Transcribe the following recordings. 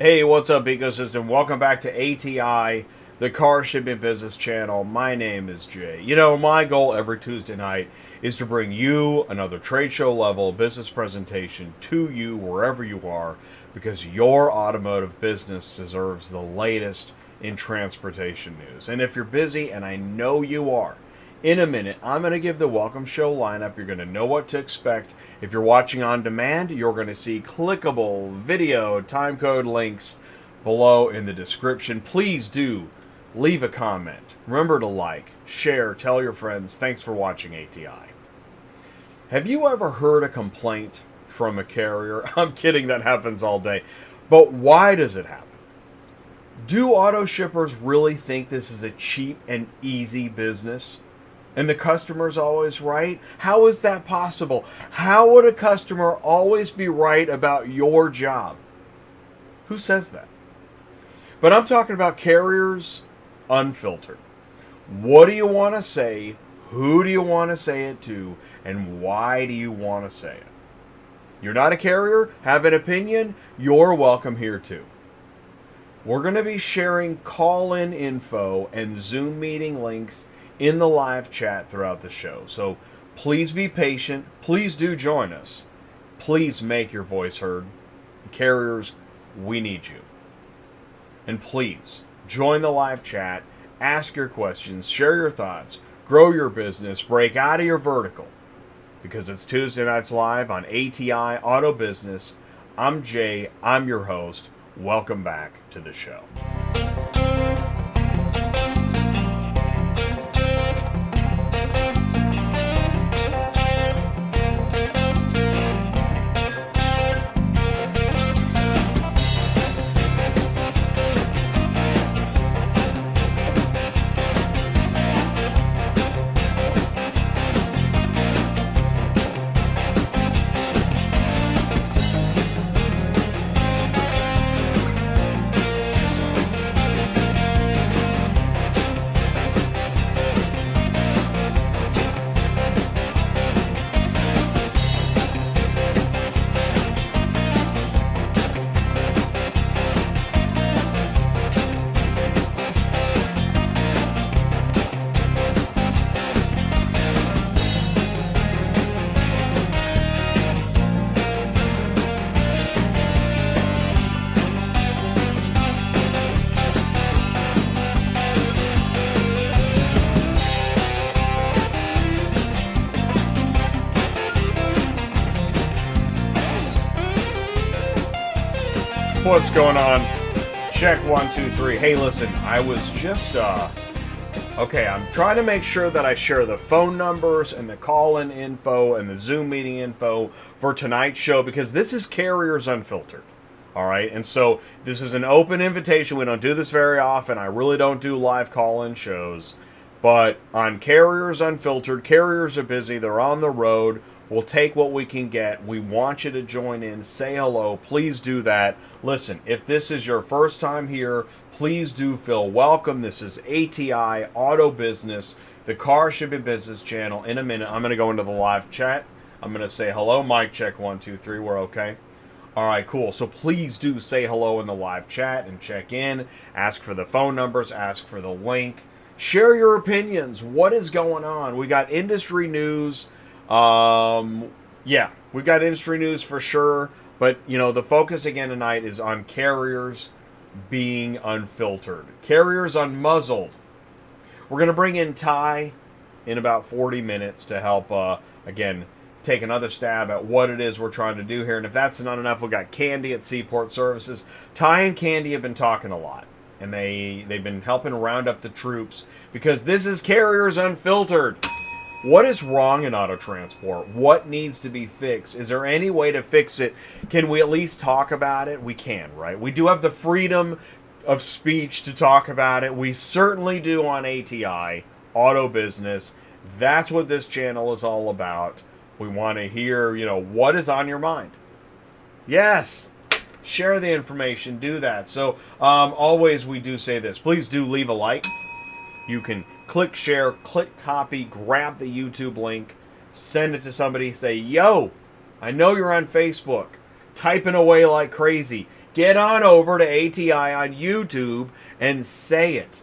Hey, what's up, ecosystem? Welcome back to ATI, the car shipping business channel. My name is Jay. You know, my goal every Tuesday night is to bring you another trade show level business presentation to you wherever you are, because your automotive business deserves the latest in transportation news. And if you're busy, and I know you are, in a minute, I'm going to give the welcome show lineup. You're going to know what to expect. If you're watching on demand, you're going to see clickable video timecode links below in the description. Please do leave a comment. Remember to like, share, tell your friends. Thanks for watching ATI. Have you ever heard a complaint from a carrier? I'm kidding, that happens all day. But why does it happen? Do auto shippers really think this is a cheap and easy business? And the customer's always right? How is that possible? How would a customer always be right about your job? Who says that? But I'm talking about Carriers Unfiltered. What do you want to say? Who do you want to say it to? And why do you want to say it? You're not a carrier? Have an opinion? You're welcome here too. We're going to be sharing call-in info and Zoom meeting links in the live chat throughout the show. So please be patient. Please do join us. Please make your voice heard. Carriers, we need you. And please join the live chat, ask your questions, share your thoughts, grow your business, break out of your vertical. Because it's Tuesday Nights Live on ATI Auto Business. I'm Jay. I'm your host. Welcome back to the show. What's going on? Check 1, 2, 3. Hey, listen, I was just, okay, I'm trying to make sure that I share the phone numbers and the call-in info and the Zoom meeting info for tonight's show, because this is Carriers Unfiltered, all right? And so this is an open invitation. We don't do this very often. I really don't do live call-in shows. But on Carriers Unfiltered, carriers are busy. They're on the road. We'll take what we can get. We want you to join in. Say hello. Please do that. Listen, if this is your first time here, please do feel welcome. This is ATI Auto Business, the car shipping business channel. In a minute, I'm going to go into the live chat. I'm going to say hello. Mic check 1, 2, 3. We're okay. All right, cool. So please do say hello in the live chat and check in. Ask for the phone numbers. Ask for the link. Share your opinions. What is going on? We got industry news. Yeah, we've got industry news for sure, but you know, the focus again tonight is on carriers being unfiltered, carriers unmuzzled. We're going to bring in Ty in about 40 minutes to help, again, take another stab at what it is we're trying to do here. And if that's not enough, we've got Kandy at Seaport Services. Ty and Kandy have been talking a lot, and they've been helping round up the troops, because this is Carriers Unfiltered. What is wrong in auto transport? What needs to be fixed? Is there any way to fix it? Can we at least talk about it? We can, right? We do have the freedom of speech to talk about it. We certainly do on ATI, Auto Business. That's what this channel is all about. We want to hear, you know, what is on your mind. Yes, share the information, do that. So always we do say this. Please do leave a like. You can click share, click copy, grab the YouTube link, send it to somebody, say, yo, I know you're on Facebook, typing away like crazy. get on over to ATI on YouTube and say it.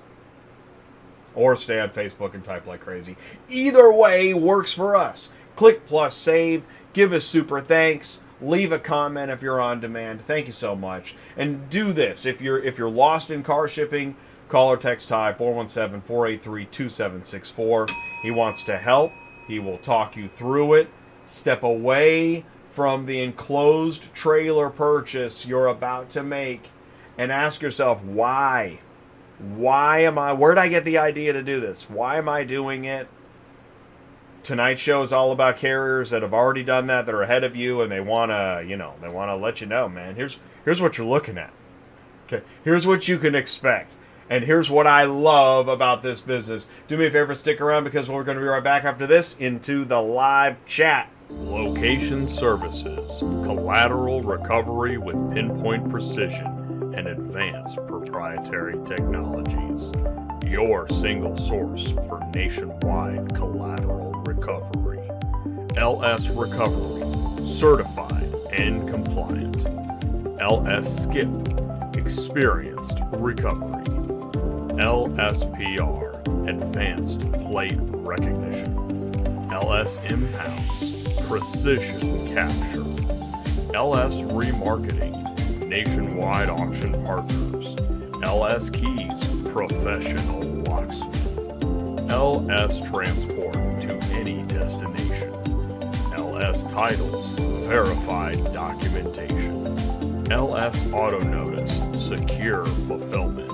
Or stay on Facebook and type like crazy. Either way works for us. Click plus save. Give us super thanks. Leave a comment if you're on demand. Thank you so much. And do this. If you're lost in car shipping, call or text Ty 417-483-2764. He wants to help. He will talk you through it. Step away from the enclosed trailer purchase you're about to make and ask yourself, why? Where did I get the idea to do this? Why am I doing it? Tonight's show is all about carriers that have already done that are ahead of you, and they want to let you know, man, here's what you're looking at. Okay, here's what you can expect. And here's what I love about this business. Do me a favor, stick around, because we're going to be right back after this into the live chat. Location Services, collateral recovery with pinpoint precision and advanced proprietary technologies. Your single source for nationwide collateral recovery. LS Recovery, certified and compliant. LS Skip, experienced recovery. LSPR, advanced plate recognition. LS Impound, precision capture. LS Remarketing, nationwide auction partners. LS Keys, professional locksmith. LS Transport to any destination. LS Titles, verified documentation. LS Auto Notice, secure fulfillment.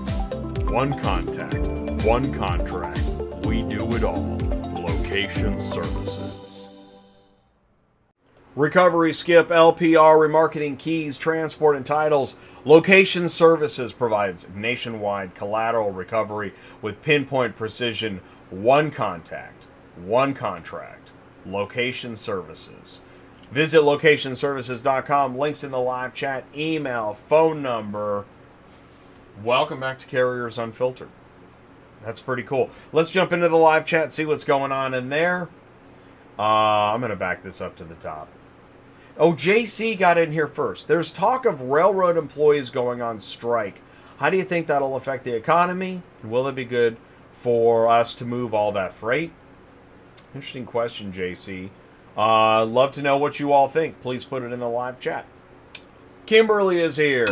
One contact, one contract, we do it all. Location Services. Recovery, Skip, LPR, Remarketing, Keys, Transport, and Titles. Location Services provides nationwide collateral recovery with pinpoint precision. One contact, one contract. Location Services. Visit locationservices.com. Links in the live chat, email, phone number. Welcome back to Carriers Unfiltered. That's pretty cool. Let's jump into the live chat, see what's going on in there. I'm going to back this up to the top. Oh, JC got in here first. There's talk of railroad employees going on strike. How do you think that'll affect the economy? Will it be good for us to move all that freight? Interesting question, JC. Love to know what you all think. Please put it in the live chat. Kimberly is here.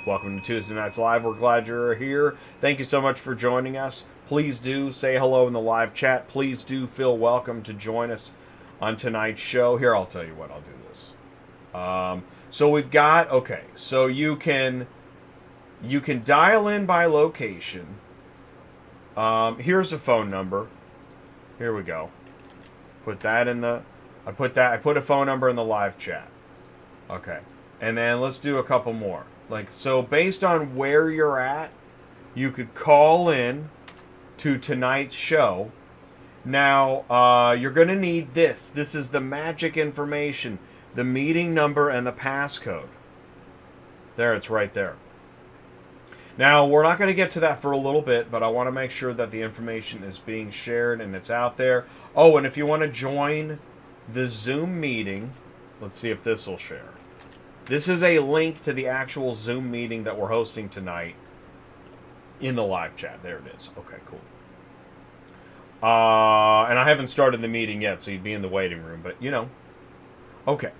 Welcome to Tuesday Nights Live. We're glad you're here. Thank you so much for joining us. Please do say hello in the live chat. Please do feel welcome to join us on tonight's show. Here, I'll tell you what. I'll do this. So we've got, okay, so you can dial in by location. Here's a phone number. Here we go. Put that in the, I put a phone number in the live chat. Okay. And then let's do a couple more. Like, so based on where you're at, you could call in to tonight's show. Now, you're going to need this. This is the magic information. The meeting number and the passcode. There, it's right there. Now, we're not going to get to that for a little bit, but I want to make sure that the information is being shared and it's out there. Oh, and if you want to join the Zoom meeting, let's see if this will share. This is a link to the actual Zoom meeting that we're hosting tonight in the live chat. There it is. Okay, cool. And I haven't started the meeting yet, so you'd be in the waiting room, but you know. Okay.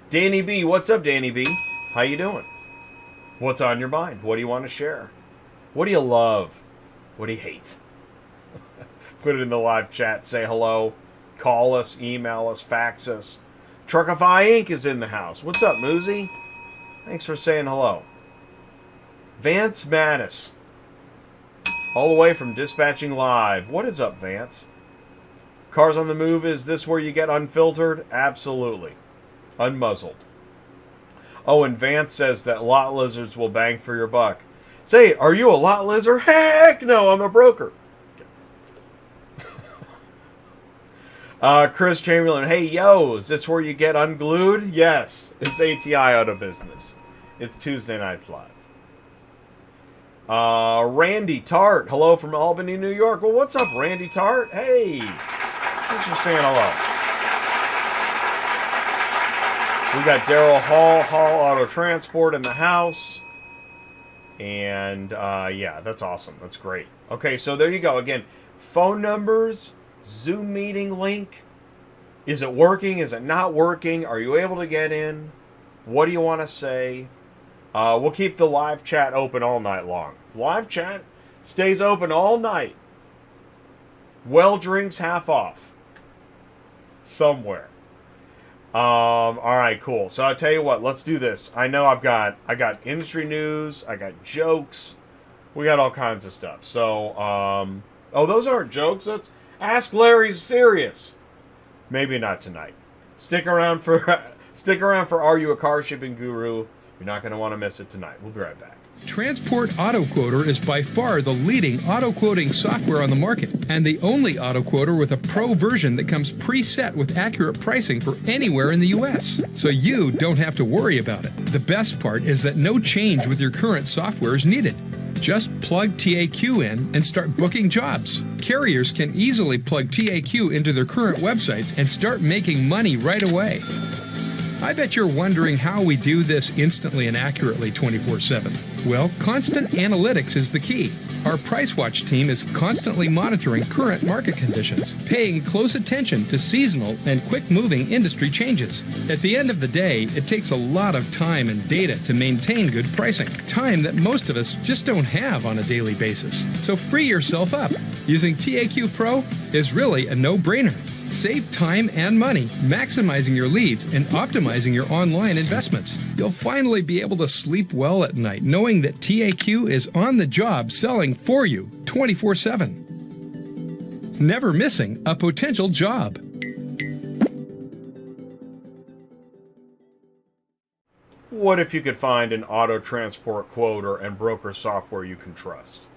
Danny B. What's up, Danny B? How you doing? What's on your mind? What do you want to share? What do you love? What do you hate? Put it in the live chat. Say hello. Call us, email us, fax us. Truckify Inc. is in the house. What's up, Moozy? Thanks for saying hello. Vance Mattis. All the way from Dispatching Live. What is up, Vance? Cars on the Move, is this where you get unfiltered? Absolutely. Unmuzzled. Oh, and Vance says that lot lizards will bang for your buck. Say, are you a lot lizard? Heck no, I'm a broker. Chris Chamberlain, hey, yo, is this where you get unglued? Yes, it's ATI Auto Business. It's Tuesday Nights Live. Randy Tart, hello from Albany, New York. Well, what's up, Randy Tart? Hey, thanks for saying hello. We got Daryl Hall, Hall Auto Transport in the house. And yeah, that's awesome. That's great. Okay, so there you go. Again, phone numbers, Zoom meeting link. Is it working? Is it not working? Are you able to get in? What do you want to say? We'll keep the live chat open all night long. Live chat stays open all night. Well drinks half off. Somewhere. All right, cool. So I'll tell you what, let's do this. I know I got industry news, I got jokes, we got all kinds of stuff. So, oh, those aren't jokes. That's Ask Larry's Serious. Maybe not tonight. Stick around for Are You a Car Shipping Guru? You're not going to want to miss it tonight. We'll be right back. Transport Auto Quoter is by far the leading auto quoting software on the market, and the only auto quoter with a pro version that comes preset with accurate pricing for anywhere in the U.S., so you don't have to worry about it. The best part is that no change with your current software is needed. Just plug TAQ in and start booking jobs. Carriers can easily plug TAQ into their current websites and start making money right away. I bet you're wondering how we do this instantly and accurately 24/7. Well, constant analytics is the key. Our Price Watch team is constantly monitoring current market conditions, paying close attention to seasonal and quick-moving industry changes. At the end of the day, it takes a lot of time and data to maintain good pricing, time that most of us just don't have on a daily basis. So free yourself up. Using TAQ Pro is really a no-brainer. Save time and money, maximizing your leads and optimizing your online investments. You'll finally be able to sleep well at night knowing that TAQ is on the job selling for you 24/7. Never missing a potential job. What if you could find an auto transport quoter and broker software you can trust?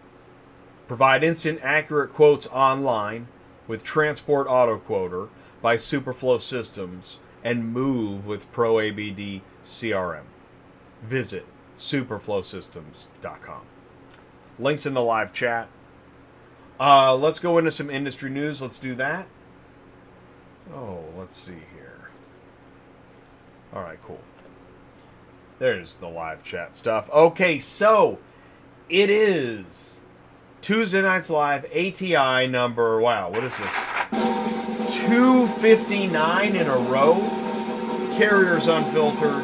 Provide instant, accurate quotes online with Transport Auto Quoter by Superflow Systems and move with Pro ABD CRM. Visit superflowsystems.com. Links in the live chat. Let's go into some industry news. Let's do that. Oh, let's see here. All right, cool. There's the live chat stuff. Okay, so it is Tuesday night's live, ATI number, wow, what is this? 259 in a row. Carriers Unfiltered.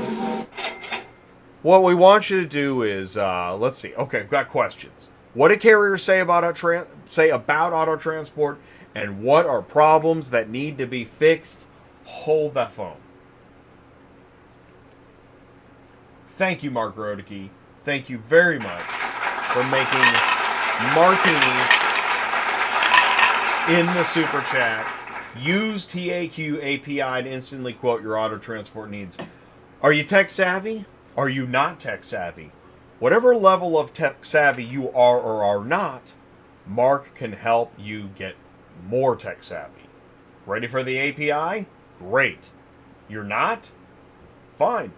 What we want you to do is, let's see. Okay, I've got questions. What do carriers say about auto transport, and what are problems that need to be fixed? Hold that phone. Thank you, Mark Rodeke. Thank you very much for making martinis in the super chat. Use TAQ API to instantly quote your auto transport needs. Are you tech savvy? Are you not tech savvy? Whatever level of tech savvy you are or are not, Mark can help you get more tech savvy. Ready for the API? Great. You're not? Fine.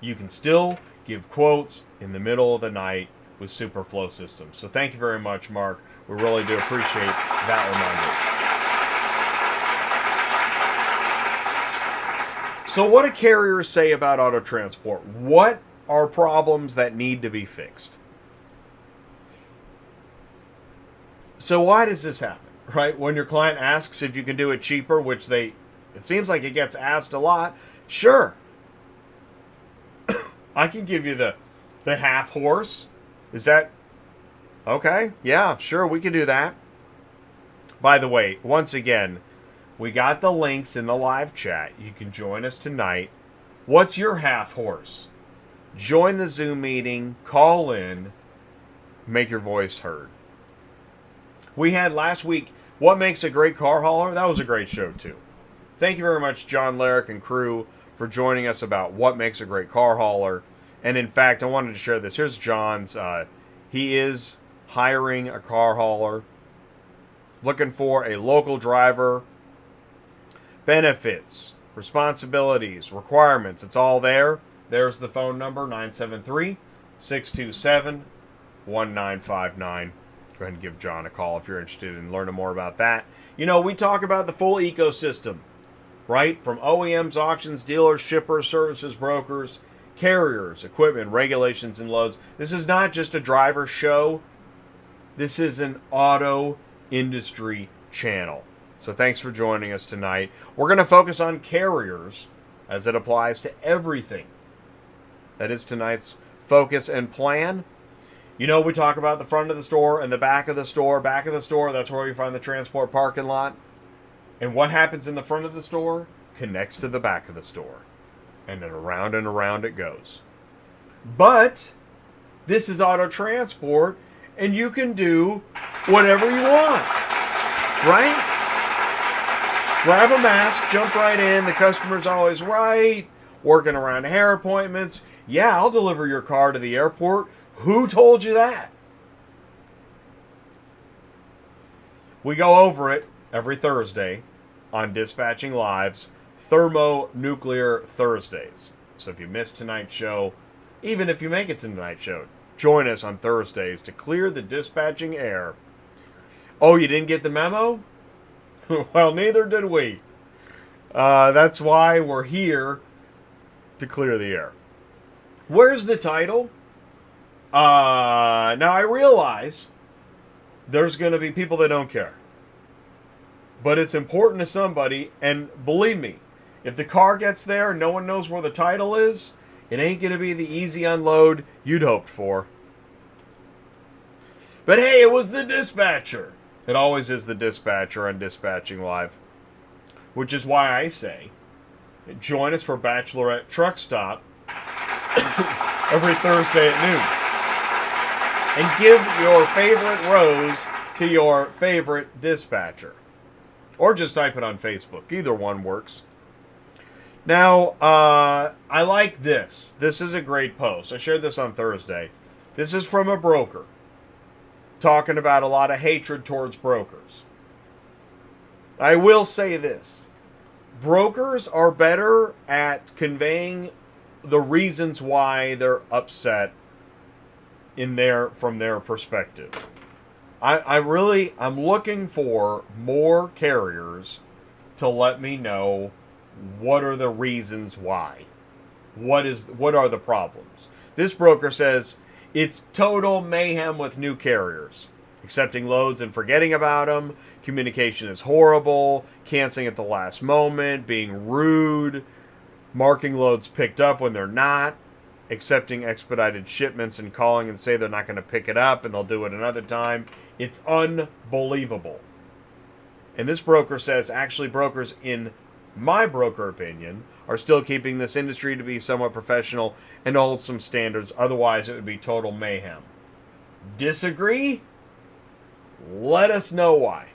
You can still give quotes in the middle of the night with Superflow Systems. So thank you very much, Mark. We really do appreciate that reminder. So what do carriers say about auto transport? What are problems that need to be fixed? So why does this happen, right? When your client asks if you can do it cheaper, which it seems like it gets asked a lot, sure. I can give you the half horse. Is that okay? Yeah, sure, we can do that. By the way, once again, we got the links in the live chat. You can join us tonight. What's your half horse? Join the Zoom meeting, call in, make your voice heard. We had last week, What Makes a Great Car Hauler? That was a great show too. Thank you very much, John Larrick and crew, for joining us about what makes a great car hauler. And in fact, I wanted to share this. Here's John's. He is hiring a car hauler, looking for a local driver. Benefits, responsibilities, requirements, it's all there. There's the phone number, 973-627-1959. Go ahead and give John a call if you're interested in learning more about that. You know, we talk about the full ecosystem, right? From OEMs, auctions, dealers, shippers, services, brokers. carriers, equipment, regulations, and loads. This is not just a driver show. This is an auto industry channel. So thanks for joining us tonight. We're going to focus on carriers as it applies to everything. That is tonight's focus and plan. You know, we talk about the front of the store and the back of the store. Back of the store, that's where you find the transport parking lot. And what happens in the front of the store connects to the back of the store. And then around and around it goes. But this is auto transport, and you can do whatever you want. Right? Grab a mask, jump right in. The customer's always right. Working around hair appointments. Yeah, I'll deliver your car to the airport. Who told you that? We go over it every Thursday on Dispatching Live's Thermonuclear Thursdays. So if you missed tonight's show, even if you make it to tonight's show, join us on Thursdays to clear the dispatching air. Oh, you didn't get the memo? Well, neither did we. That's why we're here to clear the air. Where's the title? Now I realize there's going to be people that don't care. But it's important to somebody, and believe me, if the car gets there and no one knows where the title is, it ain't going to be the easy unload you'd hoped for. But hey, it was the dispatcher. It always is the dispatcher on Dispatching Live. Which is why I say, join us for Bachelorette Truck Stop every Thursday at noon. And give your favorite rose to your favorite dispatcher. Or just type it on Facebook. Either one works. Now, I like this. This is a great post. I shared this on Thursday. This is from a broker. Talking about a lot of hatred towards brokers. I will say this. Brokers are better at conveying the reasons why they're upset from their perspective. I'm looking for more carriers to let me know what are the reasons why. What are the problems? This broker says it's total mayhem with new carriers. Accepting loads and forgetting about them. Communication is horrible. Canceling at the last moment. Being rude. Marking loads picked up when they're not. Accepting expedited shipments and calling and say they're not going to pick it up and they'll do it another time. It's unbelievable. And this broker says, actually, brokers, in my broker opinion, are still keeping this industry to be somewhat professional and hold some standards. Otherwise, it would be total mayhem. Disagree? Let us know why.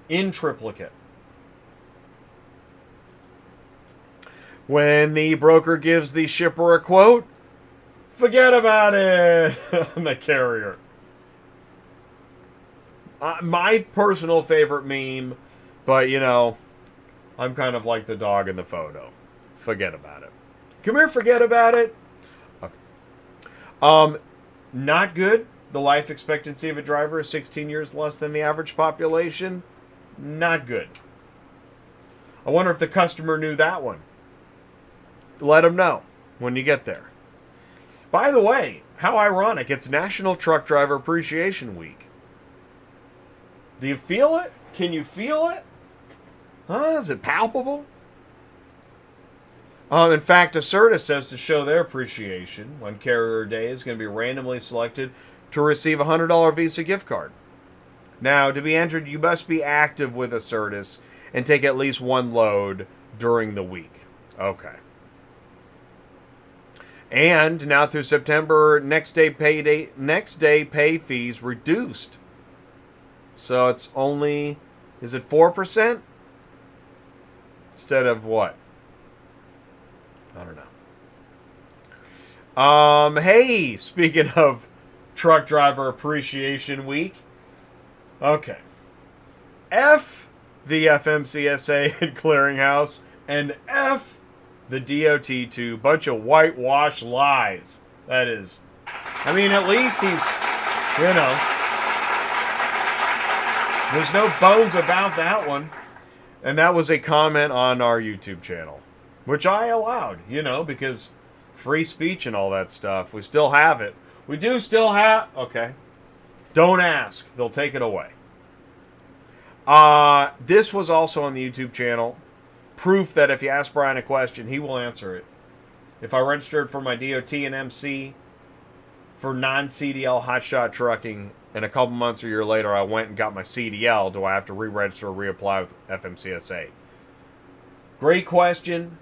In triplicate. When the broker gives the shipper a quote, forget about it on the carrier. My personal favorite meme, but you know, I'm kind of like the dog in the photo. Forget about it. Come here, forget about it. Okay. Not good. The life expectancy of a driver is 16 years less than the average population. Not good. I wonder if the customer knew that one. Let them know when you get there. By the way, how ironic. It's National Truck Driver Appreciation Week. Do you feel it? Can you feel it? Huh? Is it palpable? In fact, Acerta says to show their appreciation, on Carrier Day is going to be randomly selected to receive a $100 Visa gift card. Now, to be entered, you must be active with Acertus and take at least one load during the week. Okay. And now through September, next day pay fees reduced. So it's only, is it 4%? Instead of what? I don't know. Hey, speaking of Truck Driver Appreciation Week. Okay. F the FMCSA and Clearinghouse, and F the DOT too. Bunch of whitewash lies. That is. I mean, at least he's, you know, there's no bones about that one. And that was a comment on our YouTube channel. which I allowed, because free speech and all that stuff. We still have it. We do still have... Okay. Don't ask. They'll take it away. This was also on the YouTube channel. Proof that if you ask Brian a question, he will answer it. If I registered for my DOT and MC for non-CDL hotshot trucking, and a couple months or a year later I went and got my CDL, do I have to re-register or reapply with FMCSA? Great question.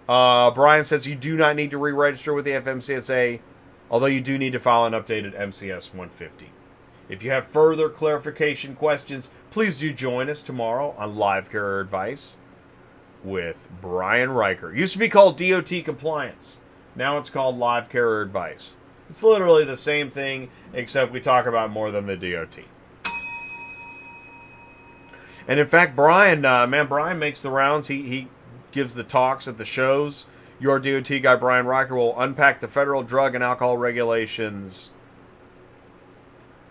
Brian says you do not need to re-register with the FMCSA, although you do need to file an updated MCS 150. If you have further clarification questions, please do join us tomorrow on Live Carrier Advice with Brian Riker. It used to be called DOT Compliance. Now it's called Live Carrier Advice. It's literally the same thing, except we talk about more than the DOT. And in fact, Brian makes the rounds. He gives the talks at the shows. Your DOT guy, Brian Riker, will unpack the federal drug and alcohol regulations.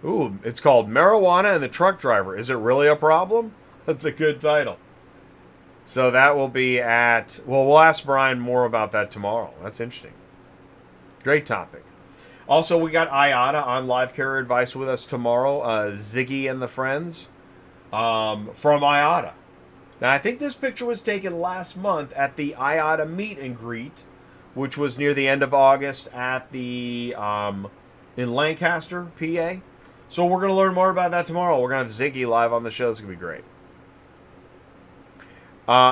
Ooh, it's called Marijuana and the Truck Driver. Is it really a problem? That's a good title. So that will be at... Well, we'll ask Brian more about that tomorrow. That's interesting. Great topic. Also, we got IATA on Live Carrier Advice with us tomorrow. Ziggy and the friends from IATA. Now, I think this picture was taken last month at the IATA meet and greet, which was near the end of August at the in Lancaster, PA. So we're going to learn more about that tomorrow. We're going to have Ziggy live on the show. It's going to be great.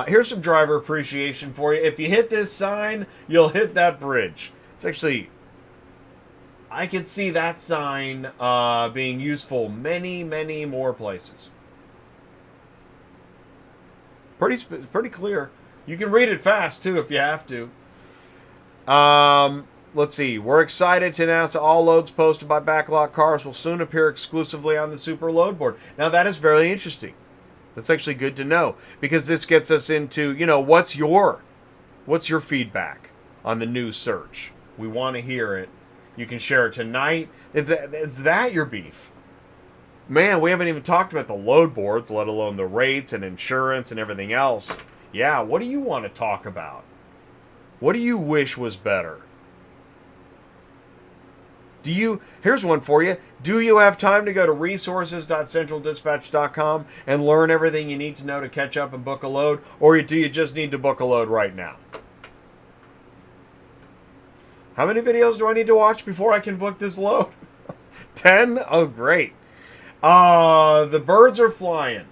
Here's some driver appreciation for you. If you hit this sign, you'll hit that bridge. It's actually... I could see that sign being useful many, many more places. Pretty clear. You can read it fast, too, if you have to. Let's see. We're excited to announce that all loads posted by Backlot Cars will soon appear exclusively on the Super Load Board. Now, that is very interesting. That's actually good to know, because this gets us into, what's your feedback on the new search? We want to hear it. You can share it tonight. Is that your beef? Man, we haven't even talked about the load boards, let alone the rates and insurance and everything else. Yeah, what do you want to talk about? What do you wish was better? Here's one for you. Do you have time to go to resources.centraldispatch.com and learn everything you need to know to catch up and book a load? Or do you just need to book a load right now? How many videos do I need to watch before I can book this load? 10? Oh, great. The birds are flying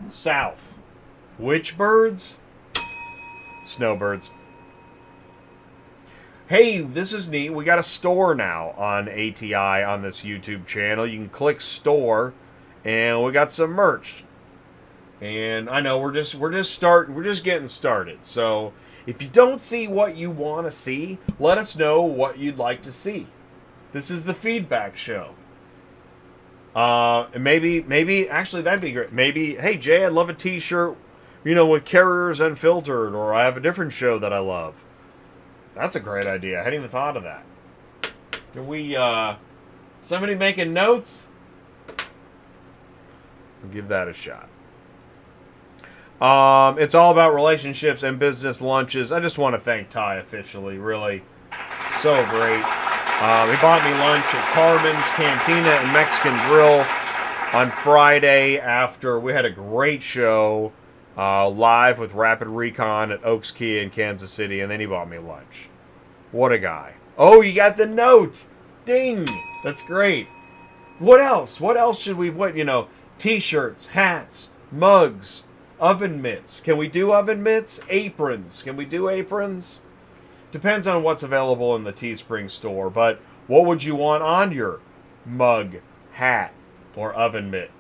south. Which birds? Snowbirds. Hey, this is neat. We got a store now on ATI on this YouTube channel. You can click store, and we got some merch. And I know we're just getting started. So if you don't see what you want to see, let us know what you'd like to see. This is the feedback show. And maybe actually that'd be great. Maybe, hey Jay, I'd love a T-shirt, with Carriers Unfiltered, or I have a different show that I love. That's a great idea. I hadn't even thought of that. Can we, somebody making notes? We'll give that a shot. It's all about relationships and business lunches. I just want to thank Ty officially. Really, so great. He bought me lunch at Carmen's Cantina and Mexican Grill on Friday after we had a great show live with Rapid Recon at Oaks Kia in Kansas City, and then he bought me lunch. What a guy. Oh, you got the note. Ding. That's great. What else? What else should we put? T-shirts, hats, mugs, oven mitts. Can we do oven mitts? Aprons. Can we do aprons? Depends on what's available in the Teespring store, but what would you want on your mug, hat, or oven mitt?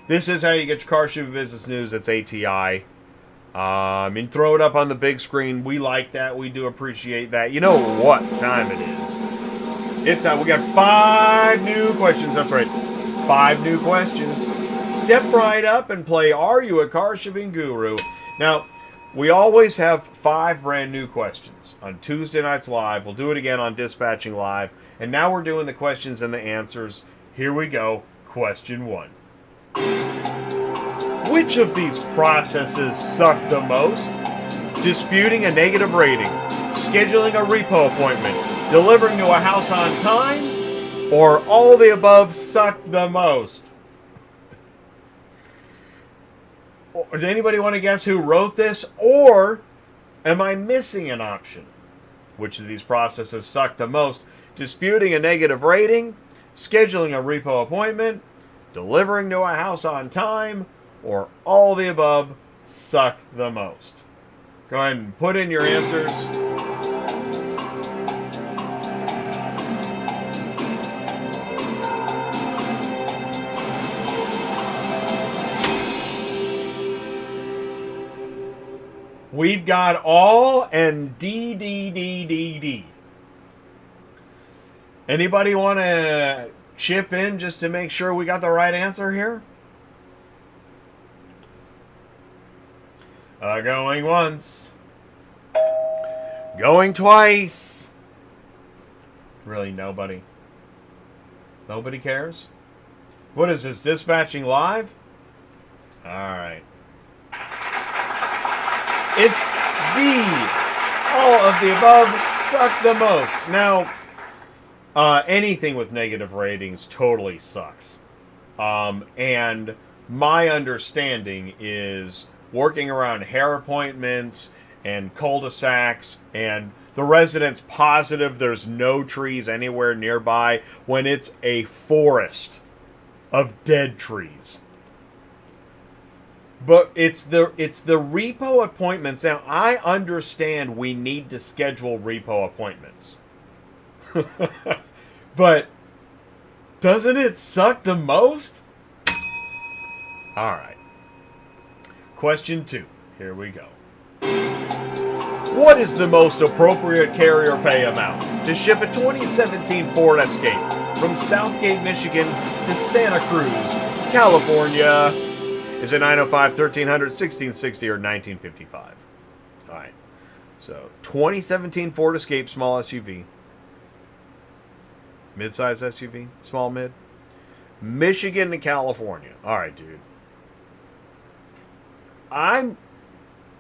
This is how you get your car shipping business news. It's ATI. Throw it up on the big screen. We like that. We do appreciate that. You know what time it is. It's time. We got 5 new questions. That's right. 5 new questions. Step right up and play Are You a Car Shipping Guru? Now, we always have 5 brand new questions on Tuesday nights live. We'll do it again on Dispatching Live. And now we're doing the questions and the answers. Here we go. Question 1. Which of these processes suck the most? Disputing a negative rating, scheduling a repo appointment, delivering to a house on time, or all the above suck the most? Does anybody want to guess who wrote this? Or am I missing an option? Which of these processes suck the most? Disputing a negative rating, scheduling a repo appointment, delivering to a house on time, or all the above suck the most? Go ahead and put in your answers. We've got all and D, D, D, D, D. Anybody want to chip in just to make sure we got the right answer here? Going once. Going twice. Really, nobody. Nobody cares? What is this, dispatching live? Alright. It's D. All of the above suck the most. Now, anything with negative ratings totally sucks. And my understanding is working around hair appointments and cul-de-sacs and the residents positive there's no trees anywhere nearby when it's a forest of dead trees. But it's the repo appointments. Now, I understand we need to schedule repo appointments. But doesn't it suck the most? All right. Question 2. Here we go. What is the most appropriate carrier pay amount to ship a 2017 Ford Escape from Southgate, Michigan to Santa Cruz, California? Is it 905, 1300, 1660, or 1955? All right. So, 2017 Ford Escape, small SUV. Mid-size SUV, small mid. Michigan to California. All right, dude.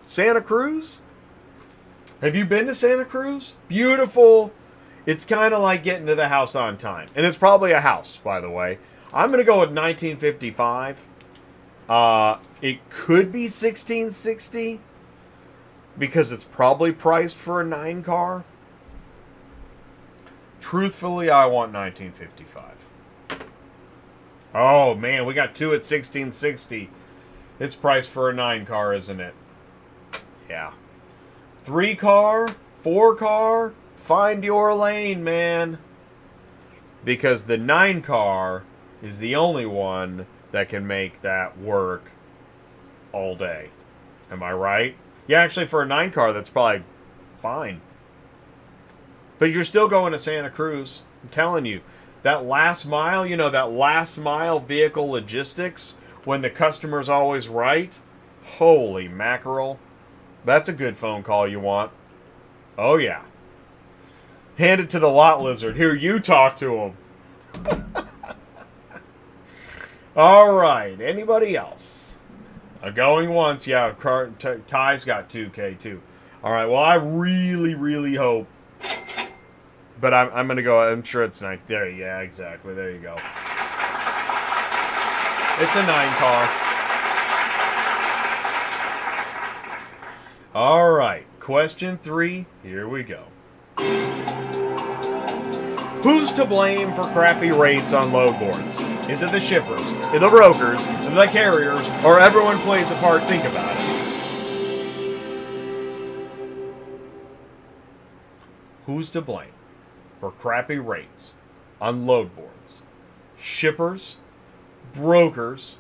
Santa Cruz? Have you been to Santa Cruz? Beautiful. It's kind of like getting to the house on time. And it's probably a house, by the way. I'm going to go with 1955. It could be 1660 because it's probably priced for a 9 car. Truthfully, I want 1955. Oh, man, we got 2 at 1660. It's priced for a 9 car, isn't it? Yeah. 3 car, 4 car, find your lane, man. Because the 9 car is the only one that can make that work all day. Am I right? Yeah, actually, for a 9 car, that's probably fine. But you're still going to Santa Cruz. I'm telling you, that last mile, you know, that last mile vehicle logistics, when the customer's always right, holy mackerel. That's a good phone call you want. Oh, yeah. Hand it to the lot lizard. Here, you talk to him. All right. Anybody else? Going once. Yeah, Ty's got 2K, too. All right. Well, I really, really hope. But I'm going to go. I'm sure it's 9. There, yeah, exactly. There you go. It's a 9 car. All right. Question 3. Here we go. Who's to blame for crappy rates on load boards? Is it the shippers, the brokers, the carriers, or everyone plays a part? Think about it. Who's to blame for crappy rates on load boards? Shippers, brokers,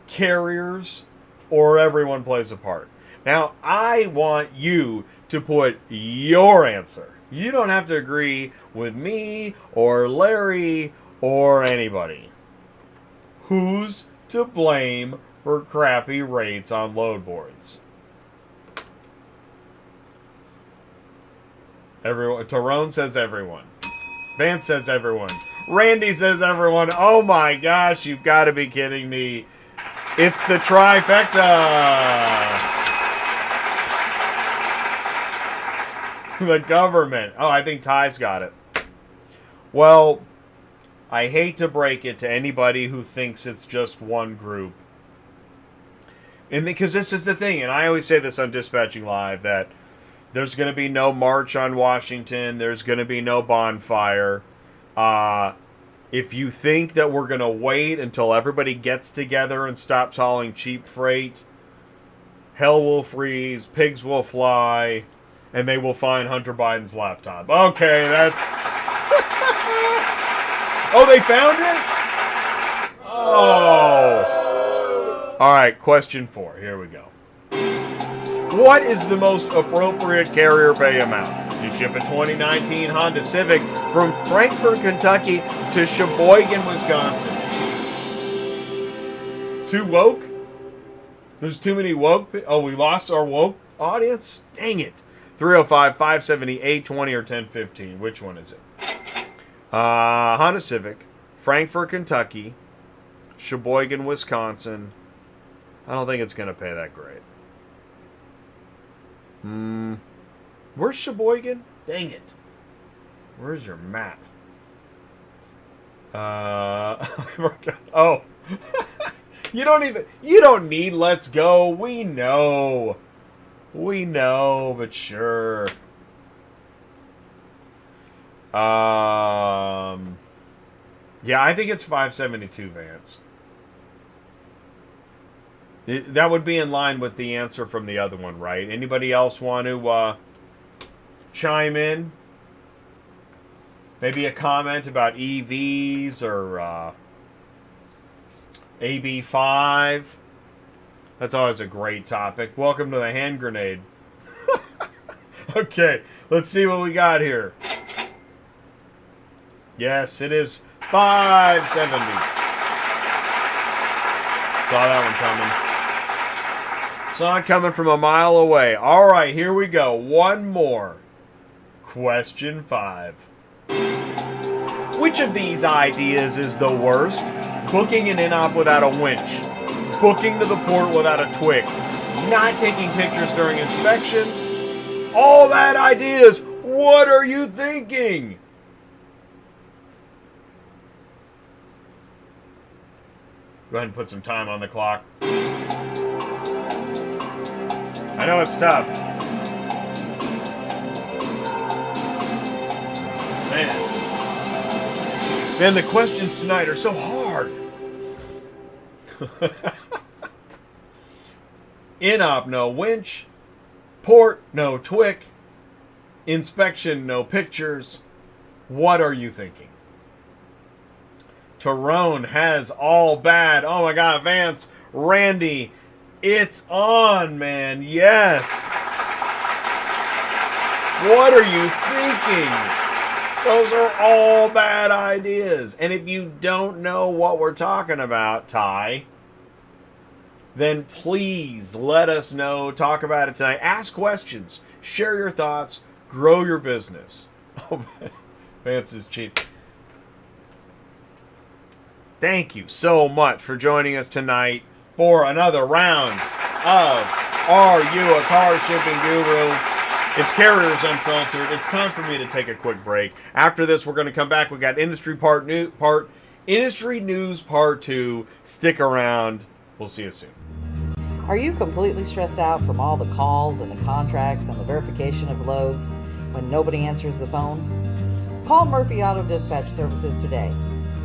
carriers, or everyone plays a part? Now, I want you to put your answer. You don't have to agree with me or Larry or anybody. Who's to blame for crappy rates on load boards? Everyone. Terone says everyone. Vance says everyone. Randy says everyone. Oh my gosh, you've got to be kidding me. It's the trifecta. The government. Oh, I think Ty's got it. Well, I hate to break it to anybody who thinks it's just one group. And because this is the thing, and I always say this on Dispatching Live, that there's going to be no march on Washington. There's going to be no bonfire. If you think that we're going to wait until everybody gets together and stops hauling cheap freight, hell will freeze, pigs will fly, and they will find Hunter Biden's laptop. Okay, that's... Oh, they found it? Oh. All right, question 4. Here we go. What is the most appropriate carrier pay amount to ship a 2019 Honda Civic from Frankfort, Kentucky to Sheboygan, Wisconsin? Too woke? There's too many woke. Oh, we lost our woke audience? Dang it. 305-570-820 or 1015. Which one is it? Honda Civic, Frankfort, Kentucky, Sheboygan, Wisconsin. I don't think it's going to pay that great. Where's Sheboygan? Dang it. Where's your map? Oh. You don't need let's go. We know, but sure. Yeah, I think it's 572, Vance. That would be in line with the answer from the other one, right? Anybody else want to chime in? Maybe a comment about EVs or AB5. That's always a great topic. Welcome to the hand grenade. Okay, let's see what we got here. Yes, it is 570. Saw that one coming. Saw it coming from a mile away. All right, here we go. One more. Question 5. Which of these ideas is the worst? Booking an in-op without a winch. Booking to the port without a twig. Not taking pictures during inspection. All bad ideas. What are you thinking? Go ahead and put some time on the clock. I know it's tough. Man, the questions tonight are so hard. In-op, no winch. Port, no twick. Inspection, no pictures. What are you thinking? Terone has all bad. Oh my God, Vance, Randy, it's on, man. Yes. What are you thinking? Those are all bad ideas. And if you don't know what we're talking about, Ty, then please let us know. Talk about it tonight. Ask questions. Share your thoughts. Grow your business. Oh, Vance is cheap. Thank you so much for joining us tonight for another round of Are You a Car Shipping Guru? It's Carriers Unfiltered. It's time for me to take a quick break. After this, we're going to come back. We got Industry News Part 2. Stick around. We'll see you soon. Are you completely stressed out from all the calls and the contracts and the verification of loads when nobody answers the phone? Call Murphy Auto Dispatch Services today.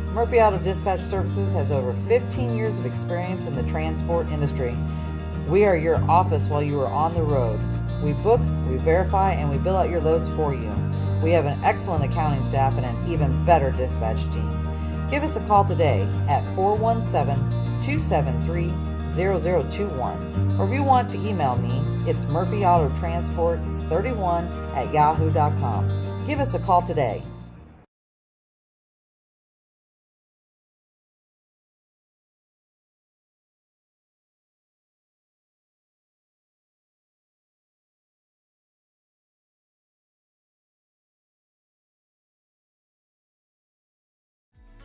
Murphy Auto Dispatch Services has over 15 years of experience in the transport industry. We are your office while you are on the road. We book, we verify, and we bill out your loads for you. We have an excellent accounting staff and an even better dispatch team. Give us a call today at 417-273-0021. Or if you want to email me, it's murphyautotransport31@yahoo.com. Give us a call today.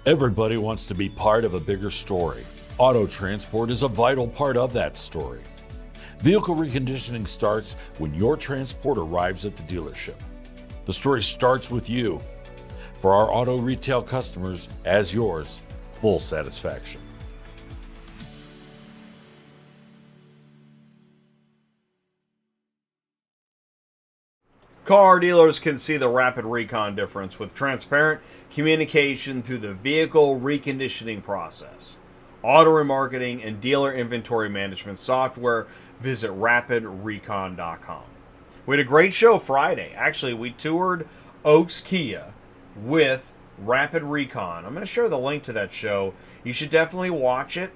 Everybody wants to be part of a bigger story. Auto transport is a vital part of that story. Vehicle reconditioning starts when your transport arrives at the dealership. The story starts with you. For our auto retail customers, as yours, full satisfaction. Car dealers can see the rapid recon difference with transparent communication through the vehicle reconditioning process. Auto remarketing and dealer inventory management software. Visit rapidrecon.com. We had a great show Friday. Actually, we toured Oaks Kia with Rapid Recon. I'm going to share the link to that show. You should definitely watch it.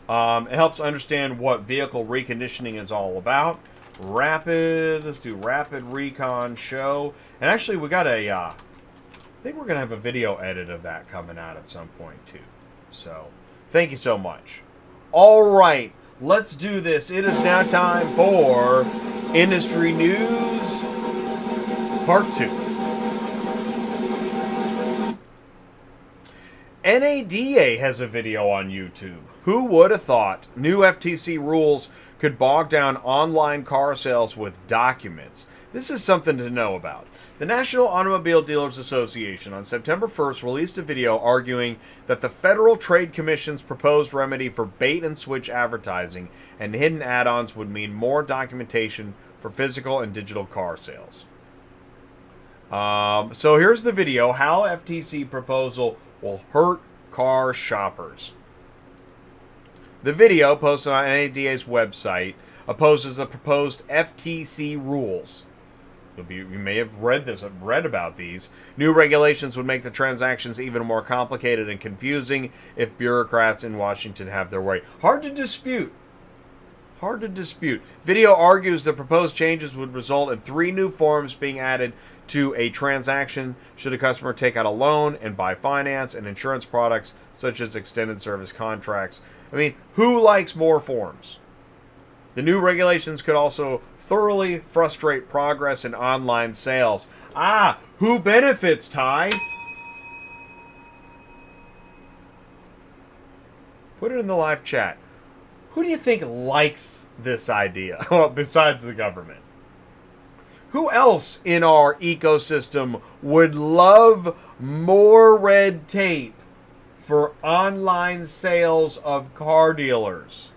It helps understand what vehicle reconditioning is all about. Let's do Rapid Recon show. And actually, we got I think we're going to have a video edit of that coming out at some point too. So, thank you so much. All right, let's do this. It is now time for Industry News Part 2. NADA has a video on YouTube. Who would have thought new FTC rules could bog down online car sales with documents? This is something to know about. The National Automobile Dealers Association on September 1st released a video arguing that the Federal Trade Commission's proposed remedy for bait-and-switch advertising and hidden add-ons would mean more documentation for physical and digital car sales. So here's the video, how FTC proposal will hurt car shoppers. The video, posted on NADA's website, opposes the proposed FTC rules. You may have read about these. New regulations would make the transactions even more complicated and confusing if bureaucrats in Washington have their way. Hard to dispute. Video argues the proposed changes would result in 3 new forms being added to a transaction should a customer take out a loan and buy finance and insurance products such as extended service contracts. I mean, who likes more forms? The new regulations could also thoroughly frustrate progress in online sales. Who benefits, Ty? Put it in the live chat. Who do you think likes this idea? Well, besides the government. Who else in our ecosystem would love more red tape for online sales of car dealers?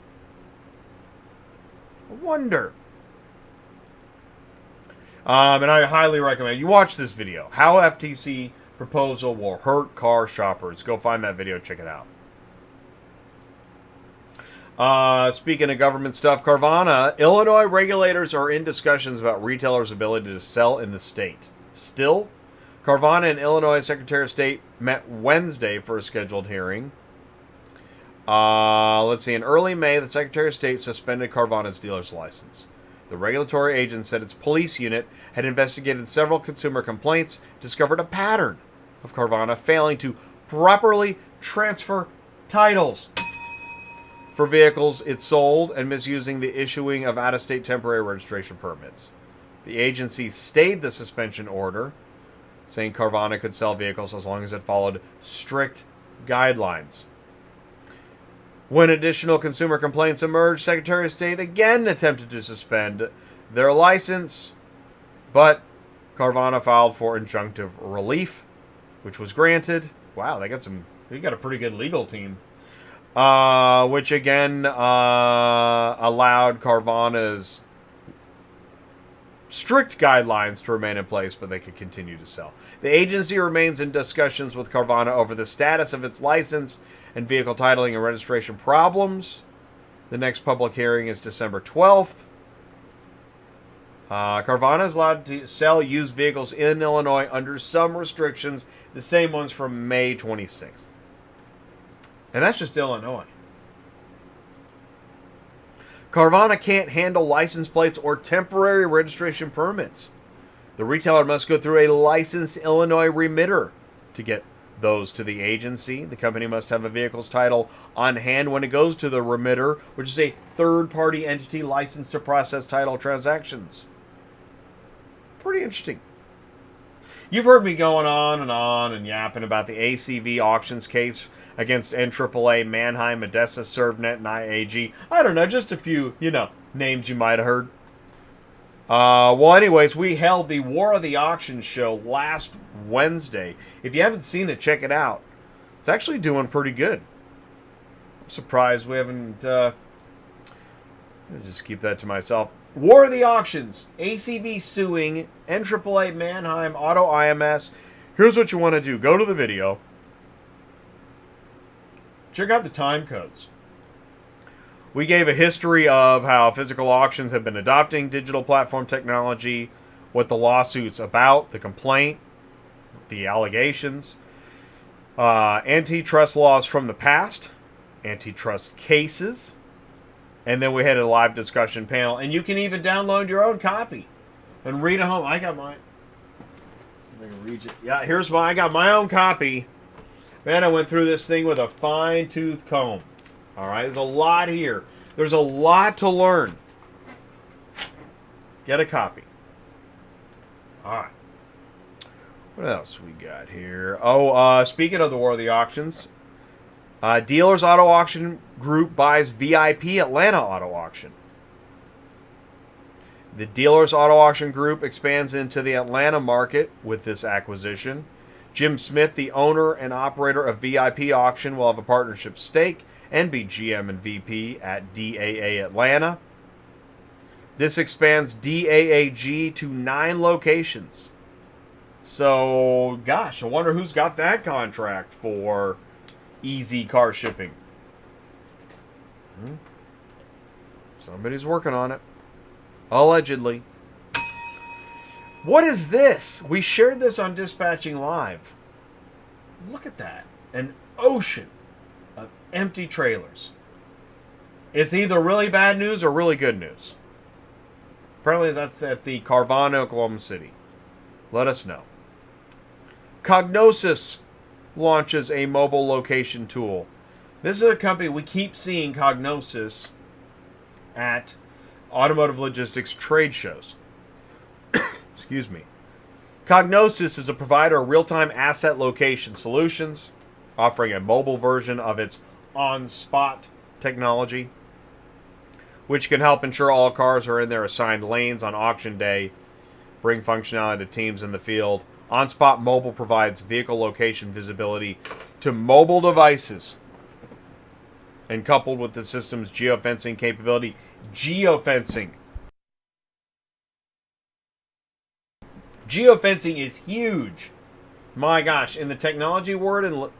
I wonder. And I highly recommend you watch this video. How FTC proposal will hurt car shoppers. Go find that video. Check it out. Speaking of government stuff, Carvana, Illinois regulators are in discussions about retailers' ability to sell in the state. Still, Carvana and Illinois Secretary of State met Wednesday for a scheduled hearing. Let's see. In early May, the Secretary of State suspended Carvana's dealer's license. The regulatory agent said its police unit had investigated several consumer complaints, discovered a pattern of Carvana failing to properly transfer titles for vehicles it sold and misusing the issuing of out-of-state temporary registration permits. The agency stayed the suspension order, saying Carvana could sell vehicles as long as it followed strict guidelines. When additional consumer complaints emerged, Secretary of State again attempted to suspend their license, but Carvana filed for injunctive relief, which was granted. Wow, they got a pretty good legal team. Which again allowed Carvana's strict guidelines to remain in place, but they could continue to sell. The agency remains in discussions with Carvana over the status of its license and vehicle titling and registration problems. The next public hearing is December 12th. Carvana is allowed to sell used vehicles in Illinois under some restrictions, the same ones from May 26th. And that's just Illinois. Carvana can't handle license plates or temporary registration permits. The retailer must go through a licensed Illinois remitter to get those to the agency. The company must have a vehicle's title on hand when it goes to the remitter, which is a third-party entity licensed to process title transactions. Pretty interesting. You've heard me going on and yapping about the ACV Auctions case against NAAA, Mannheim, Odessa, ServNet, and IAG. I don't know, just a few, names you might have heard. Well, anyways, we held the War of the Auctions show last Wednesday. If you haven't seen it, check it out. It's actually doing pretty good. I'm surprised we haven't... I'll just keep that to myself. War of the Auctions. ACV suing NAAA, Mannheim, Auto IMS. Here's what you want to do. Go to the video. Check out the time codes. We gave a history of how physical auctions have been adopting digital platform technology, what the lawsuit's about, the complaint, the allegations, antitrust laws from the past, antitrust cases, and then we had a live discussion panel. And you can even download your own copy and read at home. I got mine. I can read it. Yeah, here's mine. I got my own copy. Man, I went through this thing with a fine-tooth comb. All right, there's a lot here. There's a lot to learn. Get a copy. All right. What else we got here? Oh, speaking of the War of the Auctions, Dealers Auto Auction Group buys VIP Atlanta Auto Auction. The Dealers Auto Auction Group expands into the Atlanta market with this acquisition. Jim Smith, the owner and operator of VIP Auction, will have a partnership stake and be GM and VP at DAA Atlanta. This expands DAAG to 9 locations. So, gosh, I wonder who's got that contract for easy car shipping. Somebody's working on it. Allegedly. What is this? We shared this on Dispatching Live. Look at that. An ocean of empty trailers. It's either really bad news or really good news. Apparently that's at the Carvana, Oklahoma City. Let us know. Cognosos launches a mobile location tool. This is a company we keep seeing, Cognosos, at automotive logistics trade shows. Excuse me. Cognosos is a provider of real-time asset location solutions, offering a mobile version of its on-spot technology, which can help ensure all cars are in their assigned lanes on auction day, bring functionality to teams in the field. OnSpot Mobile provides vehicle location visibility to mobile devices, and coupled with the system's geofencing capability, Geofencing is huge. My gosh, in the technology word,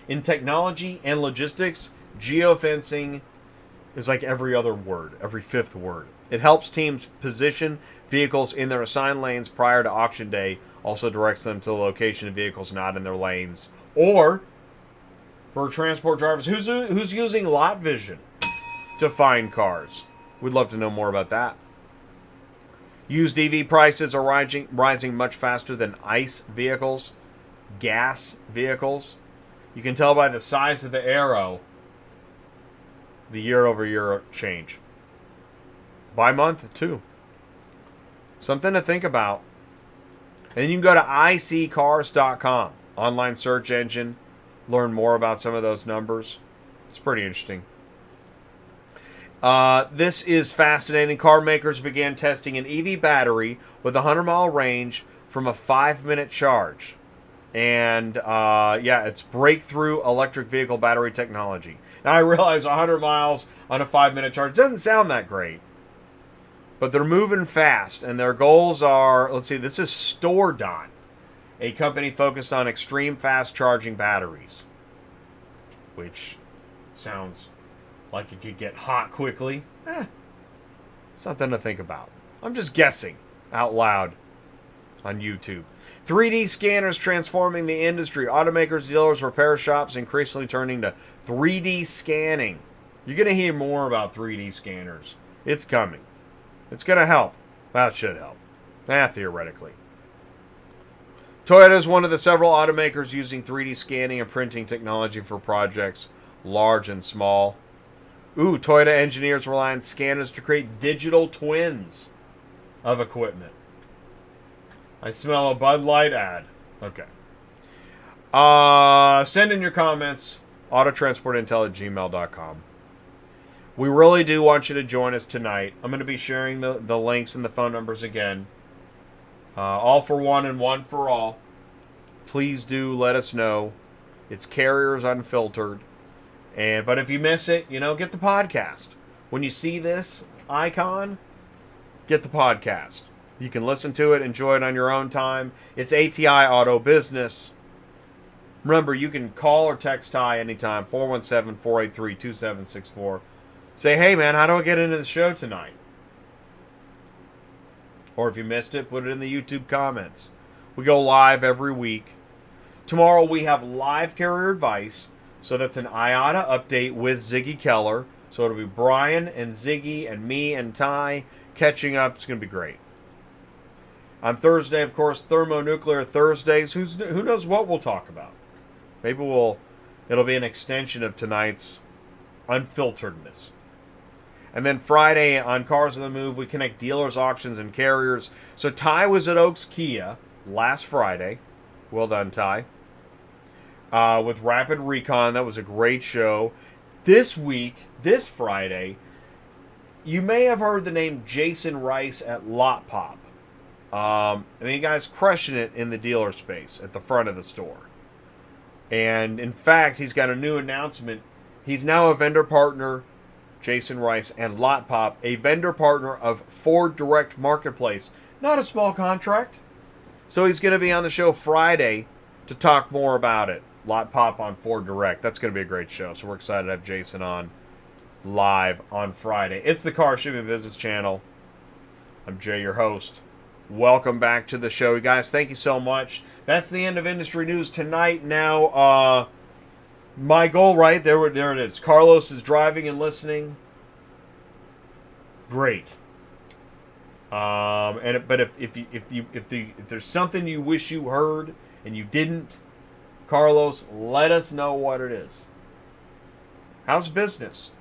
in technology and logistics, geofencing is like every other word, every fifth word. It helps teams position vehicles in their assigned lanes prior to auction day, also directs them to the location of vehicles not in their lanes. Or, for transport drivers, who's using lot vision to find cars? We'd love to know more about that. Used EV prices are rising much faster than ICE vehicles, gas vehicles. You can tell by the size of the arrow the year-over-year change. By month, too. Something to think about. And you can go to iccars.com, online search engine, learn more about some of those numbers. It's pretty interesting. This is fascinating. Car makers began testing an EV battery with a 100-mile range from a 5-minute charge. And, it's breakthrough electric vehicle battery technology. Now, I realize 100 miles on a 5-minute charge doesn't sound that great. But they're moving fast, and their goals are, let's see, this is StoreDot, a company focused on extreme fast charging batteries, which sounds like it could get hot quickly. Something to think about. I'm just guessing out loud on YouTube. 3D scanners transforming the industry. Automakers, dealers, repair shops increasingly turning to 3D scanning. You're going to hear more about 3D scanners. It's coming. It's going to help. That should help. Theoretically. Toyota is one of the several automakers using 3D scanning and printing technology for projects large and small. Toyota engineers rely on scanners to create digital twins of equipment. I smell a Bud Light ad. Okay. Send in your comments autotransportintel@gmail.com. We really do want you to join us tonight. I'm going to be sharing the links and the phone numbers again. All for one and one for all. Please do let us know. It's Carriers Unfiltered. But if you miss it, get the podcast. When you see this icon, get the podcast. You can listen to it, enjoy it on your own time. It's ATI Auto Business. Remember, you can call or text Ty anytime, 417-483-2764. Say, hey man, how do I get into the show tonight? Or if you missed it, put it in the YouTube comments. We go live every week. Tomorrow we have live carrier advice. So that's an IATA update with Ziggy Keller. So it'll be Brian and Ziggy and me and Ty catching up. It's going to be great. On Thursday, of course, Thermonuclear Thursdays. Who knows what we'll talk about? Maybe it'll be an extension of tonight's unfilteredness. And then Friday on Cars on the Move, we connect dealers, auctions, and carriers. So Ty was at Oaks Kia last Friday. Well done, Ty. With Rapid Recon. That was a great show. This week, this Friday, you may have heard the name Jason Rice at Lot Pop. You guys crushing it in the dealer space at the front of the store. And in fact, he's got a new announcement. He's now a vendor partner, Jason Rice, and Lot Pop, a vendor partner of Ford Direct Marketplace. Not a small contract. So he's going to be on the show Friday to talk more about it. Lot Pop on Ford Direct. That's going to be a great show. So we're excited to have Jason on live on Friday. It's the Car Shipping Business Channel. I'm Jay, your host. Welcome back to the show, you guys. Thank you so much. That's the end of industry news tonight. Now, my goal, right there it is. Carlos is driving and listening. Great. But if there's something you wish you heard and you didn't, Carlos, let us know what it is. How's business?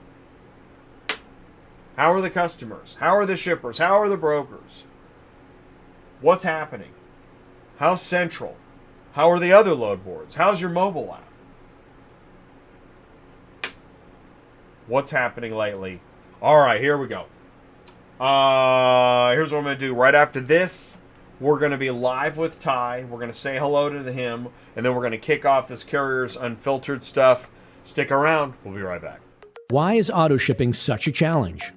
How are the customers? How are the shippers? How are the brokers? What's happening? How's Central? How are the other load boards? How's your mobile app? What's happening lately? All right, here we go. Here's what I'm going to do. Right after this, we're going to be live with Ty. We're going to say hello to him, and then we're going to kick off this Carriers Unfiltered stuff. Stick around. We'll be right back. Why is auto shipping such a challenge?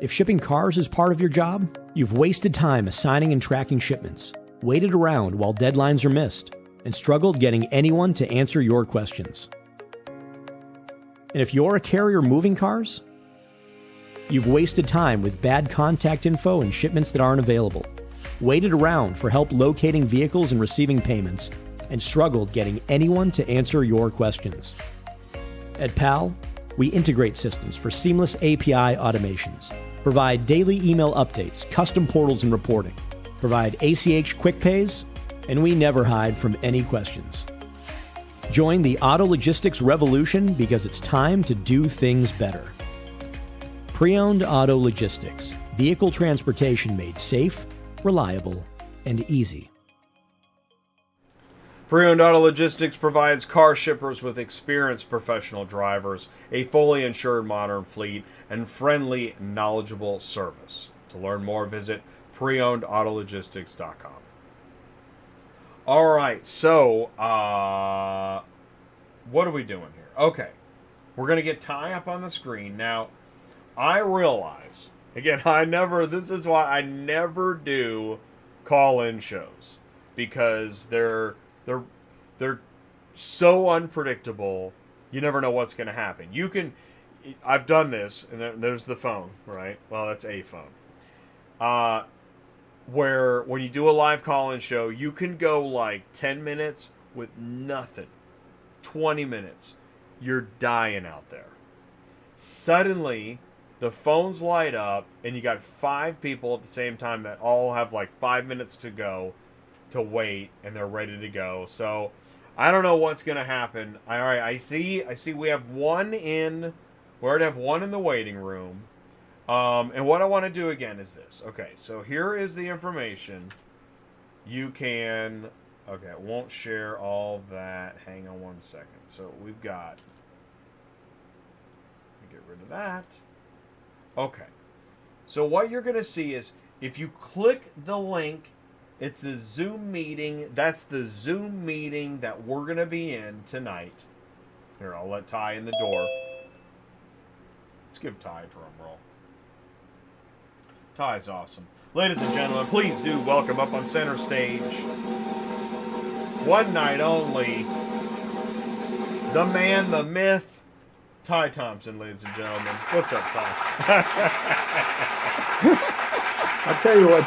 If shipping cars is part of your job, you've wasted time assigning and tracking shipments, waited around while deadlines are missed, and struggled getting anyone to answer your questions. And if you're a carrier moving cars, you've wasted time with bad contact info and shipments that aren't available, waited around for help locating vehicles and receiving payments, and struggled getting anyone to answer your questions. At PAL, we integrate systems for seamless API automations, provide daily email updates, custom portals and reporting, provide ACH quick pays, and we never hide from any questions. Join the auto logistics revolution because it's time to do things better. Preowned Auto Logistics, vehicle transportation made safe, reliable, and easy. Preowned Auto Logistics provides car shippers with experienced professional drivers, a fully insured modern fleet, and friendly, knowledgeable service. To learn more, visit preownedautologistics.com. All right, so what are we doing here? Okay, we're going to get Ty up on the screen. Now, I realize, again, this is why I never do call-in shows, because they're so unpredictable. You never know what's going to happen. I've done this, and there's the phone, right? Well, that's a phone. Where when you do a live call-in show, you can go like 10 minutes with nothing. 20 minutes. You're dying out there. Suddenly, the phones light up, and you got 5 people at the same time that all have like 5 minutes to go to wait, and they're ready to go. So I don't know what's going to happen. All right, I see we have one in. We already have one in the waiting room. And what I want to do again is this. Okay, so here is the information. You can Okay, it won't share all that. Hang on one second. So we've got... Get rid of that. Okay. So what you're going to see is if you click the link, it's a Zoom meeting. That's the Zoom meeting that we're going to be in tonight. Here, I'll let Ty in the door. Let's give Ty a drum roll. Ty's awesome. Ladies and gentlemen, please do welcome up on center stage, one night only, the man, the myth, Ty Thompson, ladies and gentlemen. What's up, Ty? I'll tell you what,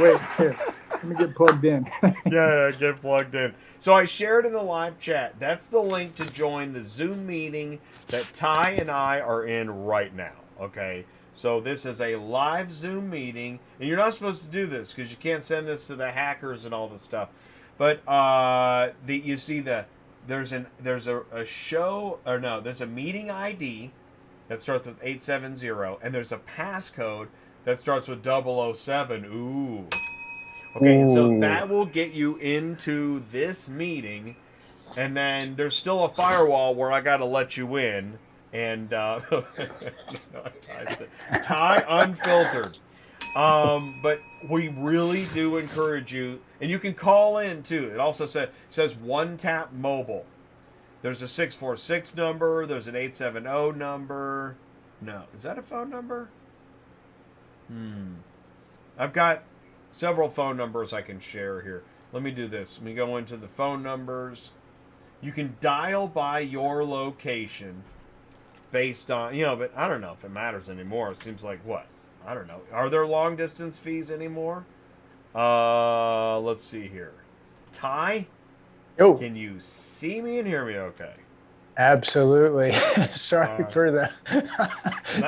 wait, here. Let me get plugged in. Yeah, get plugged in. So I shared in the live chat. That's the link to join the Zoom meeting that Ty and I are in right now. Okay? So this is a live Zoom meeting. And you're not supposed to do this because you can't send this to the hackers and all this stuff. But you see there's a show, or no, there's a meeting ID that starts with 870, and there's a passcode that starts with 007. Ooh. Okay, so that will get you into this meeting, and then there's still a firewall where I got to let you in, and Ty Unfiltered. But we really do encourage you, and you can call in too. It also says One Tap Mobile. There's a 646 number. There's an 870 number. No, is that a phone number? I've got several phone numbers I can share here. Let me do this. Let me go into the phone numbers. You can dial by your location based on, but I don't know if it matters anymore. It seems like what? I don't know. Are there long distance fees anymore? Let's see here. Ty? Yo. Can you see me and hear me okay? Absolutely. Sorry for the...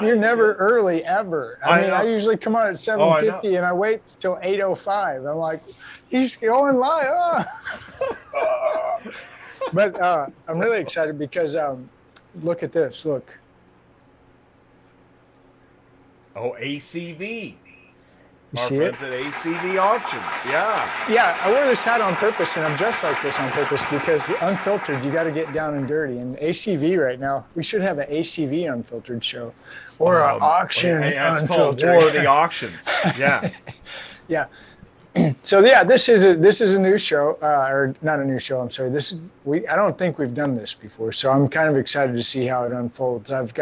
You're never early, ever. I usually come on at 7:50 and I wait till 8:05. I'm like, he's going live. But I'm really excited because look at this. Look. Oh, ACV. You Our see friends it? at ACV Auctions. Yeah. Yeah, I wore this hat on purpose, and I'm dressed like this on purpose because the Unfiltered, you got to get down and dirty. And ACV right now, we should have an ACV Unfiltered show or an auction it's Unfiltered. called War of the Auctions. Yeah. Yeah. So yeah, this is a new show, or not a new show. I'm sorry. I don't think we've done this before, so I'm kind of excited to see how it unfolds. I've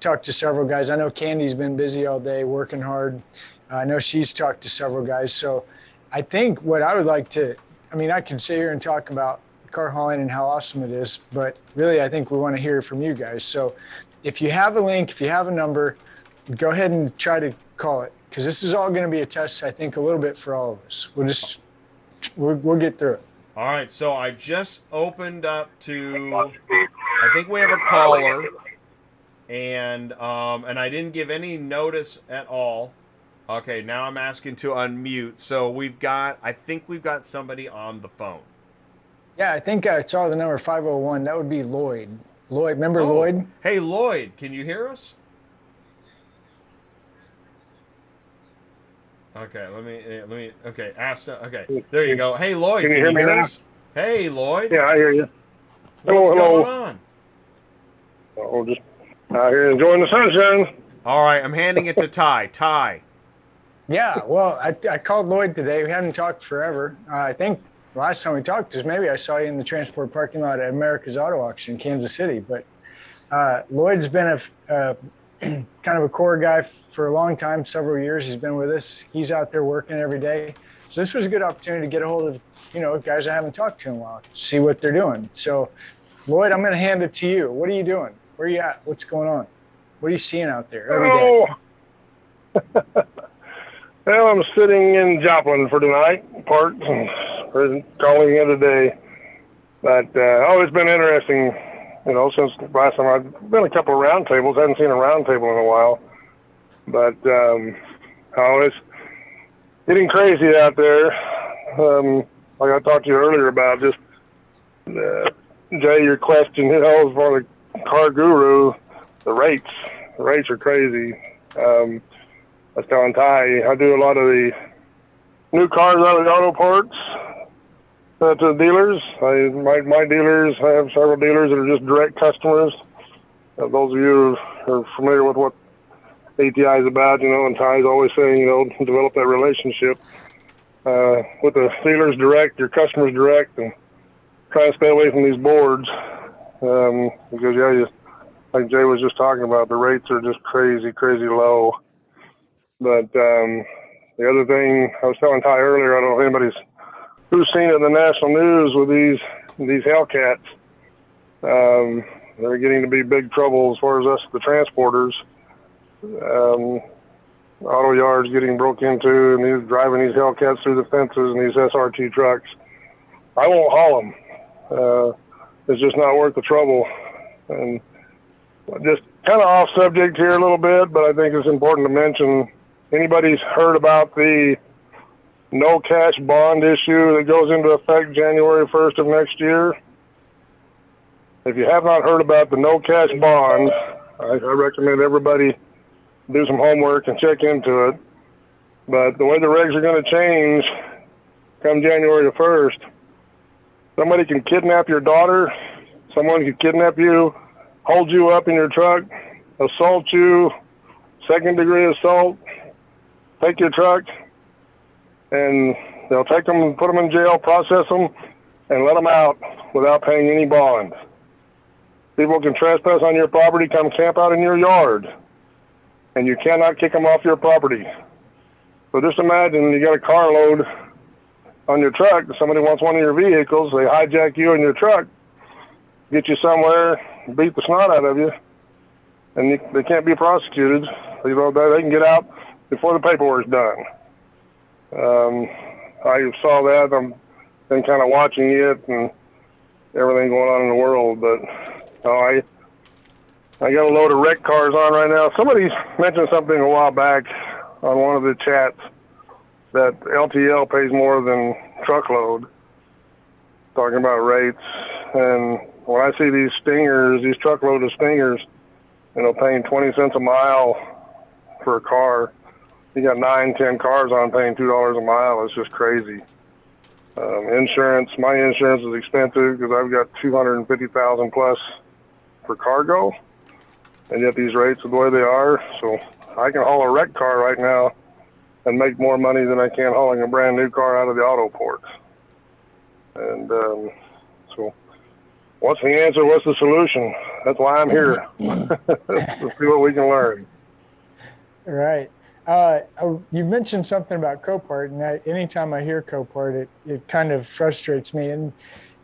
talked to several guys. I know Kandy's been busy all day working hard. I know she's talked to several guys. So I think what I would like to, I can sit here and talk about car hauling and how awesome it is, but really I think we want to hear from you guys. So if you have a link, if you have a number, go ahead and try to call it, because this is all going to be a test, I think, a little bit for all of us. We'll get through it. All right, so I just opened up to, I think we have a caller, and I didn't give any notice at all. Okay, now I'm asking to unmute. So I think we've got somebody on the phone. Yeah, I think I saw the number 501. That would be Lloyd. Lloyd, remember Lloyd? Hey, Lloyd, can you hear us? Okay, let me, okay, okay, there you go. Hey, Lloyd, can you hear me now? us? Hey, Lloyd. Yeah, I hear you. What's hello. going on? Oh, just out here enjoying the sunshine. All right, I'm handing it to Ty. Ty. Yeah, well, I called Lloyd today. We haven't talked forever. I think the last time we talked is maybe I saw you in the transport parking lot at America's Auto Auction in Kansas City. But Lloyd's been a kind of a core guy for a long time, several years. He's been with us. He's out there working every day. So this was a good opportunity to get a hold of, guys I haven't talked to in a while, see what they're doing. So, Lloyd, I'm going to hand it to you. What are you doing? Where are you at? What's going on? What are you seeing out there every day? Well, I'm sitting in Joplin for tonight, parked, and calling in today. But it's been interesting, since last time I've been a couple of round tables. I haven't seen a round table in a while. But it's getting crazy out there. Like I talked to you earlier about, just Jay, your question, as far as the car guru, the rates are crazy. I was telling Ty, I do a lot of the new cars out of the auto parts, to the dealers. My dealers, I have several dealers that are just direct customers. Those of you who are familiar with what ATI is about, and Ty's always saying, develop that relationship with the dealers direct, your customers direct, and try to stay away from these boards because, like Jay was just talking about, the rates are just crazy, crazy low. But the other thing I was telling Ty earlier, I don't know if who's seen it in the national news with these Hellcats. They're getting to be big trouble as far as us, the transporters. Auto yards getting broke into, and he's driving these Hellcats through the fences and these SRT trucks. I won't haul them. It's just not worth the trouble. And just kind of off subject here a little bit, but I think it's important to mention, anybody's heard about the no cash bond issue that goes into effect January 1st of next year? If you have not heard about the no cash bond, I recommend everybody do some homework and check into it. But the way the regs are going to change come January the 1st, somebody can kidnap your daughter, someone can kidnap you, hold you up in your truck, assault you, second-degree assault, take your truck, and they'll take them and put them in jail, process them, and let them out without paying any bond. People can trespass on your property, come camp out in your yard, and you cannot kick them off your property. So just imagine you got a carload on your truck, somebody wants one of your vehicles, they hijack you in your truck, get you somewhere, beat the snot out of you, and they can't be prosecuted. They can get out before the paperwork's done. I saw that. I've been kind of watching it and everything going on in the world, but I got a load of wrecked cars on right now. Somebody mentioned something a while back on one of the chats that LTL pays more than truckload, talking about rates. And when I see these stingers, these truckload of stingers, paying 20 cents a mile for a car, you got 9, 10 cars on paying $2 a mile. It's just crazy. Insurance, my insurance is expensive because I've got $250,000 plus for cargo, and yet these rates are the way they are. So I can haul a wrecked car right now and make more money than I can hauling a brand new car out of the auto ports. And so what's the answer? What's the solution? That's why I'm here. Let's see what we can learn. Right. You mentioned something about Copart, and anytime I hear Copart, it kind of frustrates me. And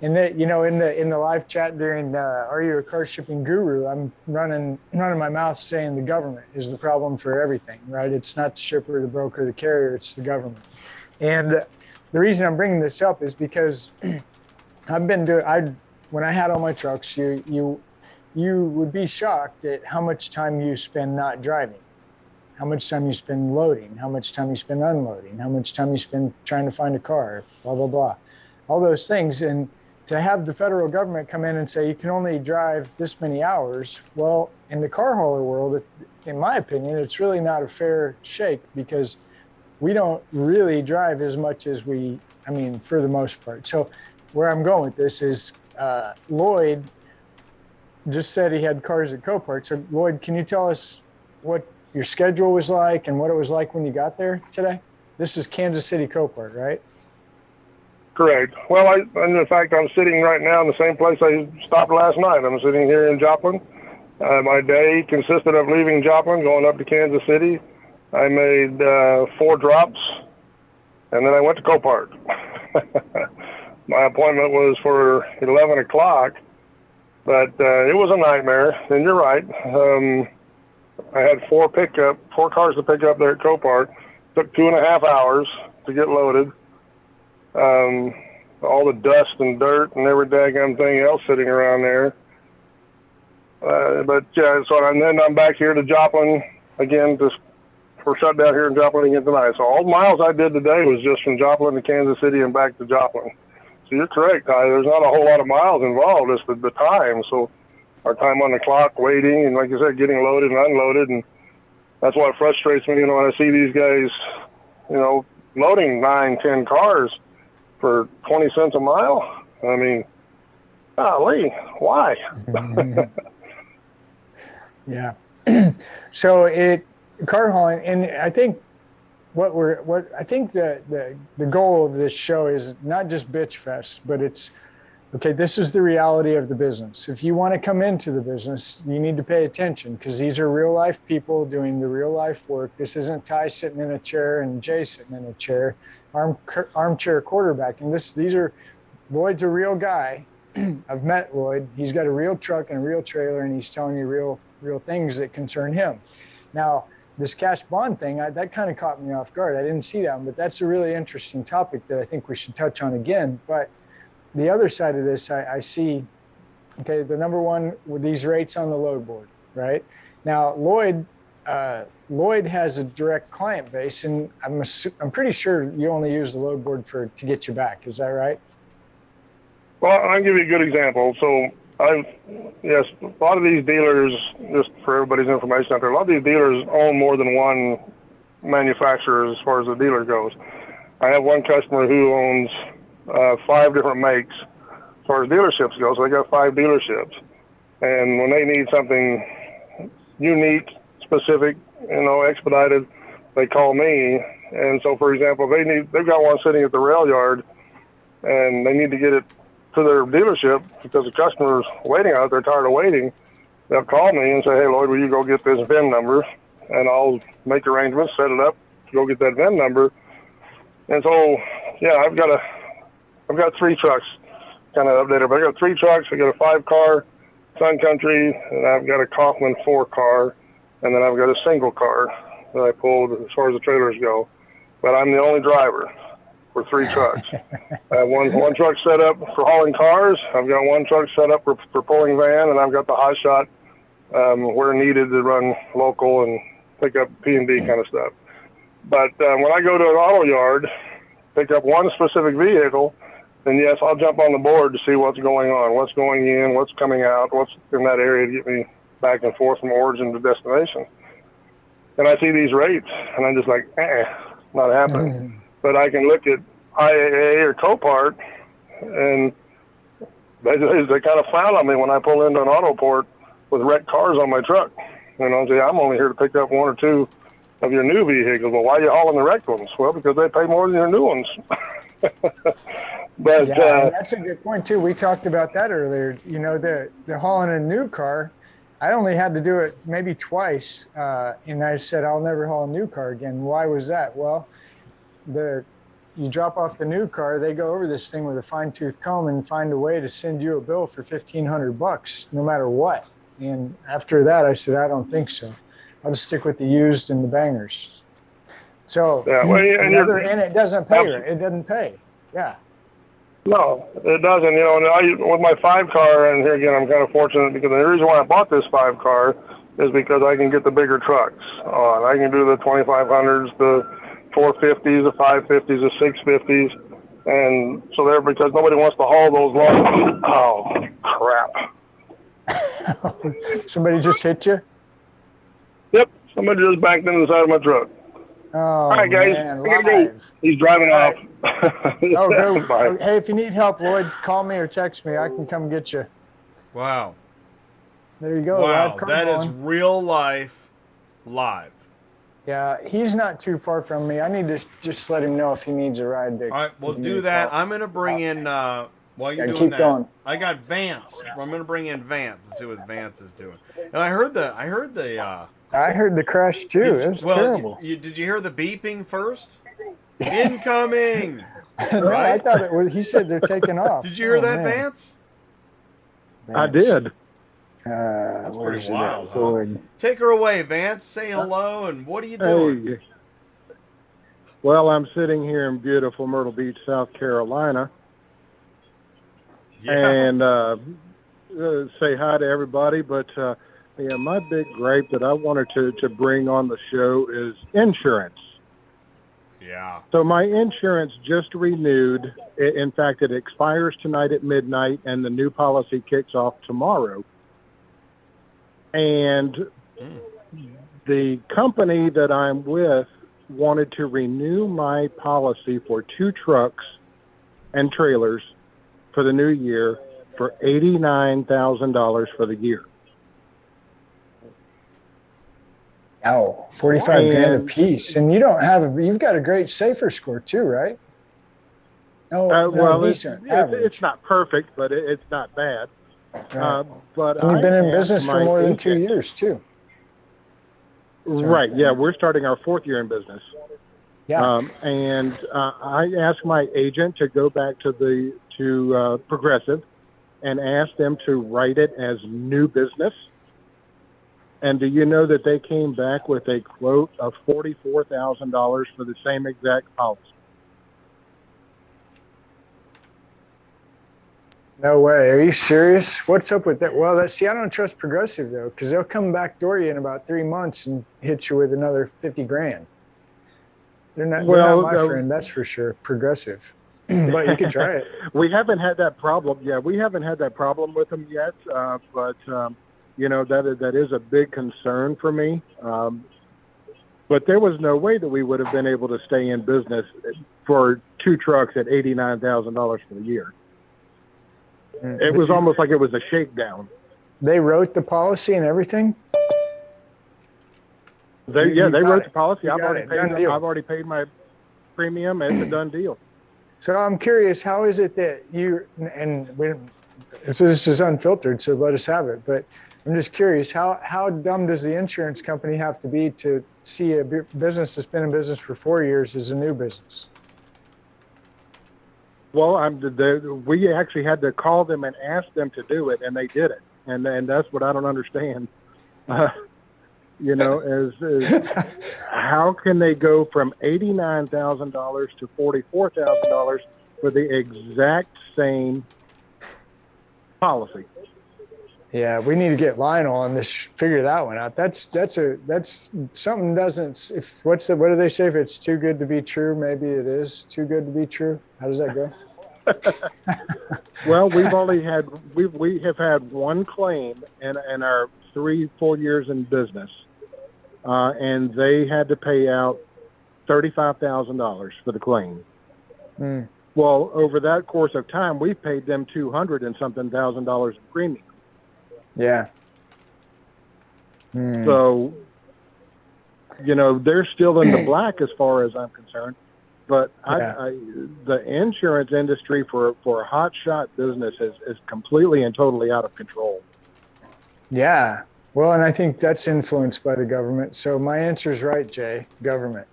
that, in the live chat during Are You a Car Shipping Guru, I'm running my mouth saying the government is the problem for everything, right? It's not the shipper, the broker, the carrier, it's the government. And the reason I'm bringing this up is because when I had all my trucks, you would be shocked at how much time you spend not driving, how much time you spend loading, how much time you spend unloading, how much time you spend trying to find a car, blah, blah, blah, all those things. And to have the federal government come in and say you can only drive this many hours, well, in the car hauler world, in my opinion, it's really not a fair shake, because we don't really drive as much as for the most part. So where I'm going with this is Lloyd just said he had cars at Copart. So Lloyd, can you tell us what your schedule was like and what it was like when you got there today? This is Kansas City Copart, right? Correct. Well, in fact, I'm sitting right now in the same place I stopped last night. I'm sitting here in Joplin. My day consisted of leaving Joplin, going up to Kansas City. I made 4 drops, and then I went to Copart. My appointment was for 11 o'clock, but it was a nightmare. And you're right. I had 4 cars to pick up there at Copart. Took 2.5 hours to get loaded. All the dust and dirt and every daggone thing else sitting around there. And then I'm back here to Joplin again. We're shut down here in Joplin again tonight. So all the miles I did today was just from Joplin to Kansas City and back to Joplin. So you're correct, Ty. There's not a whole lot of miles involved. It's the time. So our time on the clock, waiting, and like you said, getting loaded and unloaded. And that's what frustrates me, when I see these guys, loading 9, 10 cars for 20 cents a mile. I mean, golly, why? Yeah. So car hauling, and I think the goal of this show is not just bitch fest, but it's okay. This is the reality of the business. If you want to come into the business, you need to pay attention, because these are real life people doing the real life work. This isn't Ty sitting in a chair and Jay sitting in a chair, armchair quarterbacking. These are Lloyd's a real guy. I've met Lloyd. He's got a real truck and a real trailer, and he's telling you real things that concern him. Now, this cash bond thing, that kind of caught me off guard. I didn't see that one, but that's a really interesting topic that I think we should touch on again. But the other side of this, I see, okay, the number one with these rates on the load board, right? Now, Lloyd has a direct client base, and I'm pretty sure you only use the load board to get you back. Is that right? Well, I'll give you a good example. So yes, a lot of these dealers, just for everybody's information out there, a lot of these dealers own more than one manufacturer as far as the dealer goes. I have one customer who owns 5 different makes as far as dealerships go. So they got 5 dealerships. And when they need something unique, specific, expedited, they call me. And so, for example, they've got one sitting at the rail yard, and they need to get it to their dealership because the customer's waiting out. They're tired of waiting. They'll call me and say, "Hey, Lloyd, will you go get this VIN number?" And I'll make arrangements, set it up to go get that VIN number. And so, yeah, I've got 3 trucks, kind of updated. But I got 3 trucks. I got a 5-car Sun Country, and I've got a Kaufman 4-car, and then I've got a single car that I pulled as far as the trailers go. But I'm the only driver for 3 trucks. I have one truck set up for hauling cars. I've got 1 truck set up for pulling van, and I've got the hot shot where needed to run local and pick up P&D kind of stuff. But when I go to an auto yard, pick up one specific vehicle, then yes, I'll jump on the board to see what's going on, what's going in, what's coming out, what's in that area to get me back and forth from origin to destination. And I see these rates, and I'm just like, not happening. But I can look at IAA or Copart, and they kind of frown on me when I pull into an auto port with wrecked cars on my truck. Say, I'm only here to pick up 1 or 2 of your new vehicles. Well, why are you hauling the wrecked ones? Well, because they pay more than your new ones. But yeah, that's a good point too. We talked about that earlier. The hauling a new car, I only had to do it maybe twice, and I said I'll never haul a new car again. Why was that? Well, you drop off the new car, they go over this thing with a fine-tooth comb and find a way to send you a bill for $1,500 no matter what. And after that, I said, I don't think so. I'll just stick with the used and the bangers. So, yeah, well, and it doesn't pay. It doesn't pay. Yeah. No, it doesn't. With my 5-car, and here again, I'm kind of fortunate because the reason why I bought this 5-car is because I can get the bigger trucks on. I can do the 2500s, the 450s, the 550s, the 650s, and so because nobody wants to haul those long. Oh, crap. Somebody just hit you? Yep, somebody just backed into the side of my truck. Oh, all right, guys, man, I gotta go. He's driving off. Oh, go. Bye. Hey, if you need help, Lloyd, call me or text me. I can come get you. Wow. There you go. Wow, that is real life live. Yeah, he's not too far from me. I need to just let him know if he needs a ride. All right, we'll do that. I'm going to bring in, while you're doing keep that, going. I got Vance. I'm going to bring in Vance and see what Vance is doing. And I heard the crash too. It was terrible. Did you hear the beeping first? Incoming! No, I thought it was, he said they're taking off. Did you hear that, man. Vance? I did. That's pretty wild. Huh? Take her away, Vance. Say hello, and what are you doing? Hey. Well, I'm sitting here in beautiful Myrtle Beach, South Carolina. Yeah. And say hi to everybody. But my big gripe that I wanted to bring on the show is insurance. Yeah. So my insurance just renewed. In fact, it expires tonight at midnight, and the new policy kicks off tomorrow. And the company that I'm with wanted to renew my policy for 2 trucks and trailers for the new year for $89,000 for the year. Oh, 45 grand a piece. And you've got a great safer score too, right? Oh, well, decent. It's not perfect, but it's not bad. Right. But and you've been in business for more than 2 years too. Right. Yeah. We're starting our 4th year in business. Yeah. And I asked my agent to go back to Progressive and ask them to write it as new business. And do you know that they came back with a quote of $44,000 for the same exact policy? No way. Are you serious? What's up with that? Well, I don't trust Progressive though, because they'll come back door you in about 3 months and hit you with another 50 grand. They're not my friend, that's for sure. Progressive. But you can try it. We haven't had that problem. Yeah, we haven't had that problem with them yet. But that is a big concern for me. But there was no way that we would have been able to stay in business for 2 trucks at $89,000 for the year. It was almost like it was a shakedown. They wrote the policy and everything? They wrote the policy. I've already paid my premium. It's a done deal. So I'm curious, how is it that so this is unfiltered, so let us have it. But I'm just curious, how dumb does the insurance company have to be to see a business that's been in business for 4 years as a new business? Well, we actually had to call them and ask them to do it, and they did it. And that's what I don't understand. Is how can they go from $89,000 to $44,000 for the exact same policy? Yeah, we need to get Lionel on this. Figure that one out. That's something doesn't. What do they say? If it's too good to be true, maybe it is too good to be true. How does that go? Well, we have had one claim in our 3 full years in business, and they had to pay out $35,000 for the claim. Mm. Well, over that course of time, we paid them $200 and something thousand in premium. Yeah. Mm. So, they're still in the black as far as I'm concerned. But the insurance industry for a hotshot business is completely and totally out of control. Yeah. Well, and I think that's influenced by the government. So my answer is right, Jay. Government.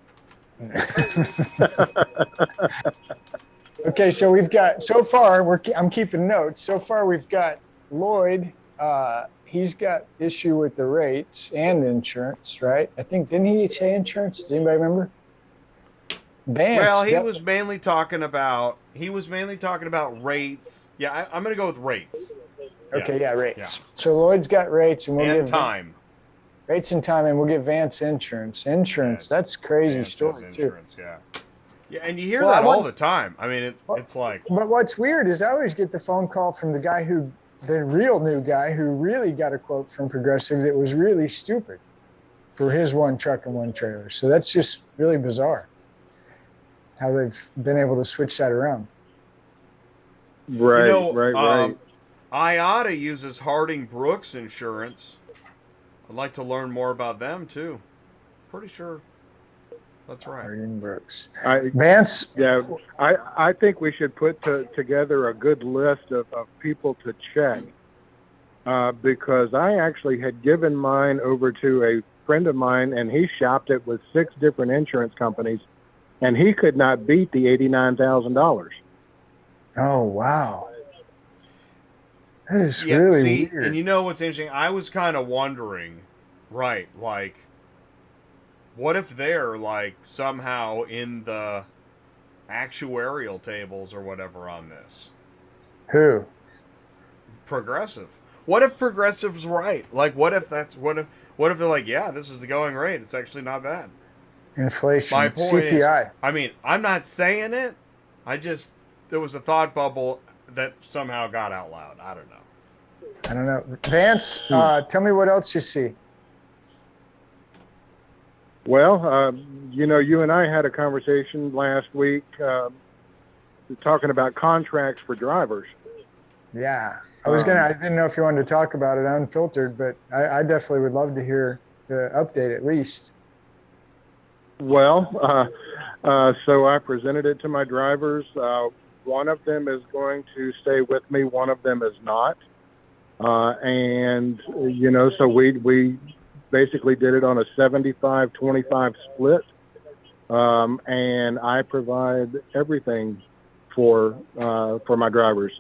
Okay, so we've got, so far, I'm keeping notes. So far, we've got Lloyd. He's got issue with the rates and insurance, right? I think, didn't he say insurance? Does anybody remember? Vance, well, he was mainly talking about rates. Yeah, I'm going to go with rates. Okay, yeah, rates. Yeah. So Lloyd's got rates, and we'll give time. Rates and time, and we'll give Vance insurance. Insurance, that's crazy Vance story insurance, too. Yeah, and you hear that all the time. I mean, it's like. But what's weird is I always get the phone call from the real new guy who really got a quote from Progressive that was really stupid for his 1 truck and 1 trailer. So that's just really bizarre how they've been able to switch that around. Right, right. IATA uses Harding Brooks Insurance. I'd like to learn more about them too. Pretty sure that's right. Harding Brooks. Vance? Yeah, I think we should put together a good list of people to check because I actually had given mine over to a friend of mine, and he shopped it with 6 different insurance companies, and he could not beat the $89,000. Oh, wow. That is really weird. And you know what's interesting? I was kind of wondering, right, like, what if they're, like, somehow in the actuarial tables or whatever on this? Who? Progressive. What if Progressive's right? Like, what if they're like, yeah, this is the going rate. It's actually not bad. Inflation. My point CPI. is, I mean, I'm not saying it. There was a thought bubble that somehow got out loud. I don't know. Vance, tell me what else you see. Well, you and I had a conversation last week. talking about contracts for drivers. Yeah, I didn't know if you wanted to talk about it unfiltered, but I definitely would love to hear the update at least. Well, so I presented it to my drivers. One of them is going to stay with me. One of them is not. And, so we basically did it on a 75-25 split. And I provide everything for my drivers,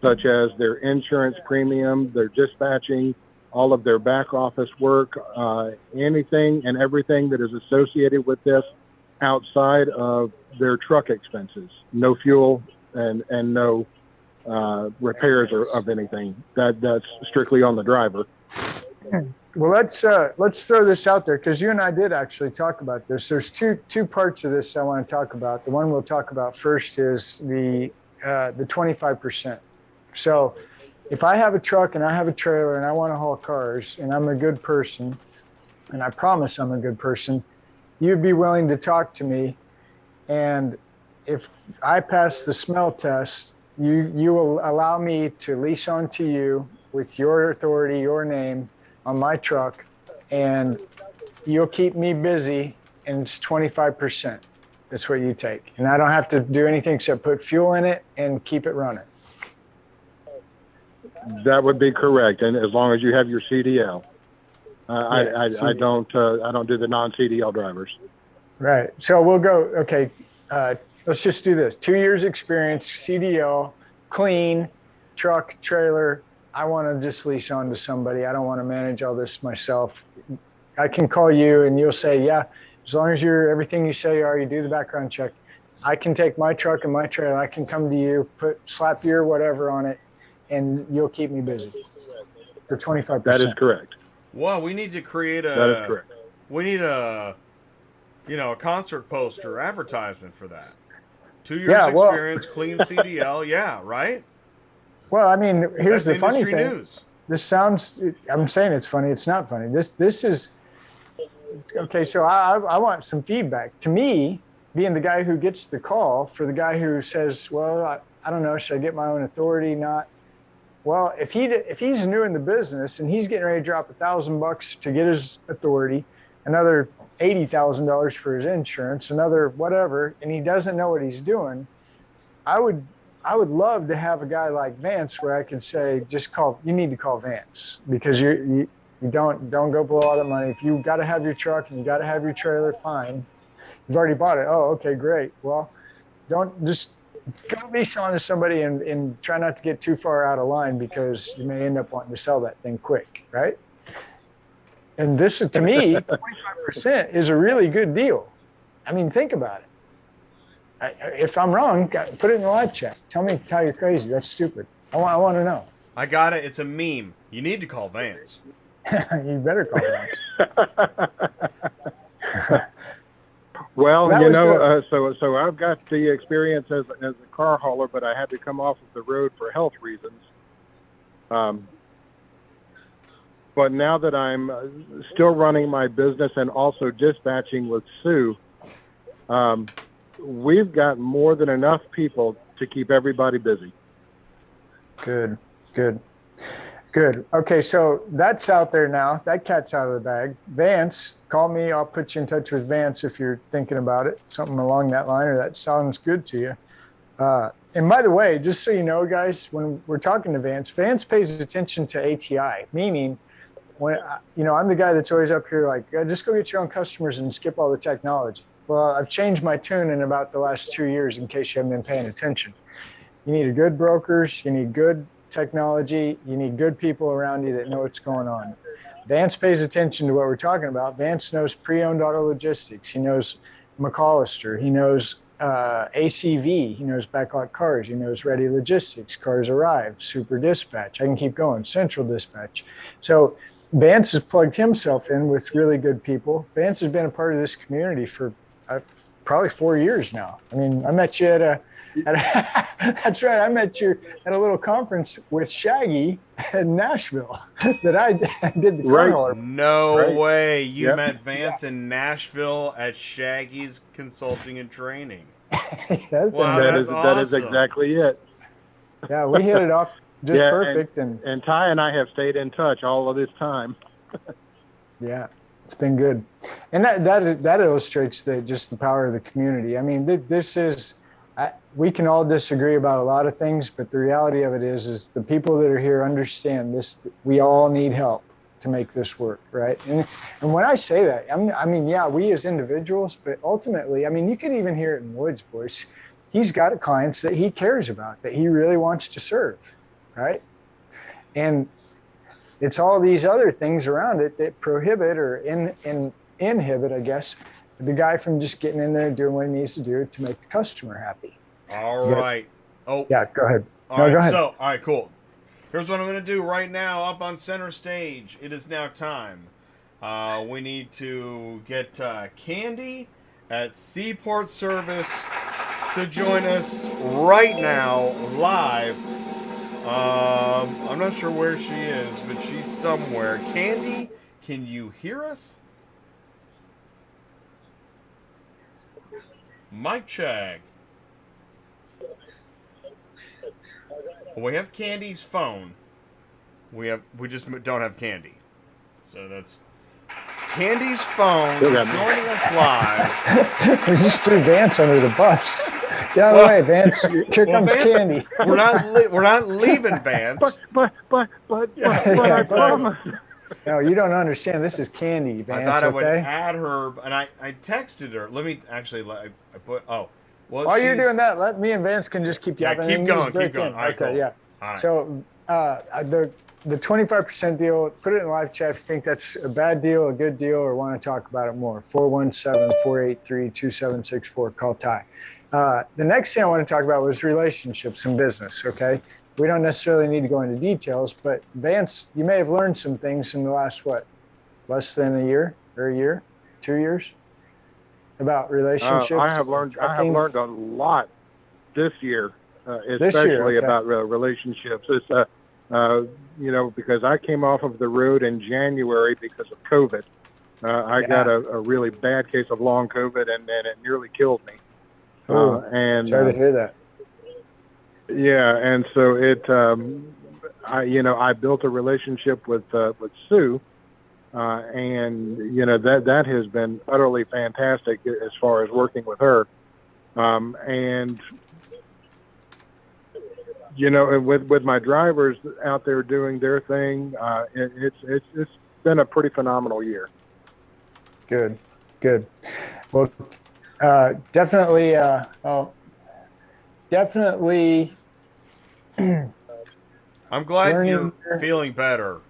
such as their insurance premium, their dispatching, all of their back office work, anything and everything that is associated with this outside of their truck expenses. No fuel and no repairs of anything. That's strictly on the driver. Well, let's throw this out there, because you and I did actually talk about this. There's two parts of this I want to talk about. The one we'll talk about first is the 25%. So if I have a truck and I have a trailer and I want to haul cars and I'm a good person, and I promise I'm a good person, you'd be willing to talk to me. And if I pass the smell test, you will allow me to lease on to you with your authority, your name on my truck, and you'll keep me busy, and it's 25%. That's what you take. And I don't have to do anything except put fuel in it and keep it running. That would be correct, and as long as you have your CDL. I don't do the non-CDL drivers. Right. So we'll go. Okay. Let's just do this. 2 years experience, CDL, clean, truck, trailer. I want to just lease on to somebody. I don't want to manage all this myself. I can call you and you'll say, yeah, as long as you're everything you say you are, you do the background check. I can take my truck and my trailer. I can come to you, slap your whatever on it, and you'll keep me busy for 25%. That is correct. Well, we need to create That is correct. We need a concert poster advertisement for that. 2 years experience, clean CDL. Yeah, right? Well, I mean, here's That's the funny industry thing. news. This sounds, I'm saying it's funny. It's not funny. This is, okay, so I want some feedback. To me, being the guy who gets the call, for the guy who says, well, I don't know, should I get my own authority, not? Well, if he's new in the business and he's getting ready to drop $1,000 to get his authority, another $80,000 for his insurance, another whatever, and he doesn't know what he's doing, I would love to have a guy like Vance where I can say, you need to call Vance, because you don't go blow all the money. If you got to have your truck and you got to have your trailer, fine. You've already bought it. Oh, okay, great. Well, don't just go lease on to somebody and try not to get too far out of line, because you may end up wanting to sell that thing quick, right? And this, to me, 25% is a really good deal. I mean, think about it. If I'm wrong, put it in the live chat. Tell me how you're crazy. That's stupid. I want to know. I got it. It's a meme. You need to call Vance. You better call Vance. Well, so I've got the experience as a car hauler, but I had to come off of the road for health reasons. But now that I'm still running my business and also dispatching with Sue, we've got more than enough people to keep everybody busy. Good. Okay, so that's out there now. That cat's out of the bag. Vance, call me. I'll put you in touch with Vance if you're thinking about it, something along that line, or that sounds good to you. And by the way, just so you know, guys, when we're talking to Vance pays attention to ATI, meaning when I'm the guy that's always up here like, just go get your own customers and skip all the technology. Well, I've changed my tune in about the last 2 years, in case you haven't been paying attention. You need good brokers, you need good technology, you need good people around you that know what's going on. Vance pays attention to what we're talking about. Vance knows pre-owned auto logistics. He knows McAllister. He knows ACV. He knows backlot cars. He knows ready logistics. Cars arrive. Super dispatch. I can keep going. Central dispatch. So Vance has plugged himself in with really good people. Vance has been a part of this community for probably 4 years now. I mean, I met you that's right. I met you at a little conference with Shaggy in Nashville that I did the car hauler. No way. You met Vance in Nashville at Shaggy's Consulting and Training. Wow, that that's is that is awesome. exactly it. Yeah, we hit it off just Yeah, perfect, And Ty and I have stayed in touch all of this time. yeah, it's been good, and that illustrates just the power of the community. I mean, this is we can all disagree about a lot of things, but the reality of it is the people that are here understand this. We all need help to make this work, right? And when I say that, I mean, yeah, we as individuals, but ultimately, I mean, you can even hear it in Lloyd's voice. He's got clients that he cares about, that he really wants to serve, right? And it's all these other things around it that prohibit or inhibit, I guess, the guy from just getting in there and doing what he needs to do to make the customer happy. All right. Oh, yeah, go ahead. All right, go ahead. So, all right, cool. Here's what I'm going to do right now up on center stage. It is now time. We need to get Kandy at Seaport Service to join us right now, live. I'm not sure where she is, but she's somewhere. Kandy, can you hear us? Mic check. We have Kandy's phone. We just don't have Kandy. So that's Kandy's phone joining us live. We just threw Vance under the bus. Get out of the way, Vance. Here comes Vance, Kandy. We're not leaving Vance. But I promise. No, you don't understand. This is Kandy, Vance. I thought I would okay? add her, and I texted her. Let me actually. I put. Oh, well. While you're doing that, let me and Vance can just keep yapping. Keep going. Keep going. All right, okay, cool. yeah. All right. So the 25% deal, put it in the live chat if you think that's a bad deal, a good deal, or want to talk about it more. 417-483-2764. Call Ty. The next thing I want to talk about was relationships in business, okay? We don't necessarily need to go into details, but Vance, you may have learned some things in the last, less than a year or a year, 2 years about relationships. I have learned a lot this year, especially about relationships. It's because I came off of the road in January because of COVID. I got a really bad case of long COVID, and it nearly killed me. And sorry to hear that. Yeah, and so I built a relationship with Sue, and that has been utterly fantastic as far as working with her, and with my drivers out there doing their thing, it's been a pretty phenomenal year. Good. Well, definitely. I'm glad you're feeling better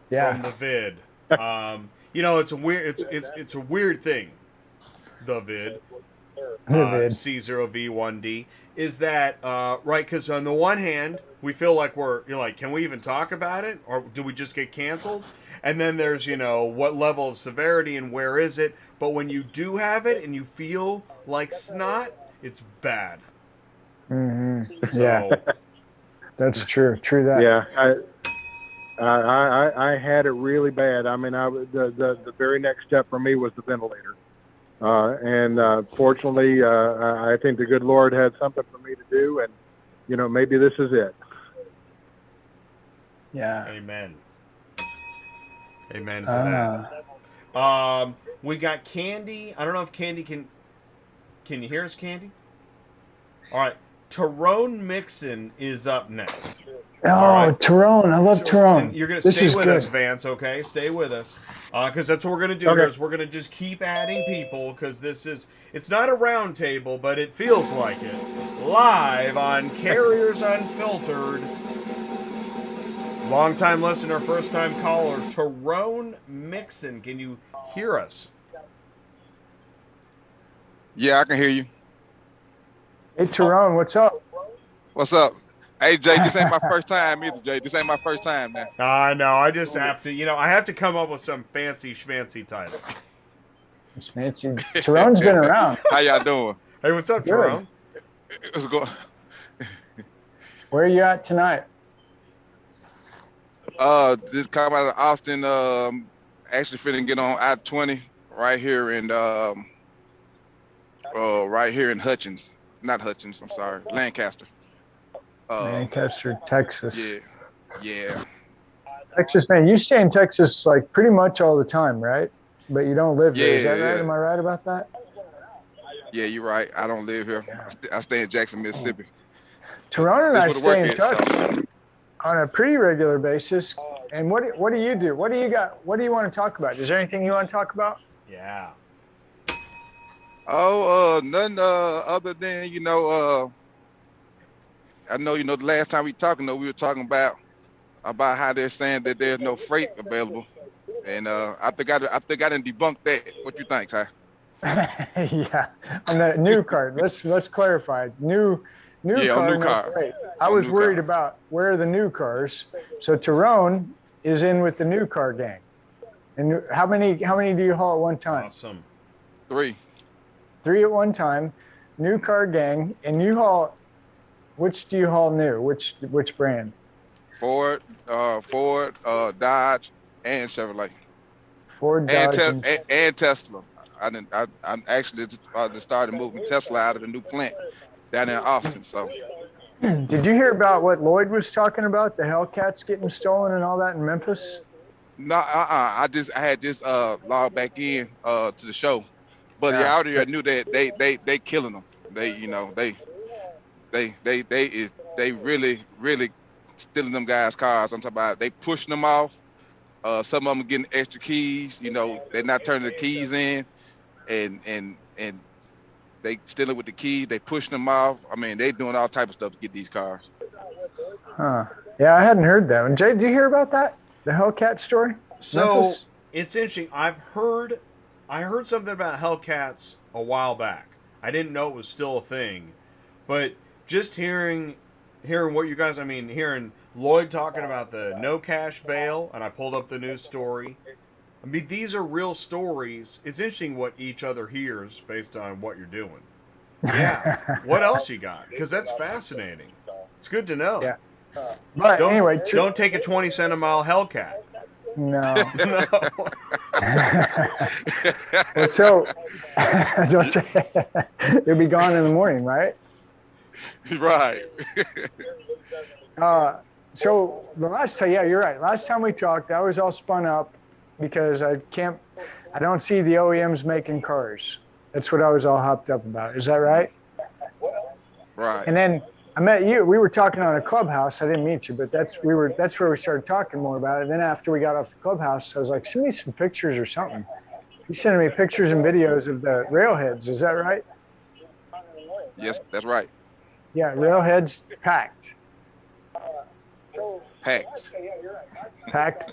from the vid. It's a weird. It's a weird thing. The vid. C0V1D is that right? Because on the one hand, we feel like can we even talk about it, or do we just get canceled? And then there's what level of severity and where is it? But when you do have it and you feel like snot, it's bad. Mm-hmm. So, yeah, that's true. True that. Yeah, I had it really bad. I mean, the very next step for me was the ventilator, and fortunately, I think the good Lord had something for me to do, and maybe this is it. Yeah. Amen. Amen to that. We got Kandy. I don't know if Kandy can you hear us, Kandy? All right. Terone Mixon is up next. Oh, right. Terone. I love Terone. And you're going to stay with us, Vance, okay? Stay with us. Because that's what we're going to do here is we're going to just keep adding people because it's not a round table, but it feels like it. Live on Carriers Unfiltered. Long-time listener, first-time caller, Terone Mixon. Can you hear us? Yeah, I can hear you. Hey, Terone, what's up? What's up? Hey, Jay, this ain't my first time either, Jay. This ain't my first time, man. I know. I just have to, I have to come up with some fancy schmancy title. Fancy. Terone's been around. How y'all doing? Hey, what's up, Terone? What's going? Where are you at tonight? Just come out of Austin. Actually, finna get on I-20 right here in Hutchins. not Hutchins. I'm sorry, Lancaster. Lancaster, Texas. Yeah. Texas, man, you stay in Texas like pretty much all the time, right? But you don't live there. Is that right? Yeah. Am I right about that? Yeah, you're right. I don't live here. I stay in Jackson, Mississippi. Terone and I That's where the stay in work touch is, so. on a pretty regular basis. And what do you do? What do you got? What do you want to talk about? Is there anything you want to talk about? Yeah. Oh, none other than, I know, the last time we talked, we were talking about how they're saying that there's no freight available. And I think I didn't debunk that. What you think, Ty? Yeah, on the new car. Let's clarify. New car, no freight. I was worried about where are the new cars. So Terone is in with the new car gang. And how many do you haul at one time? Awesome. 3. 3 at one time. New car gang, and you haul. Which do you haul new? Which brand? Ford, Dodge, and Chevrolet. Ford, Dodge, and Tesla. I actually started moving Tesla out of the new plant down in Austin. So, did you hear about what Lloyd was talking about? The Hellcats getting stolen and all that in Memphis? No, I had just logged back in to the show, but I already knew that they killing them. They really stealing them guys' cars. I'm talking about they pushing them off. Some of them getting extra keys. They're not turning the keys in, and they stealing with the keys. They pushing them off. I mean, they doing all type of stuff to get these cars. Huh. Yeah, I hadn't heard that one. Jay, did you hear about that? The Hellcat story? So Memphis? It's interesting. I heard something about Hellcats a while back. I didn't know it was still a thing, but just hearing what you guys, hearing Lloyd talking about the no cash bail, and I pulled up the news story. I mean, these are real stories. It's interesting what each other hears based on what you're doing. Yeah. What else you got? Because that's fascinating. It's good to know. Yeah. But anyway, don't take a 20-cent a mile Hellcat. No. No. Well, so it'll be gone in the morning, right? Right. So the last time, yeah, you're right. Last time we talked, I was all spun up because I don't see the OEMs making cars. That's what I was all hopped up about. Is that right? Right. And then I met you. We were talking on a Clubhouse. I didn't meet you, but that's where we started talking more about it. Then after we got off the Clubhouse, I was like, send me some pictures or something. You sending me pictures and videos of the railheads. Is that right? Yes, that's right. Yeah, railheads packed. Packed. Packed,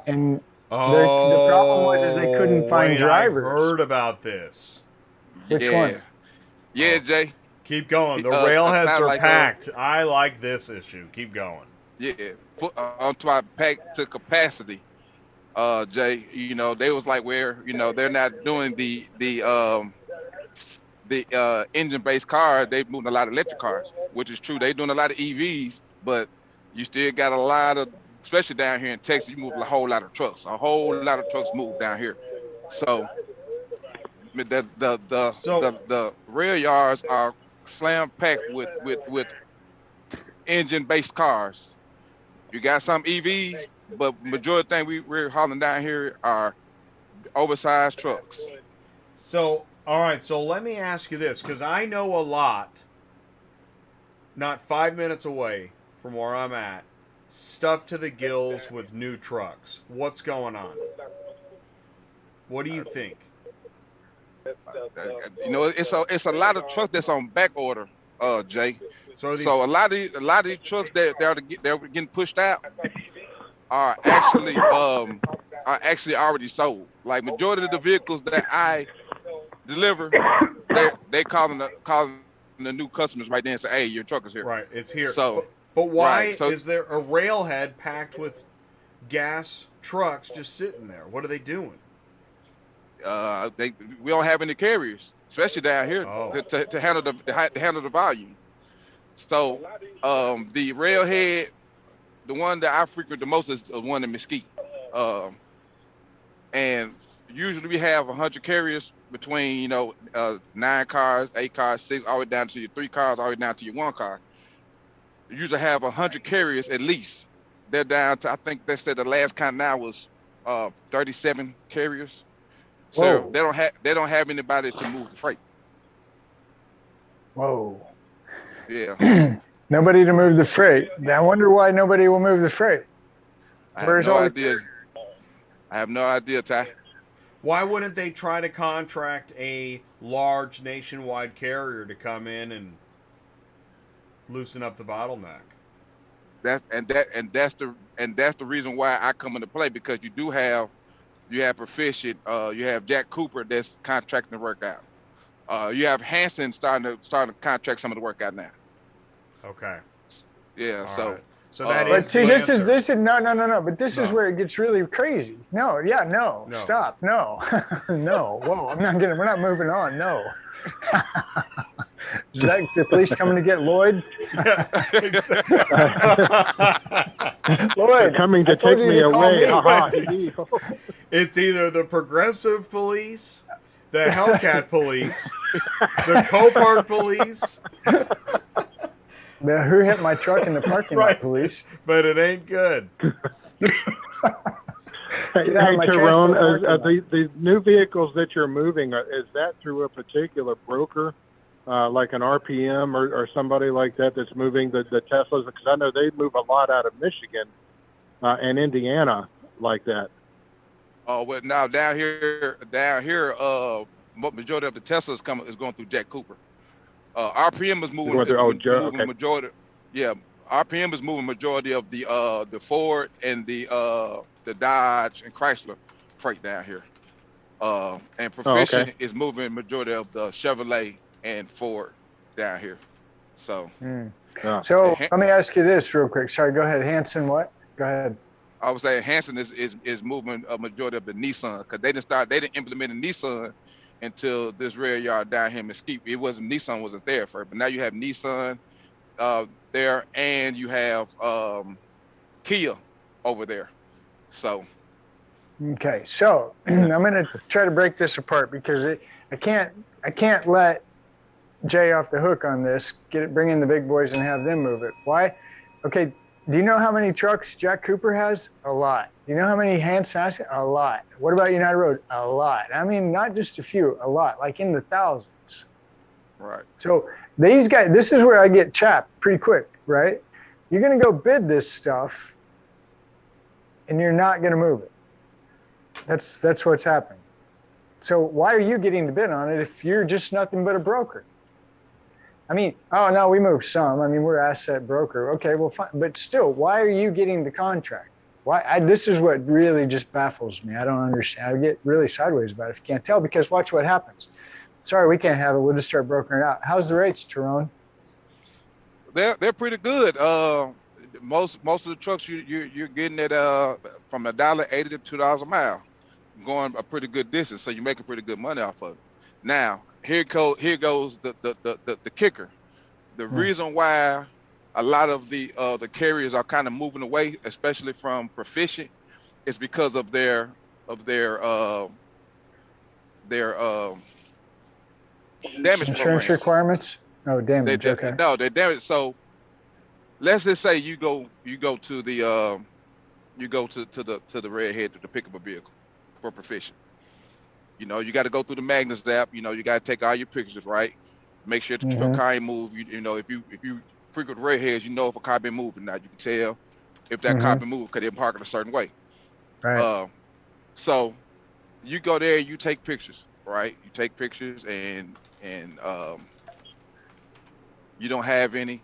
and the problem was they couldn't find drivers. I heard about this. Which one? Yeah, Jay. Keep going. The railheads are like packed. I like this issue. Keep going. Yeah, put onto our packed to capacity. Jay, they was like where they're not doing the engine-based car. They moving a lot of electric cars, which is true. They doing a lot of EVs, but you still got a lot of, especially down here in Texas, you move a whole lot of trucks. A whole lot of trucks move down here. So the rail yards are slam packed with engine-based cars. You got some EVs, but majority of the thing we're hauling down here are oversized trucks. So, all right. So let me ask you this, because I know a lot, not 5 minutes away from where I'm at, stuffed to the gills with new trucks. What's going on? What do you think? It's a lot of trucks that's on back order, Jay. So a lot of these trucks that they're getting pushed out are actually already sold. Like majority of the vehicles that I deliver, they calling the new customers right there and say, "Hey, your truck is here." Right, it's here. So, but why is there a railhead packed with gas trucks just sitting there? What are they doing? We don't have any carriers, especially down here, to handle the volume. So the railhead, the one that I frequent the most is the one in Mesquite, and usually we have 100 carriers between, 9 cars, 8 cars, 6, all the way down to your 3 cars, all the way down to your 1 car. You usually have 100 carriers at least. They're down to, I think they said the last count now was 37 carriers. So Whoa. they don't have anybody to move the freight. Whoa. Yeah. Nobody to move the freight. I wonder why nobody will move the freight. I Where's have no all idea. I have no idea, Ty. Why wouldn't they try to contract a large nationwide carrier to come in and loosen up the bottleneck? That's the reason why I come into play, because you have Proficient, you have Jack Cooper that's contracting the work out. You have Hanson starting to contract some of the work out now. Okay. Yeah. All so. right. So that But is see, the this answer. is no. But this is No. where it gets really crazy. No. Stop. No. No. Whoa. We're not moving on. No. Is that the police coming to get Lloyd? Lloyd, coming to I told take you me to call away. me. Haha. It's either the Progressive Police, the Hellcat Police, the Copart Police. Who hit my truck in the parking lot, police? But it ain't good. Hey, Get out of my Terone, transport parking the new vehicles that you're moving, is that through a particular broker, like an RPM or somebody like that that's moving the Teslas? Because I know they move a lot out of Michigan and Indiana like that. Oh, well, now down here, majority of the Teslas is going through Jack Cooper. RPM is moving okay. majority. Yeah, RPM is moving majority of the Ford and the Dodge and Chrysler freight down here. And Proficient is moving majority of the Chevrolet and Ford down here. So. So let me ask you this real quick. Sorry, go ahead. Hanson, what? Go ahead. I would say Hanson is moving a majority of the Nissan, because they didn't implement a Nissan until this rail yard down here in Mesquite. Nissan wasn't there first, but now you have Nissan there, and you have Kia over there. So. Okay, so I'm going to try to break this apart, because I can't let Jay off the hook on this. Bring in the big boys and have them move it. Why? Okay. Do you know how many trucks Jack Cooper has? A lot. Do you know how many Hanson has? A lot. What about United Road? A lot. I mean, not just a few, a lot, like in the thousands. Right. So these guys, this is where I get chapped pretty quick, right? You're going to go bid this stuff, and you're not going to move it. That's what's happening. So why are you getting to bid on it if you're just nothing but a broker? I mean, oh no, we move some. I mean, we're asset broker. Okay, well, fine. But still, why are you getting the contract? Why? This is what really just baffles me. I don't understand. I get really sideways about it if you can't tell, because watch what happens. Sorry, we can't have it. We'll just start brokering it out. How's the rates, Terone? They're pretty good. Most of the trucks you're getting at from $1.80 to $2 a mile, going a pretty good distance. So you're making pretty good money off of it. Now, here goes the kicker. The reason why a lot of the carriers are kind of moving away, especially from Proficient, is because of their damage insurance requirements. Oh, damage. Okay. No, they're damage. So let's just say you go to the Redhead to pick up a vehicle for Proficient. You know, you got to go through the Magnus app. You know, you got to take all your pictures, right? Make sure the car ain't moved. You know, if you frequent Redheads, you know if a car been moving. Now you can tell if that car been moved because they're parking a certain way. Right. So you go there, you take pictures, right? You take pictures and you don't have any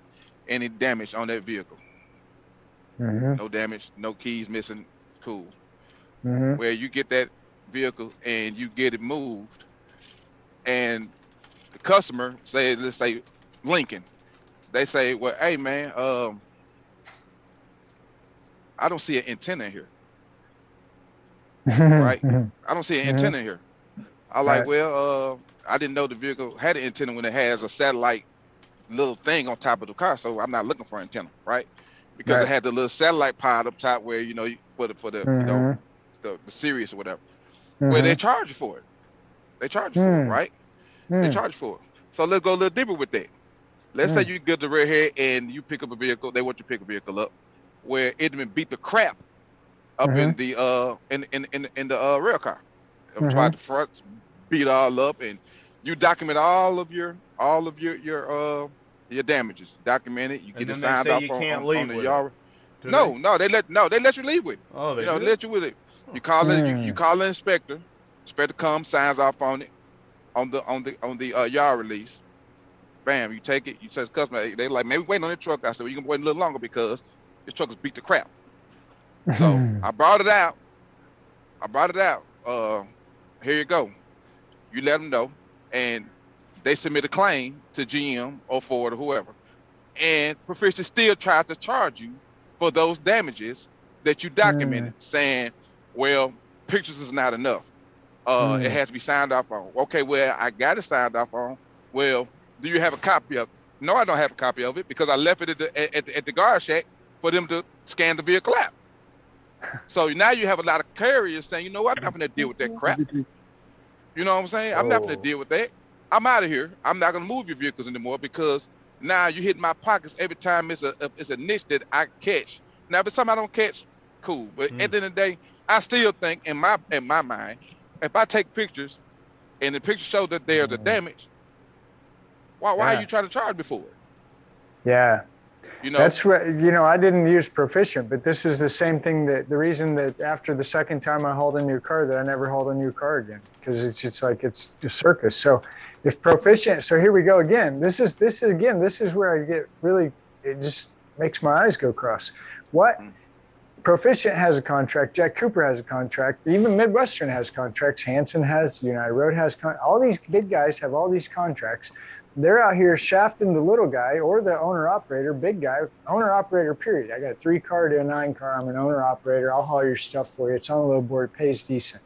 damage on that vehicle. No damage, no keys missing. Cool. Where you get that vehicle and you get it moved, and the customer let's say Lincoln, they say, well, hey man, I don't see an antenna here. Right? I don't see an antenna here. I like, well, I didn't know the vehicle had an antenna when it has a satellite little thing on top of the car, so I'm not looking for an antenna, right? Because it had the little satellite pod up top where, you know, you put it for the you know, the Sirius or whatever. Where they charge you for it. They charge you for it, right? They charge for it. So let's go a little deeper with that. Let's say you get the redhead and you pick up a vehicle. They want you to pick a vehicle up where it been beat the crap up in the rail car. Tried the front, beat all up, and you document all of your damages. Document it. You get it signed off on the yard. No, they let you leave with it. Oh, they they let you with it. You call it. You call the inspector. Inspector comes, signs off on it, on the yard release. Bam, you take it. You tell the customer. They like, maybe waiting on the truck. I said, well, you can wait a little longer because this truck is beat the crap. So I brought it out. Here you go. You let them know, and they submit a claim to GM or Ford or whoever, and Proficient still tries to charge you for those damages that you documented, saying, well, pictures is not enough. It has to be signed off on. Okay, well, I got it signed off on. Well, do you have a copy of it? No, I don't have a copy of it because I left it at the guard shack for them to scan the vehicle out. So now you have a lot of carriers saying, you know what, I'm not going to deal with that crap. You know what I'm saying? I'm not going to deal with that. I'm out of here. I'm not going to move your vehicles anymore because now you hit my pockets every time it's a niche that I catch. Now, if it's something I don't catch, cool. But at the end of the day, I still think in my mind, if I take pictures and the picture shows that there's a damage, why are you trying to charge me for it? Yeah. You know, that's right. You know, I didn't use Proficient, but this is the same thing that the reason that after the second time I hauled a new car that I never hauled a new car again, because it's like it's a circus. So if Proficient, so here we go again. This is where I get really, it just makes my eyes go cross. What? Proficient has a contract. Jack Cooper has a contract. Even Midwestern has contracts. Hanson has. United Road has. All these big guys have all these contracts. They're out here shafting the little guy or the owner-operator, big guy, owner-operator, period. I got a 3-car to a 9-car. I'm an owner-operator. I'll haul your stuff for you. It's on the load board. It pays decent.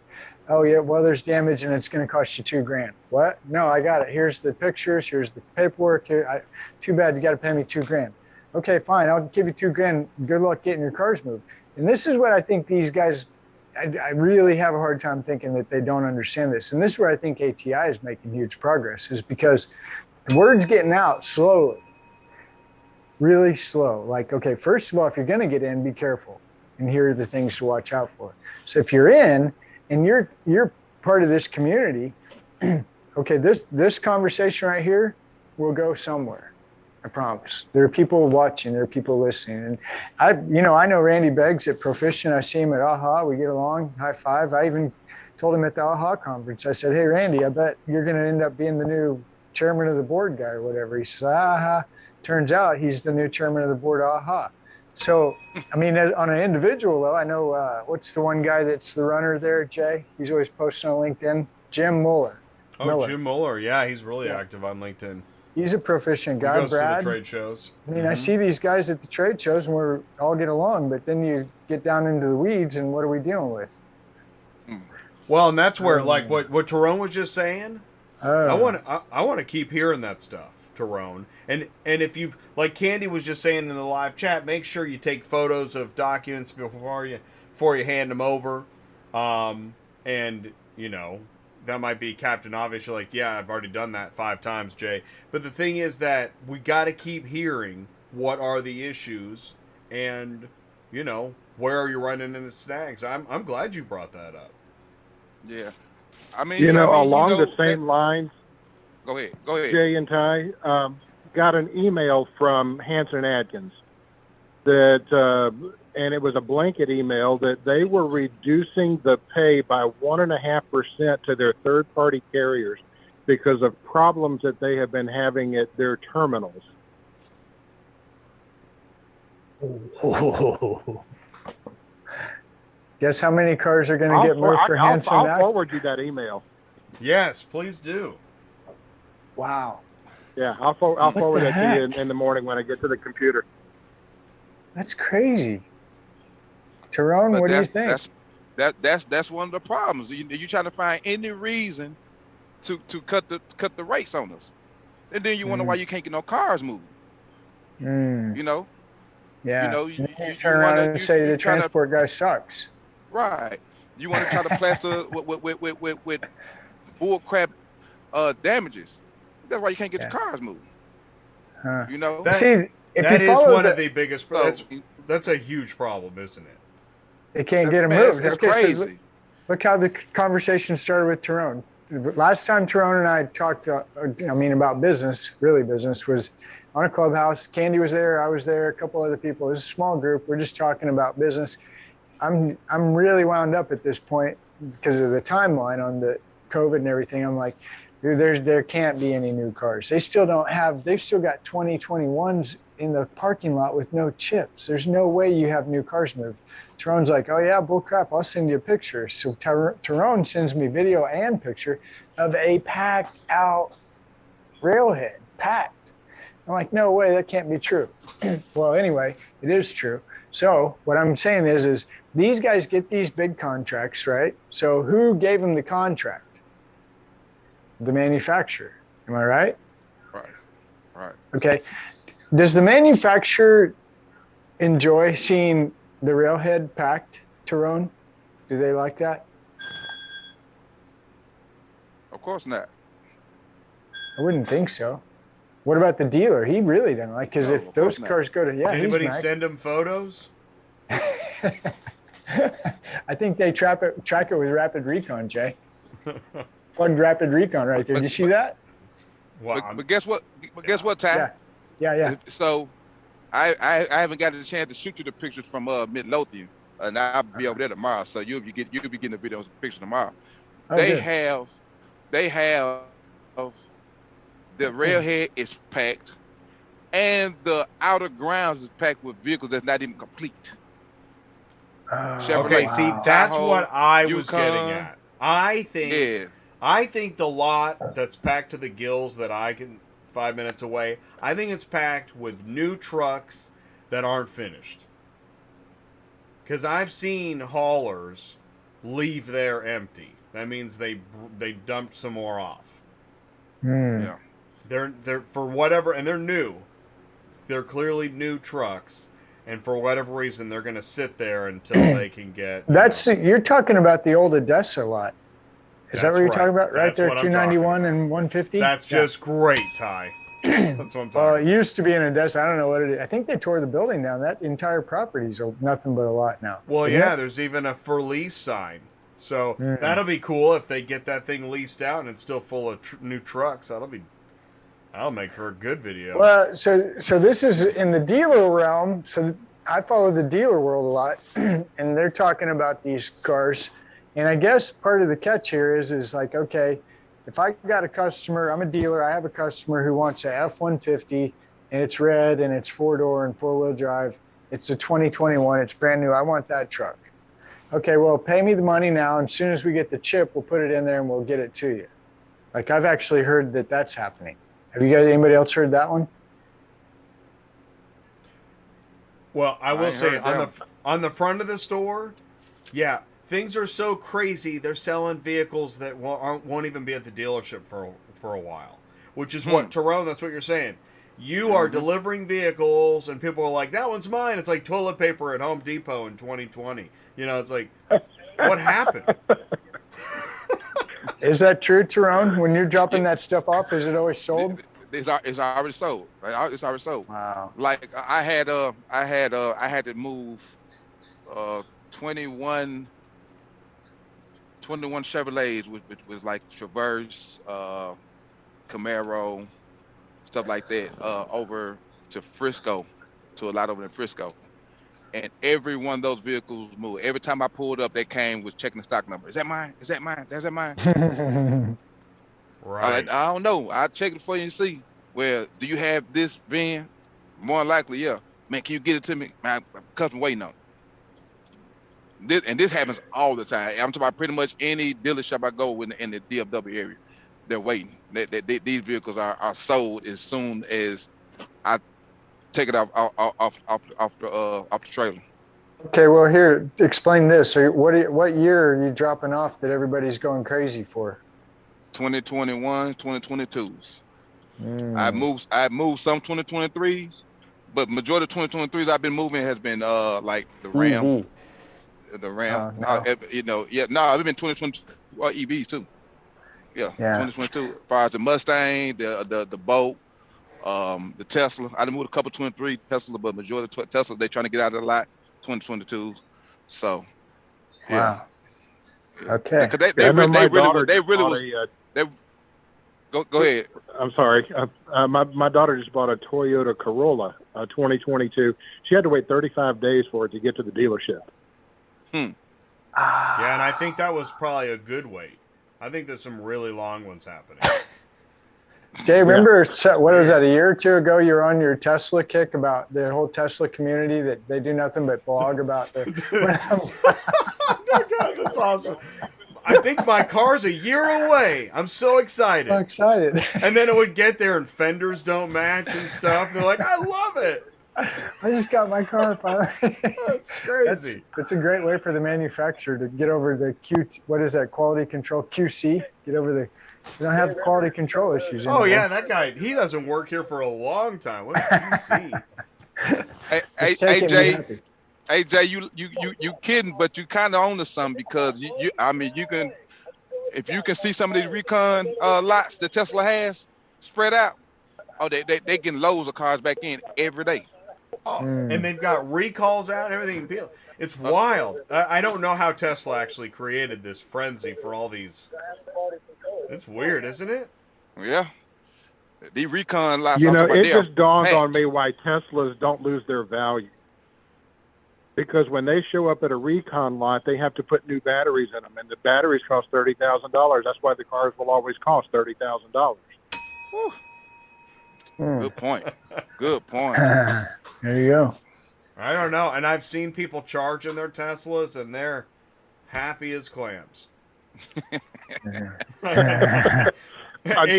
Oh, yeah, well, there's damage, and it's going to cost you $2,000. What? No, I got it. Here's the pictures. Here's the paperwork. Too bad. You got to pay me $2,000. Okay, fine. I'll give you $2,000. Good luck getting your cars moved. And this is what I think these guys, I really have a hard time thinking that they don't understand this. And this is where I think ATI is making huge progress, is because the word's getting out slowly, really slow. Like, okay, first of all, if you're going to get in, be careful. And here are the things to watch out for. So if you're in and you're part of this community, okay, this conversation right here will go somewhere. I promise. There are people watching. There are people listening. And I know Randy Beggs at Proficient. I see him at AHA. We get along, high five. I even told him at the AHA conference, I said, hey, Randy, I bet you're going to end up being the new chairman of the board guy or whatever. He says, AHA. Turns out he's the new chairman of the board, AHA. So, I mean, on an individual level, I know, what's the one guy that's the runner there, Jay? He's always posting on LinkedIn. Jim Muller. Jim Muller. Yeah, he's really active on LinkedIn. He's a Proficient guy. He goes Brad, to the trade shows. I mean, I see these guys at the trade shows and we all get along, but then you get down into the weeds and what are we dealing with? Well, and that's where, like what Terone was just saying, I want to keep hearing that stuff, Terone. And if you've, like Kandy was just saying in the live chat, make sure you take photos of documents before you hand them over. And, you know, that might be Captain Obvious. You're like, yeah, I've already done that 5 times, Jay. But the thing is that we got to keep hearing what are the issues and, you know, where are you running into snags. I'm glad you brought that up. Yeah. I mean, along the same lines. Go ahead. Jay and Ty got an email from Hanson Adkins that, and it was a blanket email that they were reducing the pay by 1.5% to their third-party carriers because of problems that they have been having at their terminals. Guess how many cars are going to get moved for Hanson? I'll forward you that email. Yes, please do. Wow. Yeah, I'll forward that to you in the morning when I get to the computer. That's crazy. Terone, what do you think? That's one of the problems. You're trying to find any reason to cut the rates on us, and then you wonder why you can't get no cars moved. You know. Yeah. You know, you turn around and say the transport guy sucks. Right. You want to try to plaster with bull crap damages. That's why you can't get your cars moved. You know, See, if that you is follow one of the biggest. So- That's a huge problem, isn't it? they can't get them man, moved. It's Okay, so crazy. look how the conversation started with Terone. Last time Terone and I talked, about business, really business, was on a clubhouse. Kandy was there, I was there, a couple other people. It was a small group. We're just talking about business. I'm really wound up at this point because of the timeline on the COVID and everything. I'm like, dude, there can't be any new cars. They've still got 2021s in the parking lot with no chips. There's no way you have new cars moved. Terone's like, oh yeah, bull crap, I'll send you a picture. So Terone sends me video and picture of a packed out railhead, packed. I'm like, no way, that can't be true. Well, anyway, it is true. So what I'm saying is these guys get these big contracts, right? So who gave them the contract? The manufacturer. Am I right? Right. Okay. Does the manufacturer enjoy seeing the railhead packed, Terone? Do they like that? Of course not. I wouldn't think so. What about the dealer? He really doesn't like, because No, if of those course not. cars go to, Does anybody he's mad. send them photos? I think they track it with Rapid Recon, Jay. Plugged Rapid Recon right there. Did you see that? Wow. But guess what? Ty? Yeah. So I haven't got a chance to shoot you the pictures from Midlothian, and I'll be over there tomorrow. So you'll be getting the videos and pictures tomorrow. Oh, They good. have the railhead is packed, and the outer grounds is packed with vehicles that's not even complete. Chevrolet, Okay, see, that's Tahoe, what I was Yukon. getting at. I Yeah. think the lot that's packed to the gills that I can 5 minutes away, I think it's packed with new trucks that aren't finished. Because I've seen haulers leave there empty. That means they dumped some more off. Yeah. They're for whatever, and they're new. They're clearly new trucks, and for whatever reason, they're going to sit there until they can get. You're talking about the old Odessa lot. Is that That's what you're right. talking about? Right That's there, what I'm 291 talking and 150? That's just great, Ty. That's what I'm Well, talking it used to be in Odessa. I don't know what it is. I think they tore the building down. That entire property's nothing but a lot now. Well, Isn't yeah, it? there's even a for lease sign. So that'll be cool if they get that thing leased out and it's still full of new trucks. That'll make for a good video. Well, so this is in the dealer realm. So I follow the dealer world a lot, and they're talking about these cars. And I guess part of the catch here is like, okay, if I got a customer, I'm a dealer, I have a customer who wants a F-150 and it's red and it's 4-door and 4-wheel drive. It's a 2021, it's brand new. I want that truck. Okay, well, pay me the money now. And as soon as we get the chip, we'll put it in there and we'll get it to you. Like, I've actually heard that that's happening. Have you guys, anybody else heard that one? Well, I will ain't say heard on the front of the store, yeah, things are so crazy. They're selling vehicles that won't even be at the dealership for a while. Which is what Terone. That's what you're saying. You are delivering vehicles, and people are like, "That one's mine." It's like toilet paper at Home Depot in 2020. You know, it's like, what happened? Is that true, Terone? When you're dropping that stuff off, is it always sold? It's already sold. Right? It's already sold. Wow. Like I had to move 21 Chevrolets, which was like Traverse, Camaro, stuff like that, over to Frisco, to a lot over in Frisco. And every one of those vehicles moved. Every time I pulled up, they came with checking the stock number. Is that mine? Is that mine? Is that mine? Right. I don't know. I'll check it for you and see. Well, do you have this VIN? More than likely, yeah. Man, can you get it to me? Man, I'm customer waiting on it. This happens all the time. I'm talking about pretty much any dealership I go in the DFW area. They're waiting. These vehicles are sold as soon as I take it off the trailer. Okay, well, here, explain this. So what year are you dropping off that everybody's going crazy for? 2021, 2022s. I moved some 2023s, but majority of 2023s I've been moving has been like the Ram. EV. The Ram. No. I've been 2020 EVs too. Yeah. 2022. As far as the Mustang, the Bolt, the Tesla. I done moved a couple 23 Tesla, but majority of Tesla they trying to get out of the lot. 2022. So. Yeah. Wow. Okay. Because they really go ahead. I'm sorry. My daughter just bought a Toyota Corolla 2022. She had to wait 35 days for it to get to the dealership. Yeah, and I think that was probably a good wait. I think there's some really long ones happening. Jay, remember what was that, a year or two ago? You were on your Tesla kick about the whole Tesla community that they do nothing but blog about the. Oh my God, that's awesome. I think my car's a year away. I'm so excited. So excited. And then it would get there and fenders don't match and stuff. And they're like, I love it. I just got my car finally. That's crazy. It's a great way for the manufacturer to get over the quality control, QC, get over the, you don't have quality control issues anymore. Oh yeah, that guy, he doesn't work here for a long time. What do you see? Hey Jay, you kidding, but you kind of own to something because you can, if you can see some of these Recon lots that Tesla has spread out, they getting loads of cars back in every day. Oh, and they've got recalls out and everything. It's wild. I don't know how Tesla actually created this frenzy for all these. It's weird, isn't it? Yeah. The Recon lots. It just dawned on me why Teslas don't lose their value. Because when they show up at a Recon lot, they have to put new batteries in them, and the batteries cost $30,000. That's why the cars will always cost $30,000. Good point. Good point. There you go. I don't know. And I've seen people charging their Teslas, and they're happy as clams. 8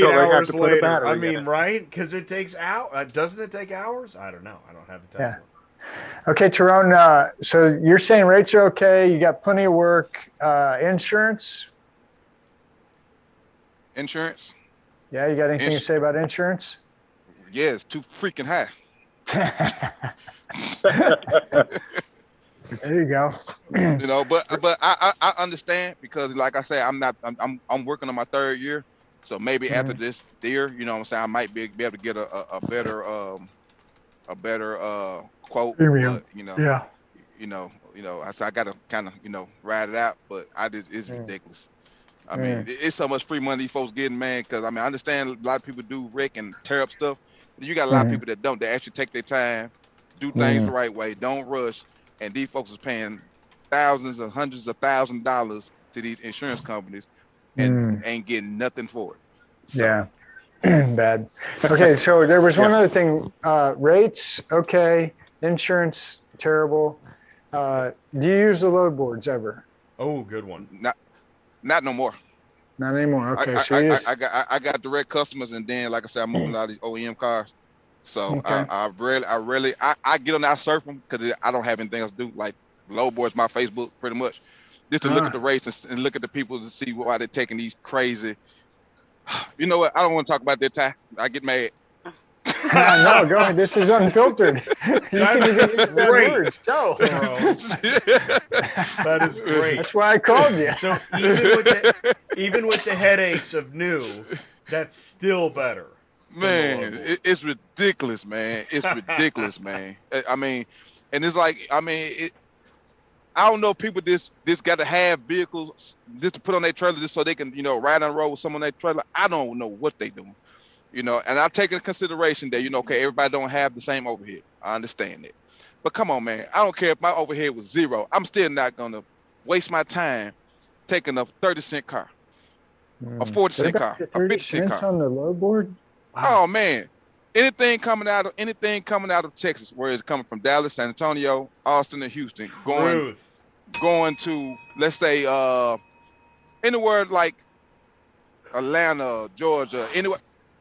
hours later. I mean, right? Because it takes out. Doesn't it take hours? I don't know. I don't have a Tesla. Yeah. Okay, Terone. So you're saying rates are okay. You got plenty of work. Insurance? Insurance? Yeah, you got anything to say about insurance? Yeah, it's too freaking high. There you go. But I understand because, like I say, I'm working on my 3rd year, so maybe after this year, you know what I'm saying, I might be able to get a better quote. But, I got to kind of ride it out, but it's ridiculous. I mean, it's so much free money these folks getting, man. Because I understand a lot of people do wreck and tear up stuff. You got a lot of people that don't. They actually take their time, do things the right way, don't rush. And these folks is paying thousands or hundreds of $1,000s to these insurance companies and ain't getting nothing for it. So. Yeah, bad. Okay, so there was one other thing. Rates, okay. Insurance, terrible. Do you use the load boards ever? Oh, good one. Not no more. Not anymore. Okay, I got direct customers, and then like I said, I'm moving a lot of these OEM cars. So I get on there, I surf them because I don't have anything else to do. Like load boards, my Facebook, pretty much, just to look at the rates and look at the people to see why they're taking these crazy. You know what? I don't want to talk about that time. I get mad. No, go ahead. This is unfiltered. You can even great. Words. Go. That is great. That's why I called you. So even with the headaches of new, that's still better. Man, it's ridiculous, man. It's ridiculous, man. I mean, and it's like, I don't know, people this got to have vehicles just to put on their trailer just so they can, ride on the road with someone on their trailer. I don't know what they doing. And I take into consideration that, okay, everybody don't have the same overhead. I understand that. But come on, man. I don't care if my overhead was 0. I'm still not going to waste my time taking a 30-cent car, a 40-cent car, a 50-cent car. On the load board? Wow. Oh, man. Anything coming out of Texas, where it's coming from Dallas, San Antonio, Austin, and Houston, going to, let's say, anywhere like Atlanta, Georgia, anywhere.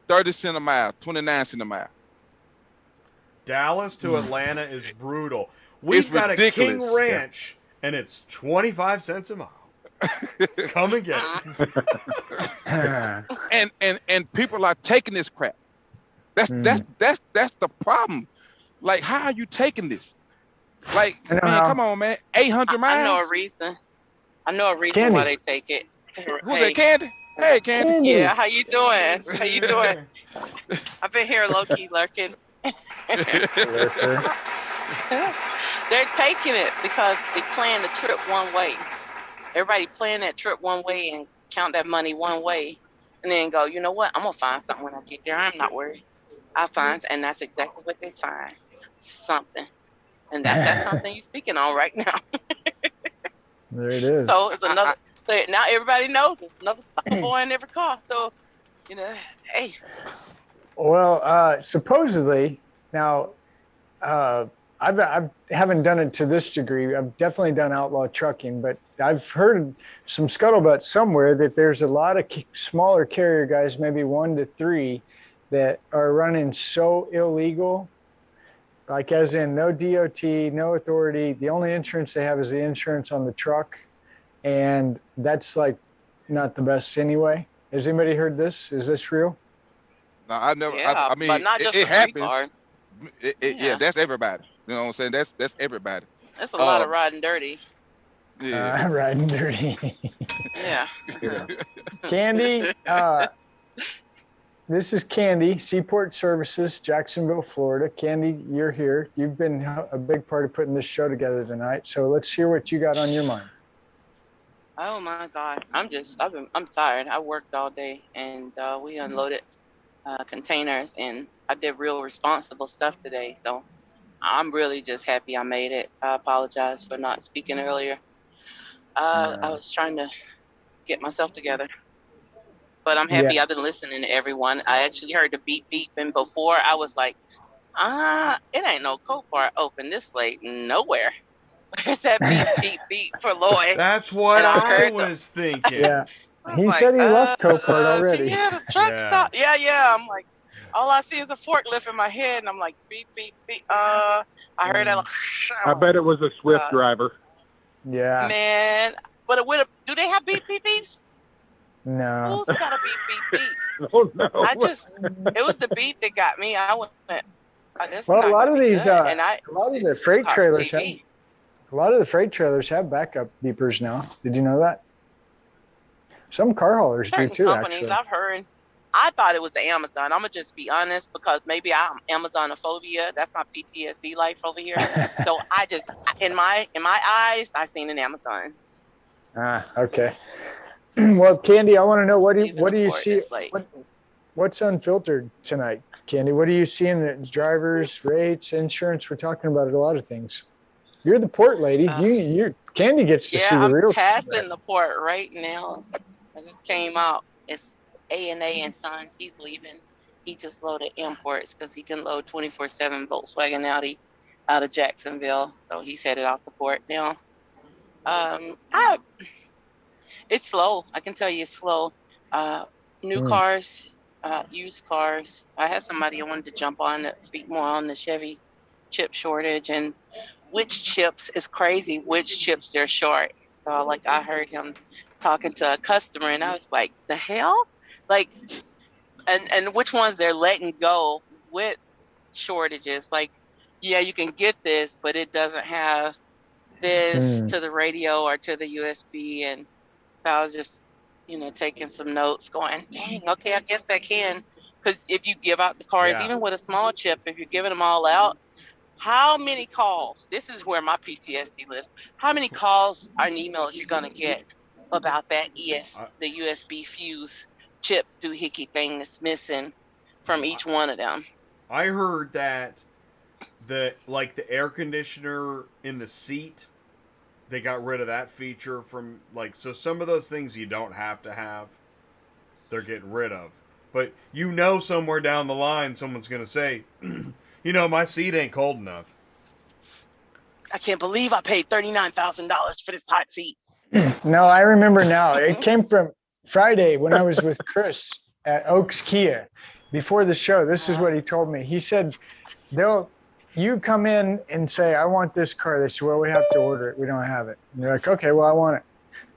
30 cents a mile, 29 cents a mile. Dallas to Atlanta is brutal. We've got ridiculous. A King Ranch, and it's 25 cents a mile. Come and get it. and people are taking this crap. That's the problem. Like, how are you taking this? Like, man, come on, man. 800 miles. I know a reason. Why they take it. Who's that, Kandy? Hey, Kandy. Yeah, how you doing? How you doing? I've been here low-key lurking. Lurker. They're taking it because they plan the trip one way. Everybody plan that trip one way and count that money one way, and then go, you know what? I'm gonna find something when I get there. I'm not worried. I find, and that's exactly what they find. Something. And that's that something you're speaking on right now. There it is. So it's another. So now everybody knows there's another sucker boy in every car. So, you know, hey. Well, supposedly now, I haven't done it to this degree. I've definitely done outlaw trucking, but I've heard some scuttlebutt somewhere that there's a lot of smaller carrier guys, maybe 1 to 3, that are running so illegal. Like as in no DOT, no authority. The only insurance they have is the insurance on the truck. And that's like not the best anyway. Has anybody heard this? Is this real? No, I never. Yeah, I mean, but not just it happens. car. Yeah, that's everybody. You know what I'm saying? That's everybody. That's a lot of riding dirty. Yeah. Riding dirty. Yeah. Kandy, this is Kandy, Seaport Services, Jacksonville, Florida. Kandy, you're here. You've been a big part of putting this show together tonight. So let's hear what you got on your mind. Oh my God, I'm tired. I worked all day, and we unloaded containers, and I did real responsible stuff today. So I'm really just happy I made it. I apologize for not speaking earlier. I was trying to get myself together, but I'm happy. I've been listening to everyone. I actually heard the beep beep, and before I was like, it ain't no Copart open this late nowhere. Where's that beep beep beep for Lloyd? That's what I was thinking. Yeah, he said he left Copart already. Yeah, the truck stopped. Yeah. I'm like, all I see is a forklift in my head, and I'm like, beep beep beep. I heard that. Like, I bet it was a Swift driver. Yeah. Man, but do they have beep beep beeps? No. Who's got a beep beep beep? Oh no. It was the beep that got me. I went. Well, a lot of these, a and lot of the freight trailers have. A lot of the freight trailers have backup beepers now. Did you know that? Some car haulers do too, companies, actually. I've heard. I thought it was the Amazon. I'm gonna just be honest because maybe I'm Amazonophobia. That's my PTSD life over here. So I just, in my eyes, I've seen an Amazon. Okay. Well, Kandy, I want to know what do you see? What's unfiltered tonight, Kandy? What are you seeing? The drivers, rates, insurance. We're talking about a lot of things. You're the port lady. Kandy gets to see the real. Yeah, I'm passing the port right now. I just came out. It's A&A and Sons. He's leaving. He just loaded imports because he can load 24/7 Volkswagen Audi out of Jacksonville. So he's headed off the port now. It's slow. I can tell you it's slow. New cars, used cars. I had somebody I wanted to jump on to speak more on the Chevy chip shortage and which chips is crazy, which chips they're short. So like I heard him talking to a customer and I was like, the hell? Like, and which ones they're letting go with shortages. Like, yeah, you can get this, but it doesn't have this to the radio or to the USB. And so I was just, taking some notes going, dang, okay, I guess that can. Because if you give out the cars, even with a small chip, if you're giving them all out, how many calls, this is where my PTSD lives, how many calls and emails you're going to get about that the USB fuse chip doohickey thing that's missing from each one of them? I heard that the air conditioner in the seat, they got rid of that feature from, so some of those things you don't have to have, they're getting rid of. But somewhere down the line someone's going to say, my seat ain't cold enough. I can't believe I paid $39,000 for this hot seat. No, I remember now. It came from Friday when I was with Chris at Oaks Kia. Before the show, this is what he told me. He said, you come in and say, I want this car. They said, well, we have to order it. We don't have it. And they're like, okay, well, I want it.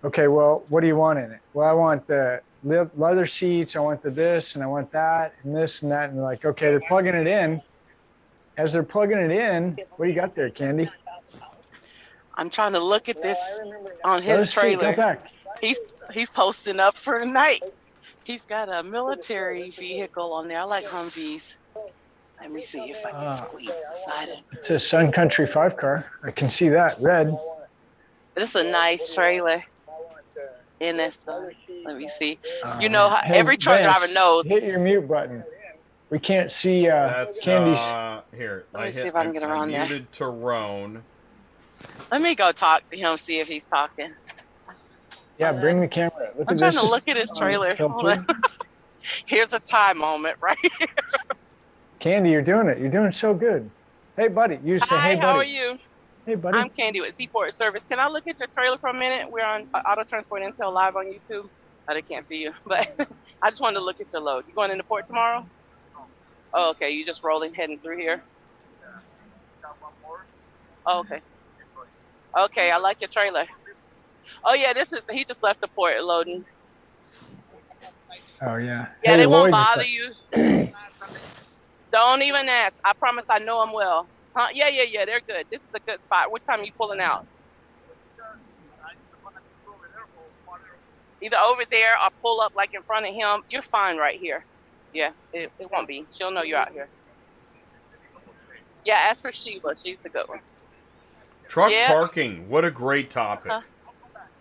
Okay, well, what do you want in it? Well, I want the leather seats. I want the this and I want that and this and that. And they're like, okay, they're plugging it in. As they're plugging it in, what do you got there, Kandy? I'm trying to look at this on his trailer. Go back. He's posting up for tonight. He's got a military vehicle on there. I like Humvees. Let me see if I can squeeze beside him. It's a Sun Country 5 car. I can see that, red. This is a nice trailer. In this, let me see. You know, how Hey, every truck Vance, driver knows. Hit your mute button. We can't see That's Kandy's. here. Let me see if I can get around there. Muted Terone. Let me go talk to him, see if he's talking. Yeah, bring the camera. Look I'm at trying this. to look at his trailer. Hold on. Here's a time moment right here. Kandy, you're doing it. You're doing so good. Hey, buddy. You say, Hi, hey, buddy. how are you? Hey, buddy. I'm Kandy with Seaport Service. Can I look at your trailer for a minute? We're on Auto Transport Intel live on YouTube. They can't see you, but I just wanted to look at your load. You going into port tomorrow? Oh, okay. You just rolling, heading through here? Oh, okay. Okay, I like your trailer. Oh, yeah, he just left the port loading. Oh, yeah. Yeah, Hey, they won't Lloyd's bother you. Don't even ask. I promise I know them well. Huh? Yeah, they're good. This is a good spot. What time are you pulling out? Either over there or pull up like in front of him. You're fine right here. Yeah, it won't be. She'll know you're out here. Yeah, ask for Sheila. She's the good one. Truck parking. What a great topic.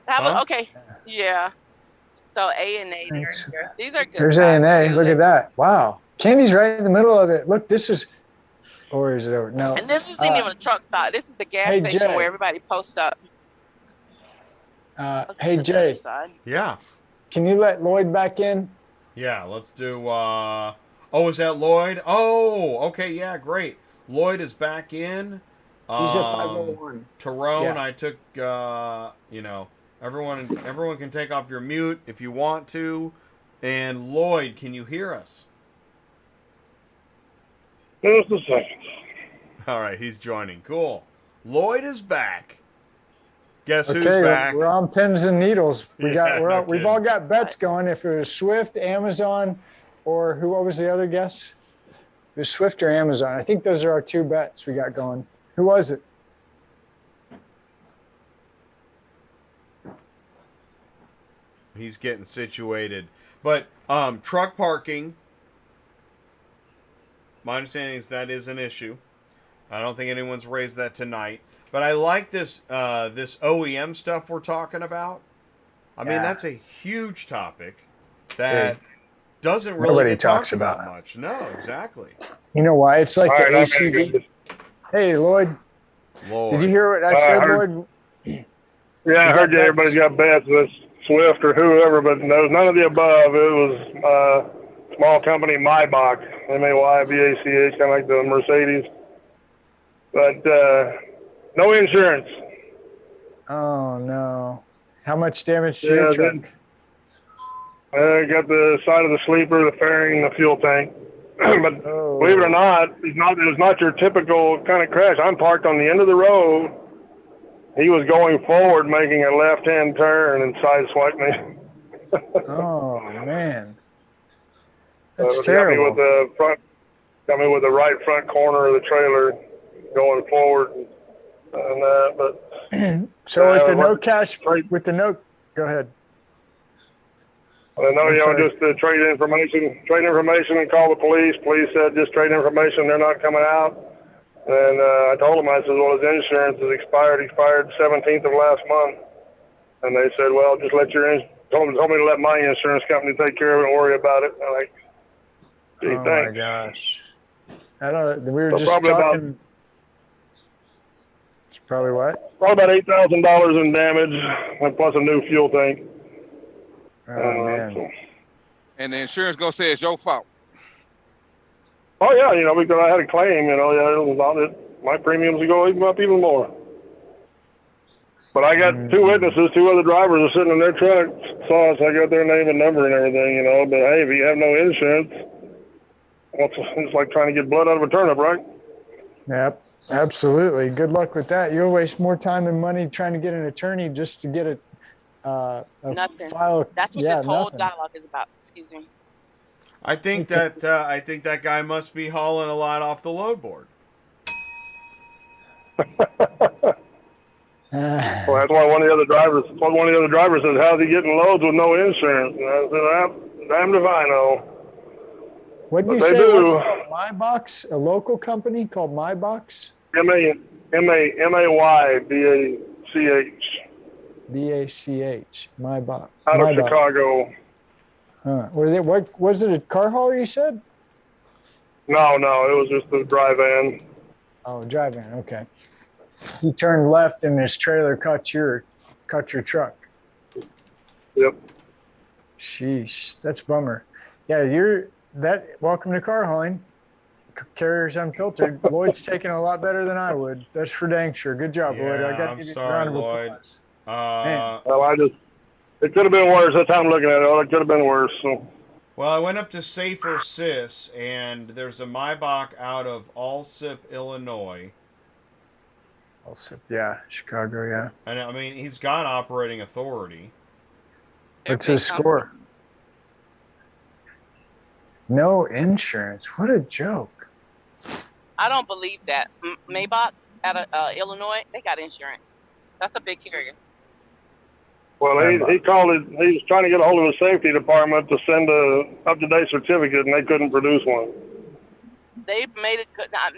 Okay. Yeah. So A&A. These are good. There's A&A. Look at that. Wow. Kandy's right in the middle of it. Look, this is, or is it over? No. And this isn't even a truck stop. This is the gas station Jay. where everybody posts up. Hey, Jay. Yeah. Can you let Lloyd back in? Yeah, let's do, oh, is that Lloyd? Oh, okay, yeah, great. Lloyd is back in. He's at 501. Terone, Yeah. I took, you know, everyone can take off your mute if you want to. And Lloyd, can you hear us? Just a second. All right, he's joining. Cool. Lloyd is back. Guess who's Okay, back? we're on pins and needles. We've all kidding. got bets going. If it was Swift, Amazon, or what was the other guess? It was Swift or Amazon. I think those are our two bets we got going. Who was it? He's getting situated. But truck parking, my understanding is that is an issue. I don't think anyone's raised that tonight. But I like this this OEM stuff we're talking about. I mean, that's a huge topic that doesn't really Nobody get talks talked about much. No, exactly. You know why? It's like All the right, ACV. Hey, Lloyd. Lloyd. Did you hear what I said, Lloyd? Yeah, I heard you. Everybody's got bets with Swift or whoever, but no, none of the above. It was small company Maybach, M-A-Y-B-A-C-H, kind of like the Mercedes. But no insurance. Oh, no. How much damage to your truck? Got the side of the sleeper, the fairing, the fuel tank. But believe it or not, it was not your typical kind of crash. I'm parked on the end of the road. He was going forward, making a left-hand turn and sideswiped me. Oh, man. That's Got terrible. me with the right front corner of the trailer going forward and that. But So with the no cash, with the no, go ahead. I know, just trade information and call the police. Police said just trade information. They're not coming out. And I told them, I said, well, his insurance is expired 17th of last month. And they said, well, just let told me to let my insurance company take care of it and worry about it. I'm like, gee, thanks. My gosh. I don't. We were So just talking. It's probably what? Probably about $8,000 in damage, and plus a new fuel tank. Oh man. And the insurance gonna say it's your fault. Oh yeah, because I had a claim, it was on it. My premiums will go up even more. But I got two witnesses, two other drivers are sitting in their truck, saw us. I got their name and number and everything, But hey, if you have no insurance, it's like trying to get blood out of a turnip, right? Yep, absolutely. Good luck with that. You'll waste more time and money trying to get an attorney just to get Nothing. file. That's what this whole dialogue is about. Excuse me. I think that guy must be hauling a lot off the load board. Well, that's why one of the other drivers said, how's he getting loads with no insurance? And I said, damned if I know. What did you But they say? do. What's it called? My Box? A local company called My Box? M-A-Y-B-A-C-H. BACH. My Box. Out of My Box. Chicago. What was it? A car hauler? You said? No, it was just a dry van. Oh, drive-in. Okay. He turned left and his trailer cut your truck. Yep. Sheesh, that's a bummer. Yeah, welcome to car hauling. Carriers Unfiltered. Lloyd's taking a lot better than I would. That's for dang sure. Good job, Lloyd. I got to give you a round of applause. Well, it could have been worse. That's how I'm looking at it. It could have been worse. So. Well, I went up to Safer Sys, and there's a Maybach out of Alsip, Illinois. Alsip, yeah, Chicago, yeah. And I mean, he's got operating authority. What's his score? No insurance. What a joke. I don't believe that. Maybach out of Illinois, they got insurance. That's a big carrier. Well, he called it. He was trying to get a hold of the safety department to send a up-to-date certificate, and they couldn't produce one. They've made it.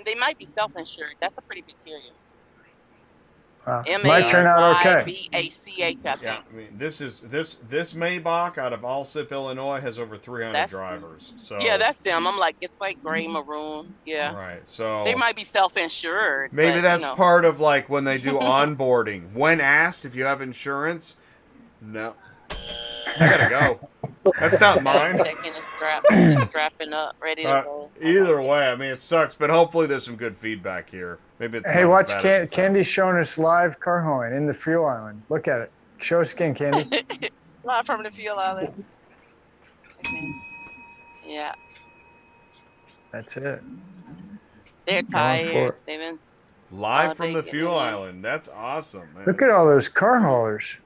They might be self-insured. That's a pretty big carrier. Might turn out okay. M-A-Y-B-A-C-H, I think. Yeah, I mean, this Maybach out of Alsip, Illinois, has over 300 drivers. So yeah, that's them. I'm like, it's like gray maroon. Yeah. Right. So they might be self-insured. Maybe that's part of like when they do onboarding. When asked if you have insurance, no, I gotta go. That's not mine. Checking strapping up, ready to go. Either way, I mean, it sucks, but hopefully there's some good feedback here. Maybe it's hey, watch Kandy's showing us live car hauling in the fuel island. Look at it. Show us again, Kandy. Live from the fuel island. Yeah. That's it. They're tired. They've been live from the fuel island. That's awesome, man. Look at all those car haulers.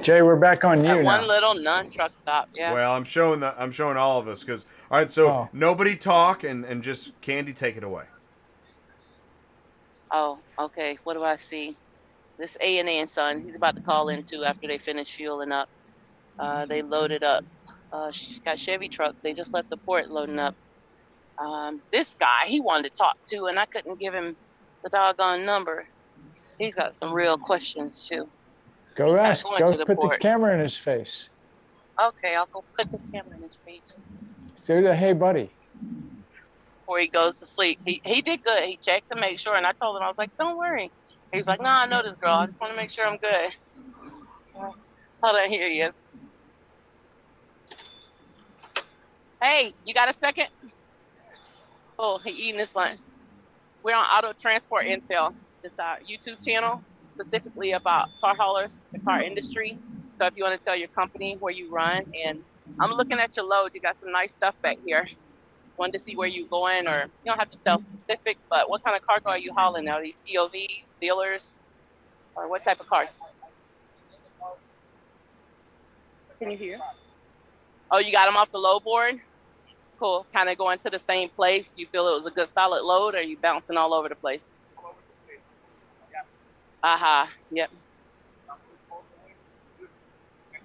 Jay, we're back on you now. One little non-truck stop, yeah. Well, I'm showing all of us because all right. So nobody talk and just Kandy, take it away. Oh, okay. What do I see? This A&A and Son. He's about to call in too after they finish fueling up. They loaded up. Got Chevy trucks. They just left the port loading up. This guy, he wanted to talk to, and I couldn't give him the doggone number. He's got some real questions too. Go ask. Go put the camera in his face. Okay, I'll go put the camera in his face. Do the hey, buddy. Before he goes to sleep. He did good. He checked to make sure, and I told him, I was like, don't worry. He's like, no, I know this girl. I just want to make sure I'm good. Hold on, here he is. Hey, you got a second? Oh, he eating his lunch. We're on Auto Transport Intel. It's our YouTube channel, specifically about car haulers, the car industry. So if you want to tell your company where you run, and I'm looking at your load, you got some nice stuff back here. Wanted to see where you're going, or you don't have to tell specifics, but what kind of cargo are you hauling now? These POVs, dealers, or what type of cars? Can you hear? Oh, you got them off the load board? Cool. Kind of going to the same place. You feel it was a good solid load, or are you bouncing all over the place? Yep.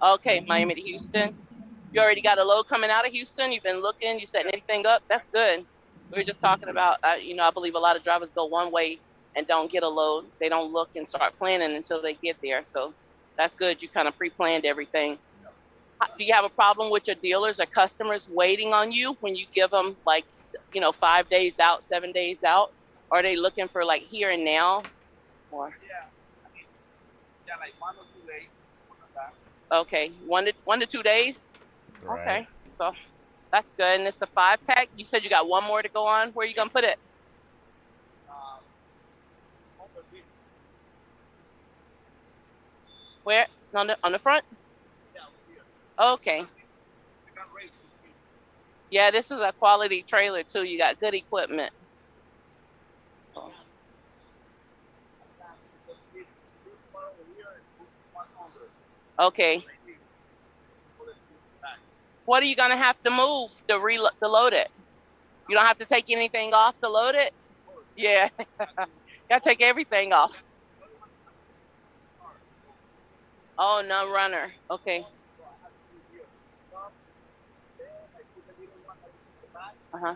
Okay, Miami to Houston. You already got a load coming out of Houston? You've been looking? You setting anything up? That's good. We were just talking about, I believe a lot of drivers go one way and don't get a load. They don't look and start planning until they get there. So that's good. You kind of pre-planned everything. Do you have a problem with your dealers or customers waiting on you when you give them 5 days out, 7 days out? Or are they looking for like here and now? Or like 1 or 2 days. Okay, 1 to 2 days. Right. Okay, so that's good. And it's a 5-pack. You said you got one more to go on. Where are you gonna put it? Where? On the front? Okay. Yeah, this is a quality trailer too. You got good equipment. Okay. What are you gonna have to move to load it? You don't have to take anything off to load it? Yeah. Gotta take everything off. Oh, no runner. Okay. Uh-huh.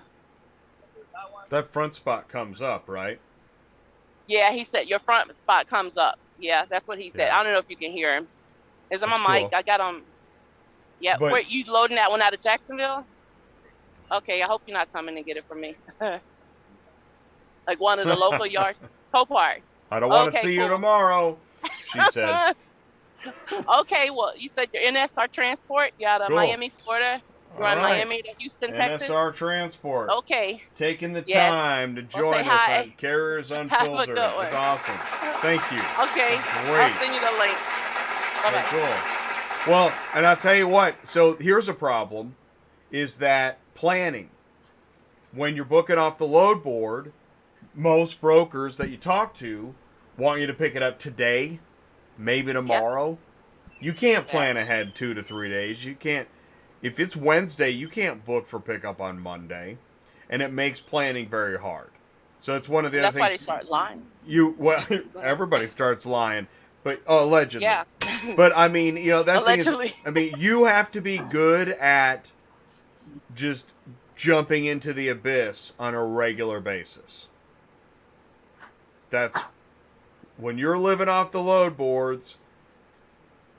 That front spot comes up, right? Yeah, he said your front spot comes up. Yeah, that's what he said. Yeah. I don't know if you can hear him. Is on my That's mic? cool. I got on. Yeah, But- where you loading that one out of Jacksonville? Okay, I hope you're not coming to get it from me. Like one of the local yards. Copart. I don't want to Okay, see you cool. tomorrow, she said. Okay, well, you said your NSR Transport. You out of Cool. Miami, Florida. You're All on right. Miami to Houston, Texas. NSR Transport. Okay. Taking the Yes. time to Well, join say us hi. on Carriers Have a Unfiltered. good one. It's awesome. Thank you. Okay. Great. I'll send you the link. Bye-bye. Okay, cool. Well, and I'll tell you what. So here's a problem, is that planning. When you're booking off the load board, most brokers that you talk to want you to pick it up today, maybe tomorrow. You can't plan ahead 2 to 3 days. You can't. If it's Wednesday, you can't book for pickup on Monday, and it makes planning very hard. So it's one of the That's other why they things. start lying. Well, everybody starts lying, but allegedly. Yeah. But I mean, you know, that's the thing is, Allegedly. I mean, you have to be good at just jumping into the abyss on a regular basis. That's when you're living off the load boards.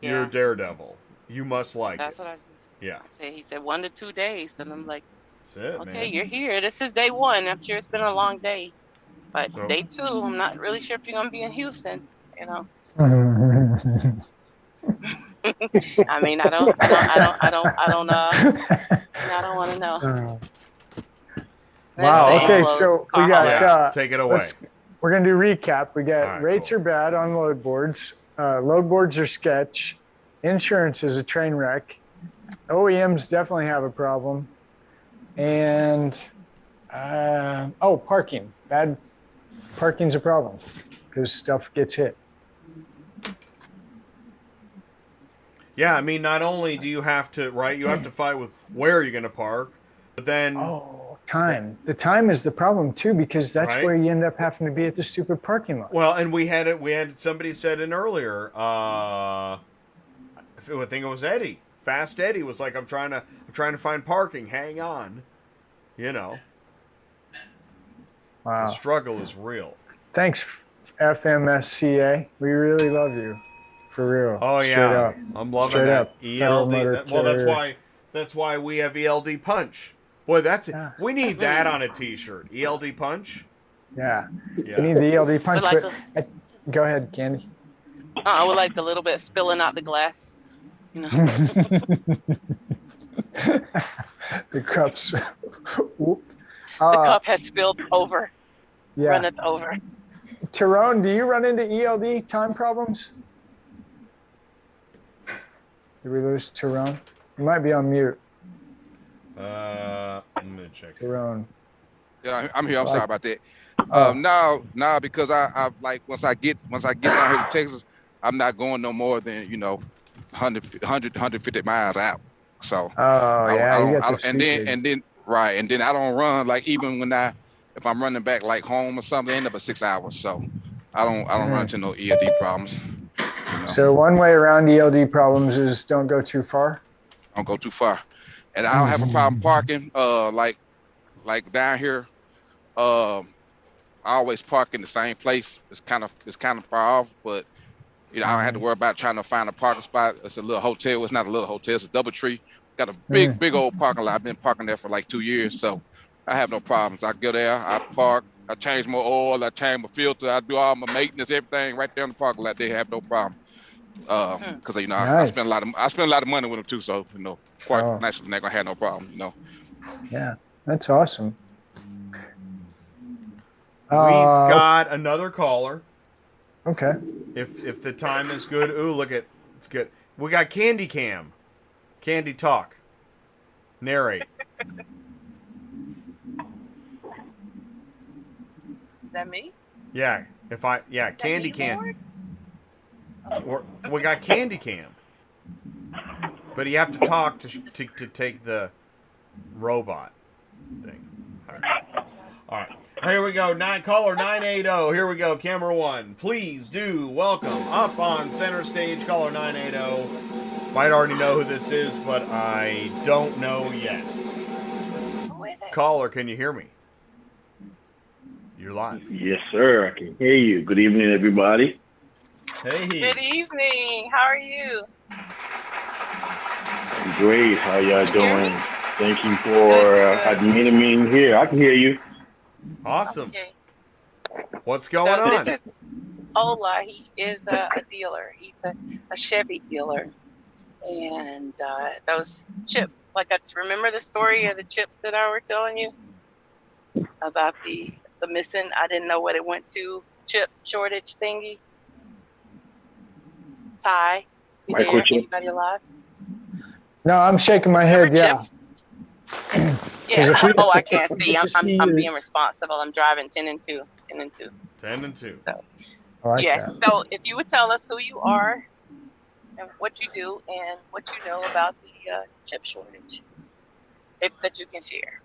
You're a daredevil. You must like That's it. what I Yeah, said. He said 1 to 2 days, and I'm like, that's it, okay, man. you're here. This is day 1. I'm sure it's been a long day, but So- day 2, I'm not really sure if you're gonna be in Houston. You know, I mean, I don't want to know. Wow. That's Okay, close. so we got. Yeah, take it away. We're gonna do recap. We got All right, rates cool. are bad on load boards. Load boards are sketch. Insurance is a train wreck. OEMs definitely have a problem. And parking. Bad parking's a problem because stuff gets hit. Yeah, I mean, not only do you have to, right, you have to fight with where you're going to park, but then, Time. The time is the problem too, because that's Right. where you end up having to be at the stupid parking lot. well, and we had somebody said in earlier, I think it was Eddie. Fast Eddie was like, I'm trying to find parking. Hang on. You know, Wow. the struggle is real. Thanks, FMSCA. We really love you. For real. Oh Straight yeah, up. I'm loving Straight that up. Federal ELD. Motor Well, Carrier. that's why we have ELD Punch. Boy, that's it. Yeah. We need that on a T-shirt. ELD Punch. Yeah. Yeah. We need the ELD punch. like But go ahead, Candy. I would like a little bit spilling out the glass. You know, The cups. Whoop. the cup has spilled over, Yeah. runneth over. Terone, do you run into ELD time problems? Did we lose Terone? You might be on mute, I'm gonna check. Terone. Yeah, I'm here. I'm sorry about that. Now because I like once I get down here to Texas, I'm not going no more than 150 miles out. So and then I don't run like even when if I'm running back like home or something, I end up at 6 hours. So I don't run into no ELD problems. So one way around ELD problems is don't go too far. Don't go too far, and I don't have a problem parking. Like down here, I always park in the same place. It's kind of far off, but I don't have to worry about trying to find a parking spot. It's a little hotel. It's not a little hotel. It's a DoubleTree. Got a big old parking lot. I've been parking there for like 2 years, so I have no problems. I go there, I park, I change my oil, I change my filter, I do all my maintenance, everything right there in the parking lot. They have no problem. Because I Nice. spend a lot of money with them too, so quite naturally they're gonna have no problem. Yeah, that's awesome. We've got another caller. Okay. If the time is good. Ooh, look at it's good. We got Candy Cam. Candy talk. Narrate. Is that me? Yeah. Candy Cam. We got Candy Cam. But you have to talk to take the robot thing. All right. Here we go. Caller 980. Here we go. Camera 1. Please do welcome up on center stage caller 980. Might already know who this is, but I don't know yet. Who is it? Caller, can you hear me? You're live. Yes, sir. I can hear you. Good evening, everybody. Hey. Good evening. How are you? I'm great. How y'all Can you hear doing? me? Thank you for Good. admitting me in here. I can hear you. Awesome. Okay. What's going So on? this is Ola. He is a dealer. He's a Chevy dealer. And those chips, remember the story of the chips that I were telling you about the missing, I didn't know what it went to, chip shortage thingy? Ty, you there? Microchip. Anybody alive? No, I'm shaking my head. Remember Yeah. chips? 'Cause if we- Oh, I can't see. to see I'm you- being responsible. I'm driving 10 and 2. 10 and 2. 10 and 2. So, I like yes. that. So if you would tell us who you are and what you do and what you know about the chip shortage, if that you can share.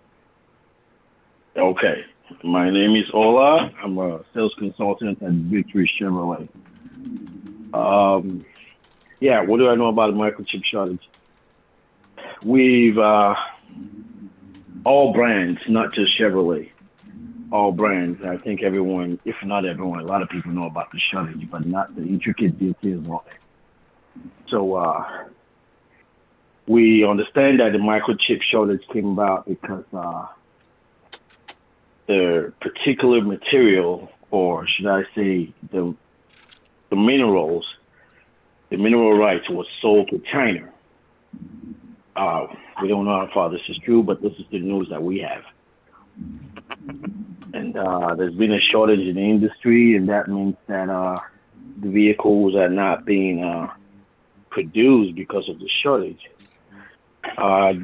Okay. My name is Ola. I'm a sales consultant at Victory Chevrolet. Yeah, what do I know about the microchip shortage? We've all brands, not just Chevrolet, all brands. I think everyone, if not everyone, a lot of people know about the shortage, but not the intricate details of it. So we understand that the microchip shortage came about because the particular material, or should I say the minerals, the mineral rights was sold to China. We don't know how far this is true, but this is the news that we have. And there's been a shortage in the industry, and that means that the vehicles are not being produced because of the shortage.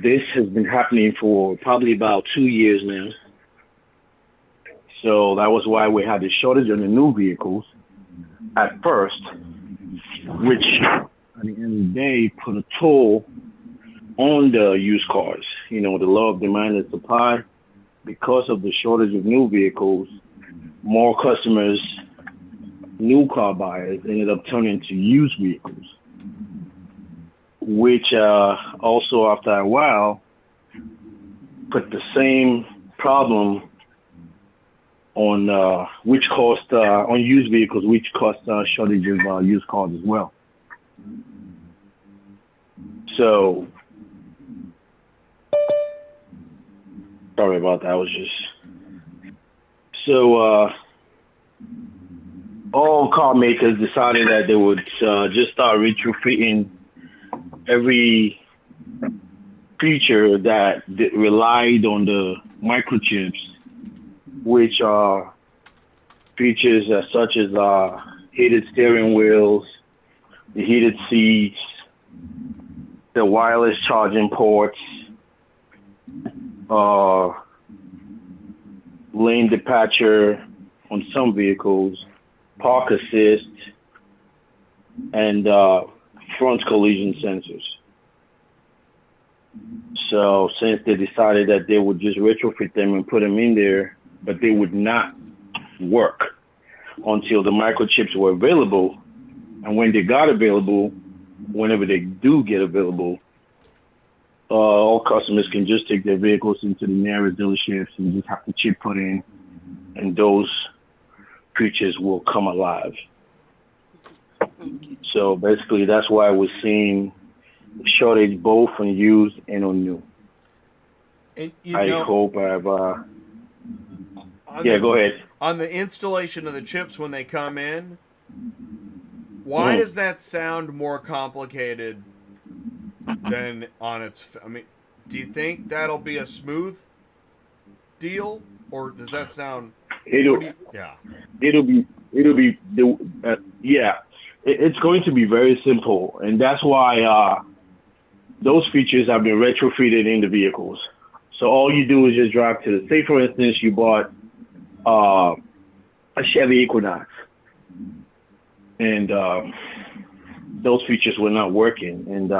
This has been happening for probably about 2 years now. So that was why we had the shortage on the new vehicles at first, which at the end of the day put a toll on the used cars. You know, the law of demand and supply. Because of the shortage of new vehicles, more customers, new car buyers, ended up turning to used vehicles, which also after a while put the same problem on which caused on used vehicles, which caused shortage of used cars as well. So sorry about that. I was just all car makers decided that they would just start retrofitting every feature that relied on the microchips, which are features such as heated steering wheels, the heated seats, the wireless charging ports, lane departure on some vehicles, park assist, and front collision sensors. So since they decided that they would just retrofit them and put them in there, but they would not work until the microchips were available. And when they got available, whenever they do get available, all customers can just take their vehicles into the nearest dealerships and just have the chip put in, and those creatures will come alive. So basically, that's why we're seeing shortage both on used and on new. And, I hope I've... yeah, go ahead. On the installation of the chips when they come in, why does that sound more complicated than on its... I mean, do you think that'll be a smooth deal? Or does that sound... It's going to be very simple, and that's why those features have been retrofitted in the vehicles. So all you do is just drive to the, say for instance, you bought a Chevy Equinox, and those features were not working. And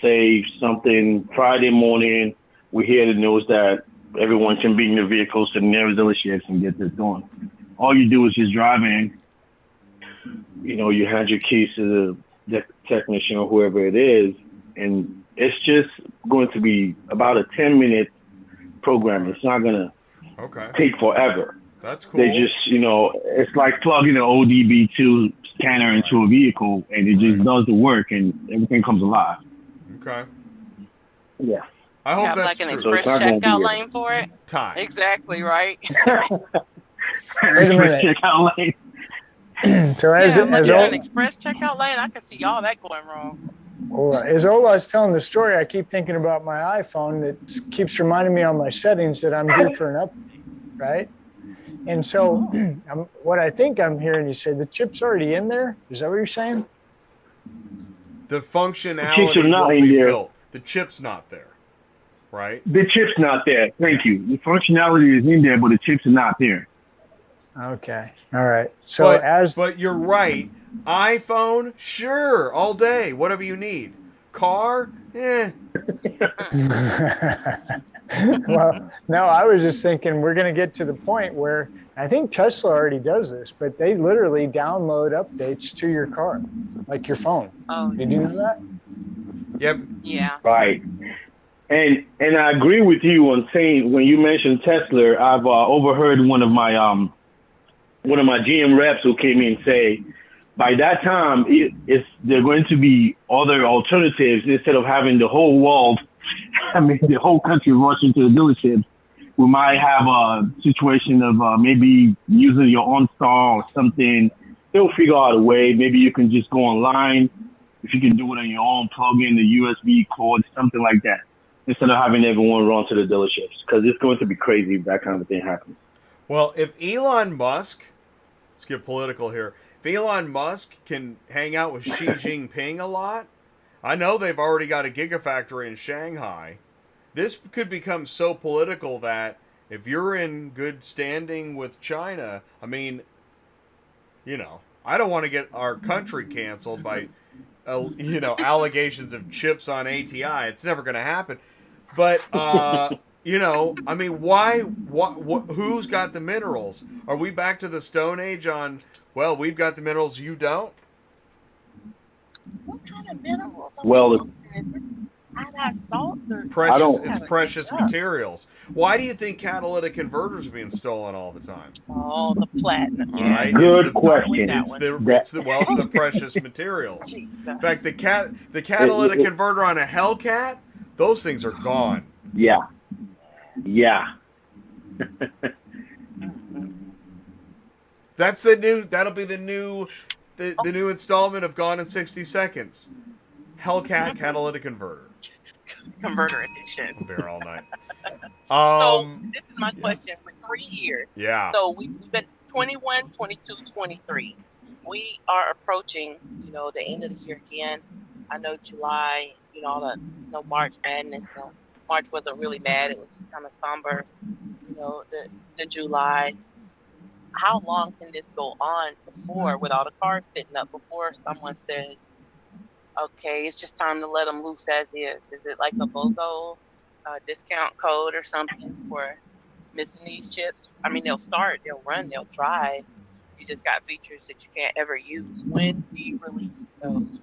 say something Friday morning, we hear the news that everyone can bring their vehicles to the nearest dealerships and get this done. All you do is just drive in, you know, you hand your keys to the technician or whoever it is, and it's just going to be about a 10-minute programming. It's not gonna take forever. That's cool. They just, it's like plugging an ODB2 scanner into a vehicle, and it just does the work, and everything comes alive. Okay. Yeah. I hope have that's like an true. express checkout lane for it. Time. Exactly right. Wait a minute. Checkout lane. So as an express checkout lane, I can see all that going wrong. Well, as Ola's telling the story, I keep thinking about my iPhone that keeps reminding me on my settings that I'm due for an update, right? And so what I think I'm hearing you say, the chip's already in there? Is that what you're saying? The functionality chips are not will in be there. built. The chip's not there, right? The chip's not there. Thank you. The functionality is in there, but the chips are not there. Okay. All right. So but you're right. iPhone, sure, all day, whatever you need. Car, Well, no, I was just thinking we're going to get to the point where I think Tesla already does this, but they literally download updates to your car, like your phone. Oh, did you know that? Yep. Yeah. Right. And I agree with you on saying when you mentioned Tesla, I've overheard one of my GM reps who came in say, by that time, there are going to be other alternatives instead of having the whole world, the whole country rushing to the dealerships. We might have a situation of maybe using your OnStar or something. They'll figure out a way. Maybe you can just go online. If you can do it on your own, plug in the USB cord, something like that, instead of having everyone run to the dealerships. Because it's going to be crazy if that kind of thing happens. Well, if Elon Musk, let's get political here, if Elon Musk can hang out with Xi Jinping a lot, I know they've already got a gigafactory in Shanghai. This could become so political that if you're in good standing with China, I mean, I don't want to get our country canceled by, allegations of chips on ATI. It's never going to happen. But, I mean, why, who's got the minerals? Are we back to the Stone Age on, well, we've got the minerals, you don't? What kind of minerals? Well, Salt or precious materials. Why do you think catalytic converters are being stolen all the time? Oh, the platinum. All right. Good question. It's the precious materials. In fact, the catalytic converter on a Hellcat, those things are gone. Yeah. That'll be the new installment of Gone in 60 Seconds. Hellcat catalytic converter. Converter edition. There all night. So this is my question for 3 years. Yeah. So we've been 21, 22, 23. We are approaching, the end of the year again. I know July, March madness. March wasn't really bad. It was just kind of somber. The July. How long can this go on before, with all the cars sitting up, before someone says, okay, it's just time to let them loose as is? Is it like a BOGO discount code or something for missing these chips? I mean, they'll start, they'll run, they'll drive. You just got features that you can't ever use. When do you release those?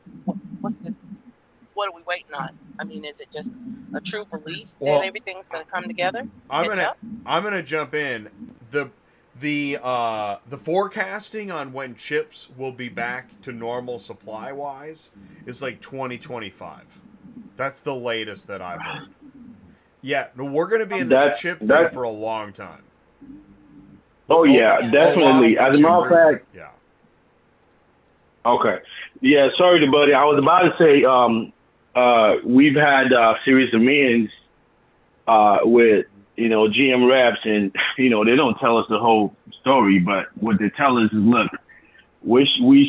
What are we waiting on? I mean, is it just a true belief that everything's going to come together? I'm gonna jump in. The forecasting on when chips will be back to normal supply wise is like 2025. That's the latest that I've heard. Yeah, we're going to be in this chip thing for a long time. Oh yeah, definitely. As a matter of fact, yeah. Okay. Yeah, sorry to buddy. I was about to say we've had a series of meetings with GM reps, and they don't tell us the whole story, but what they tell us is, look, we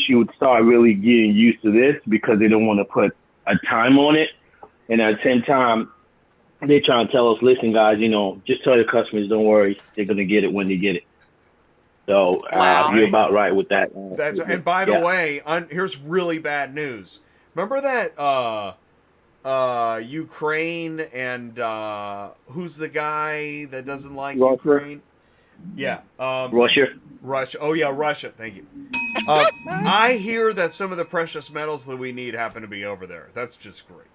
should start really getting used to this because they don't want to put a time on it, and at the same time, they try and tell us, listen, guys, just tell your customers, don't worry, they're gonna get it when they get it. So you're about right with that. And by the way, here's really bad news. Remember that Ukraine and who's the guy that doesn't like Ukraine? Yeah. Russia. Oh yeah, Russia. Thank you. I hear that some of the precious metals that we need happen to be over there. That's just great.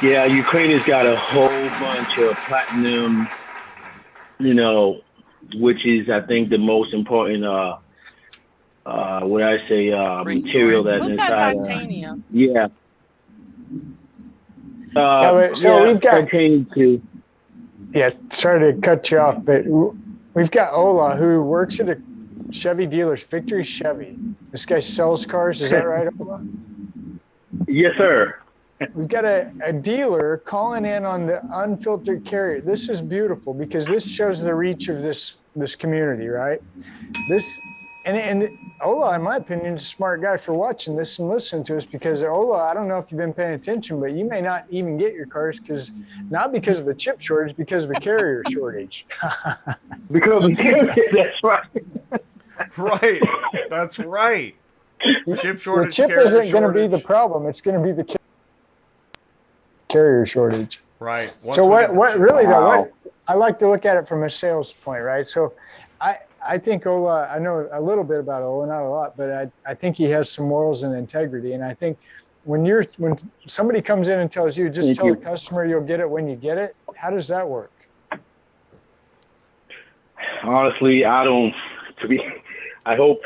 Yeah, Ukraine has got a whole bunch of platinum, you know, which is I think the most important what I say material that's Who's got inside. titanium? Yeah. So we've got titanium too. Yeah, sorry to cut you off, but we've got Ola who works at a Chevy dealer, Victory Chevy. This guy sells cars. Is that right, Ola? Yes, sir. We've got a dealer calling in on the unfiltered carrier. This is beautiful because this shows the reach of this community, right? And Ola, in my opinion, is a smart guy for watching this and listening to us because Ola, I don't know if you've been paying attention, but you may not even get your cars not because of a chip shortage, because of a carrier shortage. Because of carrier, that's right. Right, that's right. Chip shortage. The chip isn't going to be the problem. It's going to be the carrier shortage. Right. So what really though? What I like to look at it from a sales point, right? So I think Ola, I know a little bit about Ola, not a lot, but I think he has some morals and integrity. And I think when somebody comes in and tells you, just tell the customer you'll get it when you get it, how does that work? Honestly, I hope,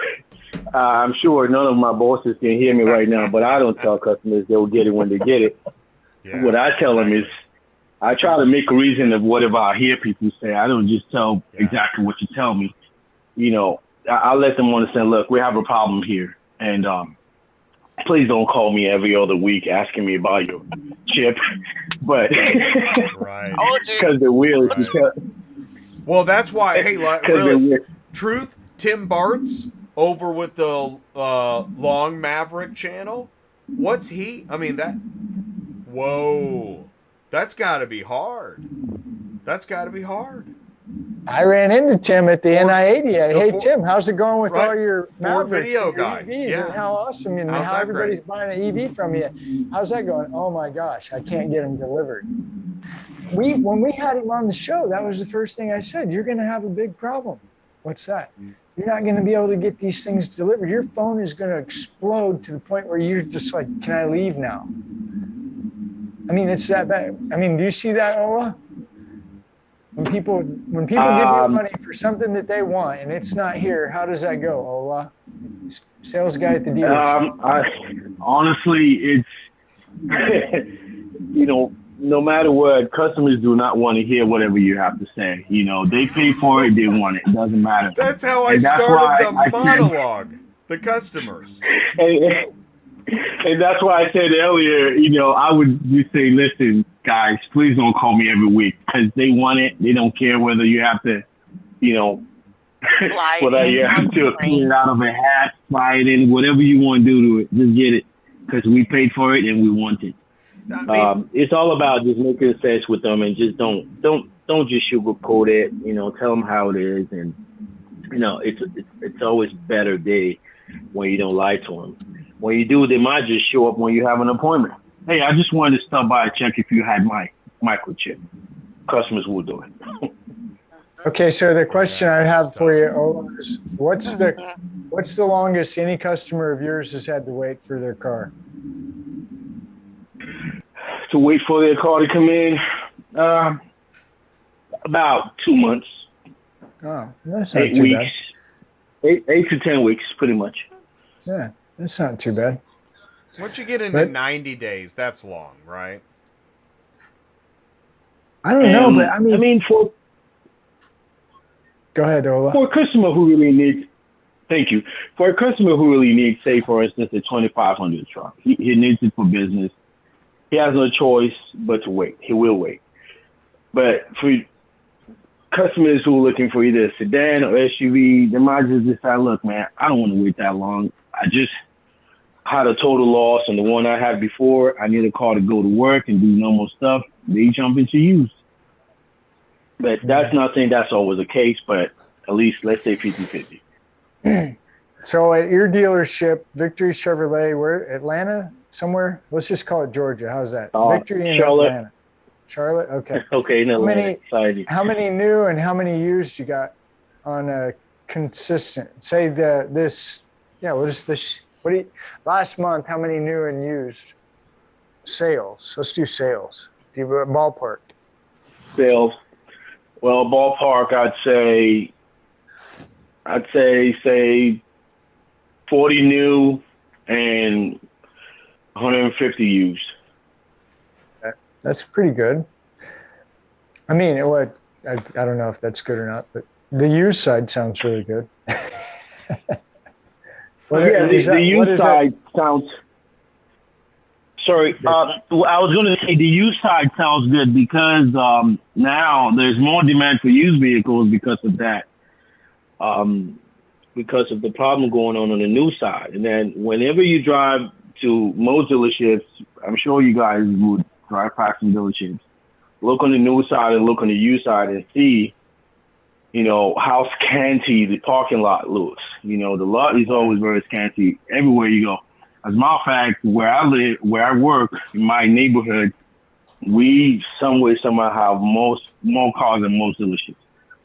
I'm sure none of my bosses can hear me right now, but I don't tell customers they'll get it when they get it. Yeah, what I tell them is, I try to make a reason of whatever I hear people say. I don't just tell exactly what you tell me. You know, I'll let them understand, look, we have a problem here. And please don't call me every other week asking me about your chip. But because they're weird. Right. Well, that's why, hey, really, truth, Tim Bart's over with the Long Maverick channel. What's he? I mean, whoa. That's got to be hard. That's got to be hard. I ran into Tim at the NI80. Hey, Tim, how's it going with all your Mavericks video and your guy? EVs and how awesome and how everybody's buying an EV from you? How's that going? Oh my gosh, I can't get them delivered. When we had him on the show, that was the first thing I said. You're going to have a big problem. What's that? You're not going to be able to get these things delivered. Your phone is going to explode to the point where you're just like, can I leave now? I mean, it's that bad. I mean, do you see that, Ola? When people give you money for something that they want and it's not here, how does that go, Ola? Sales guy at the dealership. Honestly, it's, you know, no matter what, customers do not want to hear whatever you have to say. You know, they pay for it, they want it. It doesn't matter. That's how I started the monologue. The customers. And that's why I said earlier, you know, I would just say, listen, guys, please don't call me every week because they want it. They don't care whether you have to, you know, whether you have to pull it out of a hat, fly it in, whatever you want to do to it, just get it because we paid for it and we want it. It's all about just making sense with them and just don't just sugarcoat it. You know, tell them how it is, and you know, it's always better when you don't lie to them. When you do, they might just show up when you have an appointment. Hey, I just wanted to stop by and check if you had my microchip. Customers will do it. Okay, so the question I have for you, Ola, is what's the longest any customer of yours has had to wait for their car? To wait for their car to come in, about 2 months. Oh, that's not 8 too weeks. bad. 8 to 10 weeks, pretty much. Yeah, that's not too bad. Once you get into 90 days, that's long, right? I don't know, but I mean, for go ahead, Ola. For a customer who really needs, thank you. For a customer who really needs, say, for instance, a 2500 truck, he needs it for business. He has no choice but to wait. He will wait. But for customers who are looking for either a sedan or SUV, they might just decide, look, man, I don't want to wait that long. I just had a total loss on the one I had before. I need a car to go to work and do normal stuff. They jump into used. But that's not saying that's always the case, but at least let's say 50-50. So at your dealership, Victory Chevrolet, where, Atlanta, somewhere? Let's just call it Georgia. How's that? Victory in Charlotte. Atlanta. Charlotte? Okay. Okay, in Atlanta. How many new and how many used you got on a consistent? Say last month, how many new and used? Sales. Let's do sales. Give a ballpark. Sales. Well, ballpark, I'd say 40 new and 150 used. That's pretty good. I mean, I don't know if that's good or not, but the used side sounds really good. The used side sounds. Sorry, I was going to say the used side sounds good because now there's more demand for used vehicles because of that. Because of the problem going on the new side. And then whenever you drive to most dealerships, I'm sure you guys would drive past some dealerships, look on the new side and look on the used side and see, how scanty the parking lot looks. The lot is always very scanty everywhere you go. As a matter of fact, where I live, where I work, in my neighborhood, we somehow have more cars than most dealerships.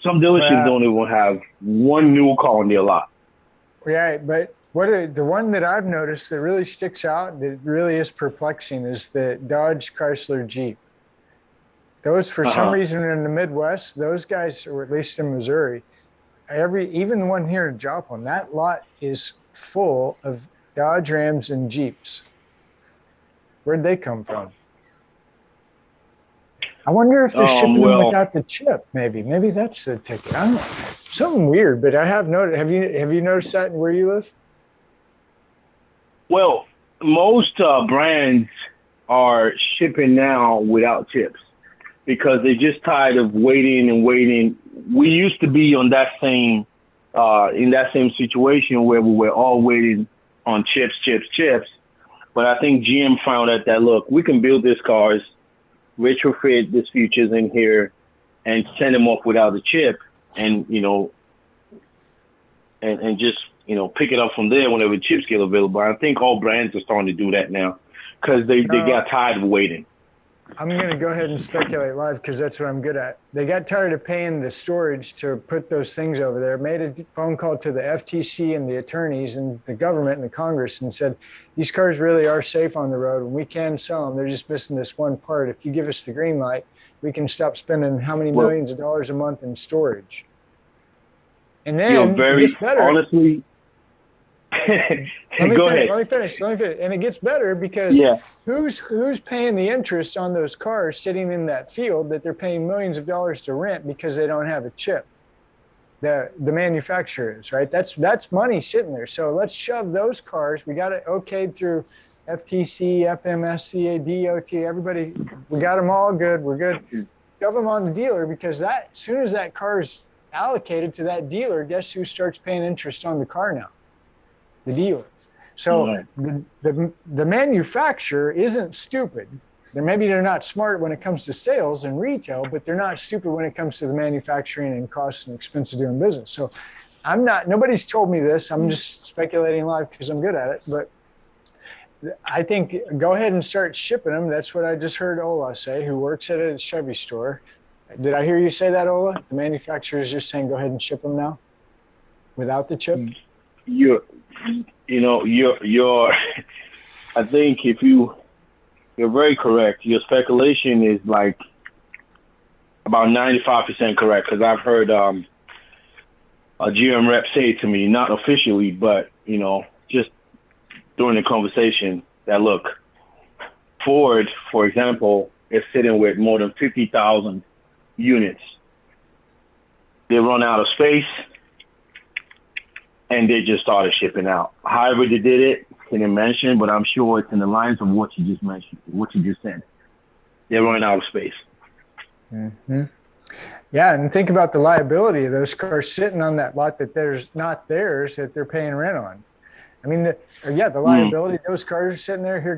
Some dealerships don't even have one new car on their lot. Right, but the one that I've noticed that really sticks out, that really is perplexing, is the Dodge Chrysler Jeep. Those, for some reason in the Midwest, those guys, or at least in Missouri, even the one here in Joplin, that lot is full of Dodge Rams and Jeeps. Where'd they come from? I wonder if they're shipping them without the chip. Maybe that's the ticket. I don't know. Something weird, but I have noticed. Have you noticed that where you live? Well, most brands are shipping now without chips because they're just tired of waiting and waiting. We used to be on that same in that same situation where we were all waiting on chips. But I think GM found out that, look, we can build these cars, retrofit these features in here, and send them off without the chip, and and just pick it up from there whenever chips get available. I think all brands are starting to do that now because they got tired of waiting. I'm going to go ahead and speculate live because that's what I'm good at. They got tired of paying the storage to put those things over there, made a phone call to the FTC and the attorneys and the government and the Congress and said, these cars really are safe on the road and we can sell them. They're just missing this one part. If you give us the green light, we can stop spending how many millions of dollars a month in storage. And then it gets better. Honestly, Let me finish. And it gets better because who's paying the interest on those cars sitting in that field that they're paying millions of dollars to rent because they don't have a chip? The manufacturer is, right? That's money sitting there. So let's shove those cars. We got it okayed through FTC, FMSCA, DOT, everybody. We got them all good. We're good. Shove them on the dealer because as soon as that car is allocated to that dealer, guess who starts paying interest on the car now? The dealer. So the manufacturer isn't stupid. Maybe they're not smart when it comes to sales and retail, but they're not stupid when it comes to the manufacturing and costs and expense of doing business. So nobody's told me this. I'm just speculating live because I'm good at it. But I think go ahead and start shipping them. That's what I just heard Ola say, who works at a Chevy store. Did I hear you say that, Ola? The manufacturer is just saying go ahead and ship them now without the chip? You're I think you're very correct. Your speculation is like about 95% correct because I've heard a GM rep say to me, not officially, but just during the conversation, that look, Ford, for example, is sitting with more than 50,000 units. They run out of space. And they just started shipping out. However they did it, can't mention, but I'm sure it's in the lines of what you just mentioned, what you just said. They're running out of space. Mm-hmm. Yeah, and think about the liability of those cars sitting on that lot that there's not theirs that they're paying rent on. I mean, the liability. Those cars are sitting there. Here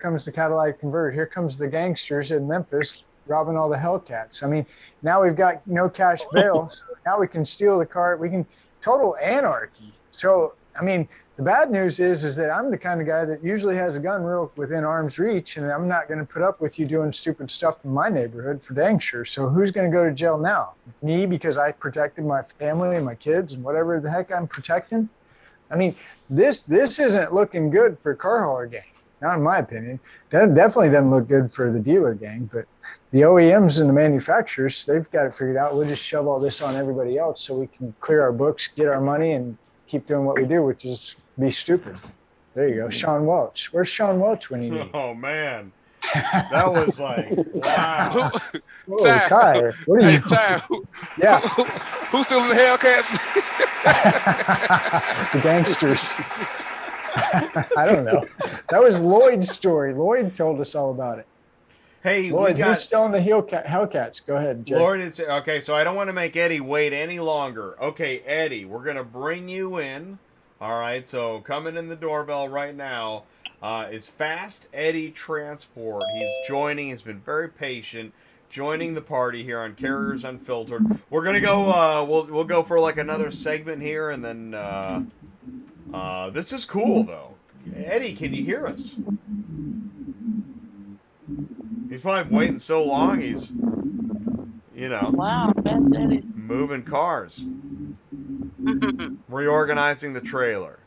comes the catalytic converter. Here comes the gangsters in Memphis robbing all the Hellcats. I mean, now we've got no cash bail, so now we can steal the car. We can. Total anarchy. So, I mean, the bad news is that I'm the kind of guy that usually has a gun real within arm's reach, and I'm not going to put up with you doing stupid stuff in my neighborhood for dang sure. So who's going to go to jail now? Me, because I protected my family and my kids and whatever the heck I'm protecting? I mean, this isn't looking good for car hauler gang. not in my opinion. That definitely doesn't look good for the dealer gang, but the OEMs and the manufacturers, they've got it figured out. We'll just shove all this on everybody else so we can clear our books, get our money, and keep doing what we do, which is be stupid. There you go. Sean Welch. Where's Sean Welch when you need? Oh man. That was like, wow. Whoa, Ty, what are you? Ty, Yeah. Who's still in the Hellcats? The gangsters. I don't know. That was Lloyd's story. Lloyd told us all about it. Hey, Lloyd, we got who's still in the Hellcats? Go ahead, Jay. Lord, it's okay. So I don't want to make Eddie wait any longer. Okay, Eddie, we're gonna bring you in. All right. So coming in the doorbell right now is Fast Eddie Transport. He's joining. He's been very patient, joining the party here on Carriers Unfiltered. We're gonna go. We'll go for like another segment here, and then this is cool though. Eddie, can you hear us? He's probably waiting so long. He's, Wow, that's Eddie. moving cars, reorganizing the trailer.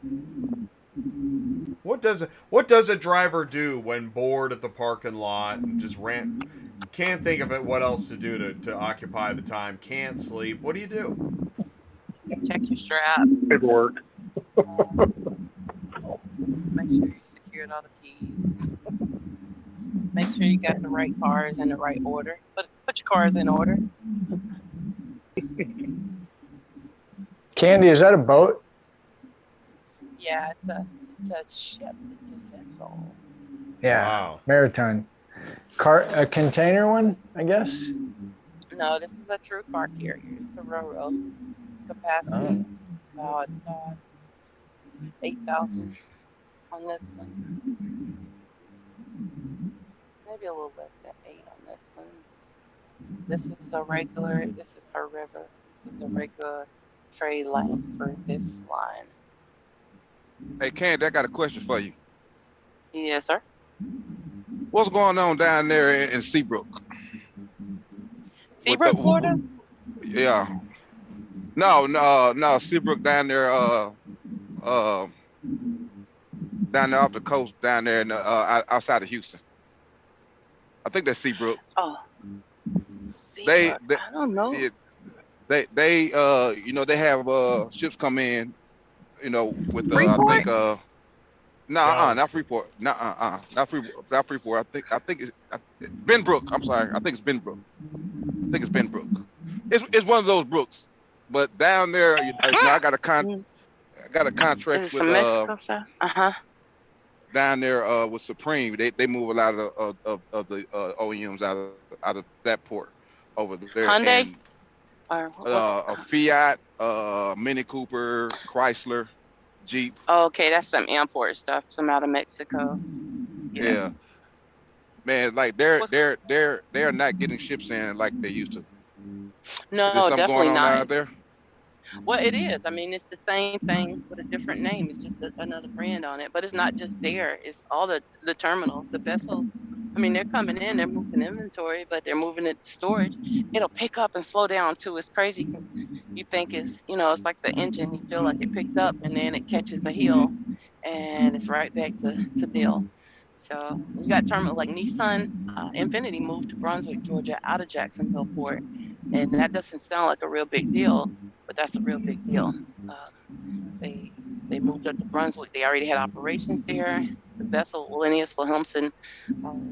What does a driver do when bored at the parking lot and just can't think of it? What else to do to occupy the time? Can't sleep. What do you do? Check your straps. Paperwork. Make sure you secured all the keys. Make sure you got the right cars in the right order. Put your cars in order. Candy, is that a boat? Yeah, it's a ship. It's a vessel. Yeah. Wow. Maritime. A container one, I guess? No, this is a true car carrier. It's a railroad. Its capacity about 8,000 on this one. Maybe a little less than 8 on this one. This is her river. This is a regular trade lane for this line. Hey, Candy, I got a question for you. Yes, sir. What's going on down there in Seabrook? Seabrook, Florida? Yeah. No, Seabrook down there, down there off the coast, down there in outside of Houston. I think that's Seabrook. Oh. Seabrook. I don't know. They they have ships come in, with Freeport? I think not Freeport. Not Freeport. I think it's Benbrook. I'm sorry. I think it's Benbrook. It's one of those brooks. But down there, I got a contract with Mexico, down there with Supreme. They move a lot of the OEMs out of that port over there. Hyundai? And, a Fiat, Mini Cooper, Chrysler, Jeep. Oh, okay, that's some import stuff, some out of Mexico. Yeah. Man, like they're not getting ships in like they used to. No, Is there something definitely going on not. out there? Well, it is. I mean, it's the same thing with a different name. It's just another brand on it. But it's not just there. It's all the terminals, the vessels. I mean, they're coming in, they're moving inventory, but they're moving it to storage. It'll pick up and slow down too. It's crazy because you think it's like the engine. You feel like it picked up and then it catches a hill and it's right back to nil. So you got terminals like Nissan, Infinity moved to Brunswick, Georgia, out of Jacksonville Port. And that doesn't sound like a real big deal, but that's a real big deal. They moved up to Brunswick. They already had operations there. The vessel, Wallenius Wilhelmsen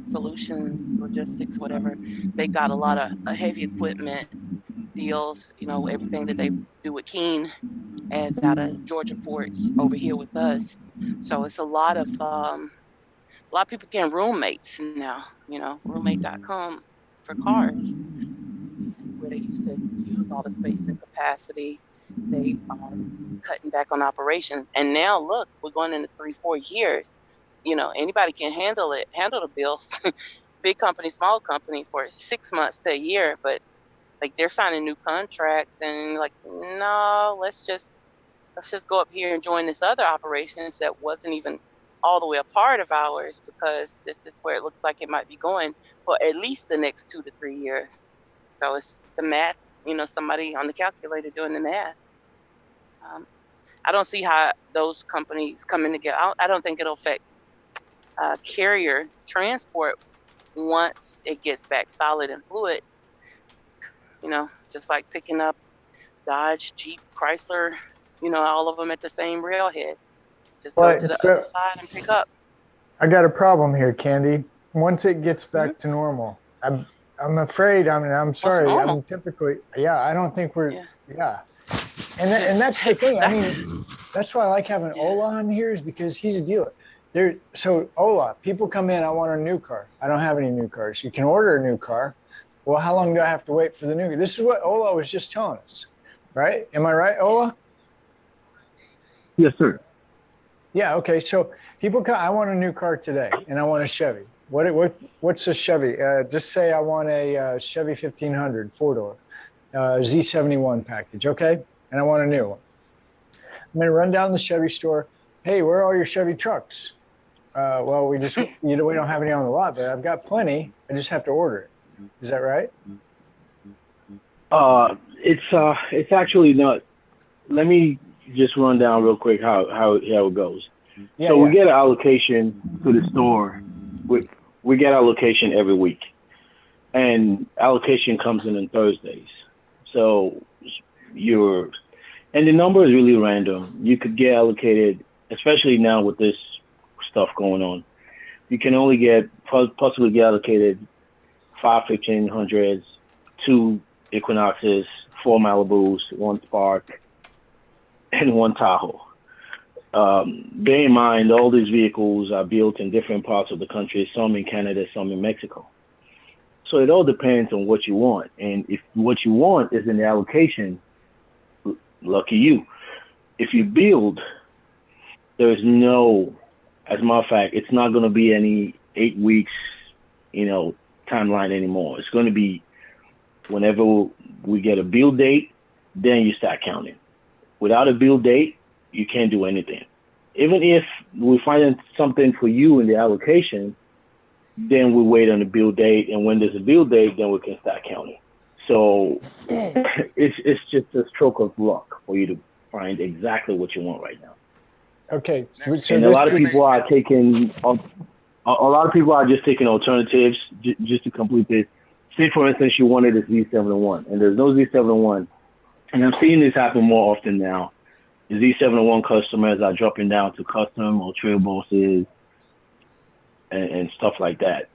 Solutions, Logistics, whatever. They got a lot of heavy equipment deals, everything that they do with Keene as out of Georgia ports over here with us. So it's a lot of people getting roommates now, roommate.com for cars, where they used to use all the space and capacity. They are cutting back on operations. And now, look, we're going into 3-4 years. Anybody can handle the bills, big company, small company, for 6 months to a year. But, like, they're signing new contracts and, like, no, let's just go up here and join this other operations that wasn't even all the way a part of ours, because this is where it looks like it might be going for at least the next 2 to 3 years. So it's the math, somebody on the calculator doing the math. I don't see how those companies coming together. I don't think it'll affect carrier transport once it gets back solid and fluid. Just like picking up Dodge, Jeep, Chrysler, all of them at the same railhead. Just go to the other side and pick up. I got a problem here, Kandy. Once it gets back to normal, I'm afraid. I'm sorry. I'm typically, I don't think we're, And that's the thing. I mean, that's why I like having Ola on here, is because he's a dealer. So Ola, people come in, I want a new car. I don't have any new cars. You can order a new car. Well, how long do I have to wait for the new? This is what Ola was just telling us, right? Am I right, Ola? Yes, sir. Yeah. Okay. So people come. I want a new car today, and I want a Chevy. What's a Chevy? Just say I want a Chevy 1500 4-door Z71 package. Okay, and I want a new one. I'm gonna run down the Chevy store. Hey, where are all your Chevy trucks? Well, we don't have any on the lot, but I've got plenty. I just have to order it. Is that right? It's actually not. Let me just run down real quick how it goes. We get an allocation to the store. We get allocation every week, and allocation comes in on Thursdays. So and the number is really random. You could get allocated, especially now with this stuff going on. You can only possibly get allocated 5 1500s, 2 Equinoxes, 4 Malibus, 1 Spark, and 1 Tahoe. Bear in mind, all these vehicles are built in different parts of the country, some in Canada, some in Mexico. So it all depends on what you want. And if what you want is in the allocation, lucky you. If you build, there is no, as a matter of fact, it's not going to be any 8 weeks, timeline anymore. It's going to be whenever we get a build date, then you start counting. Without a build date, you can't do anything. Even if we find something for you in the allocation, then we wait on the build date, and when there's a build date, then we can start counting. So it's just a stroke of luck for you to find exactly what you want right now. Okay. So and a lot of people are just taking alternatives just to complete this. Say, for instance, you wanted a Z71, and there's no Z71, and I'm seeing this happen more often now. The Z71 customers are dropping down to custom or trail bosses and stuff like that.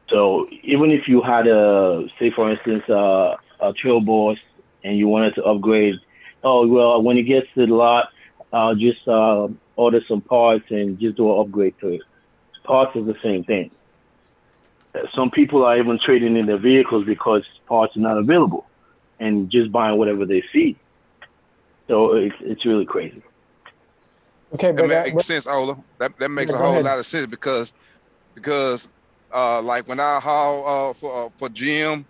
So even if you had say for instance, a trail boss and you wanted to upgrade, when it gets to the lot, just order some parts and just do an upgrade to it. Parts is the same thing. Some people are even trading in their vehicles because parts are not available and just buying whatever they see. So it's really crazy. Okay, but that makes sense, Ola. That makes a whole lot of sense because like when I haul for GM,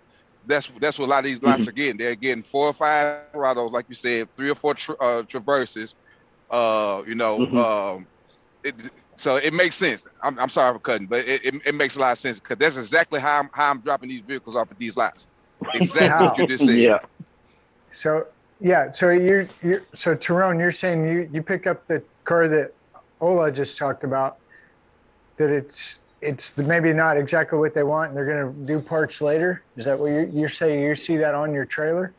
that's what a lot of these lots are getting. They're getting 4 or 5 Colorados, like you said, 3 or 4 Traverses. So it makes sense. I'm sorry for cutting, but it makes a lot of sense because that's exactly how I'm dropping these vehicles off of these lots. Exactly what you just said. Yeah. So so Terone, you're saying you pick up the car that Ola just talked about, that it's maybe not exactly what they want, and they're going to do parts later. Is that what you're saying? You see that on your trailer?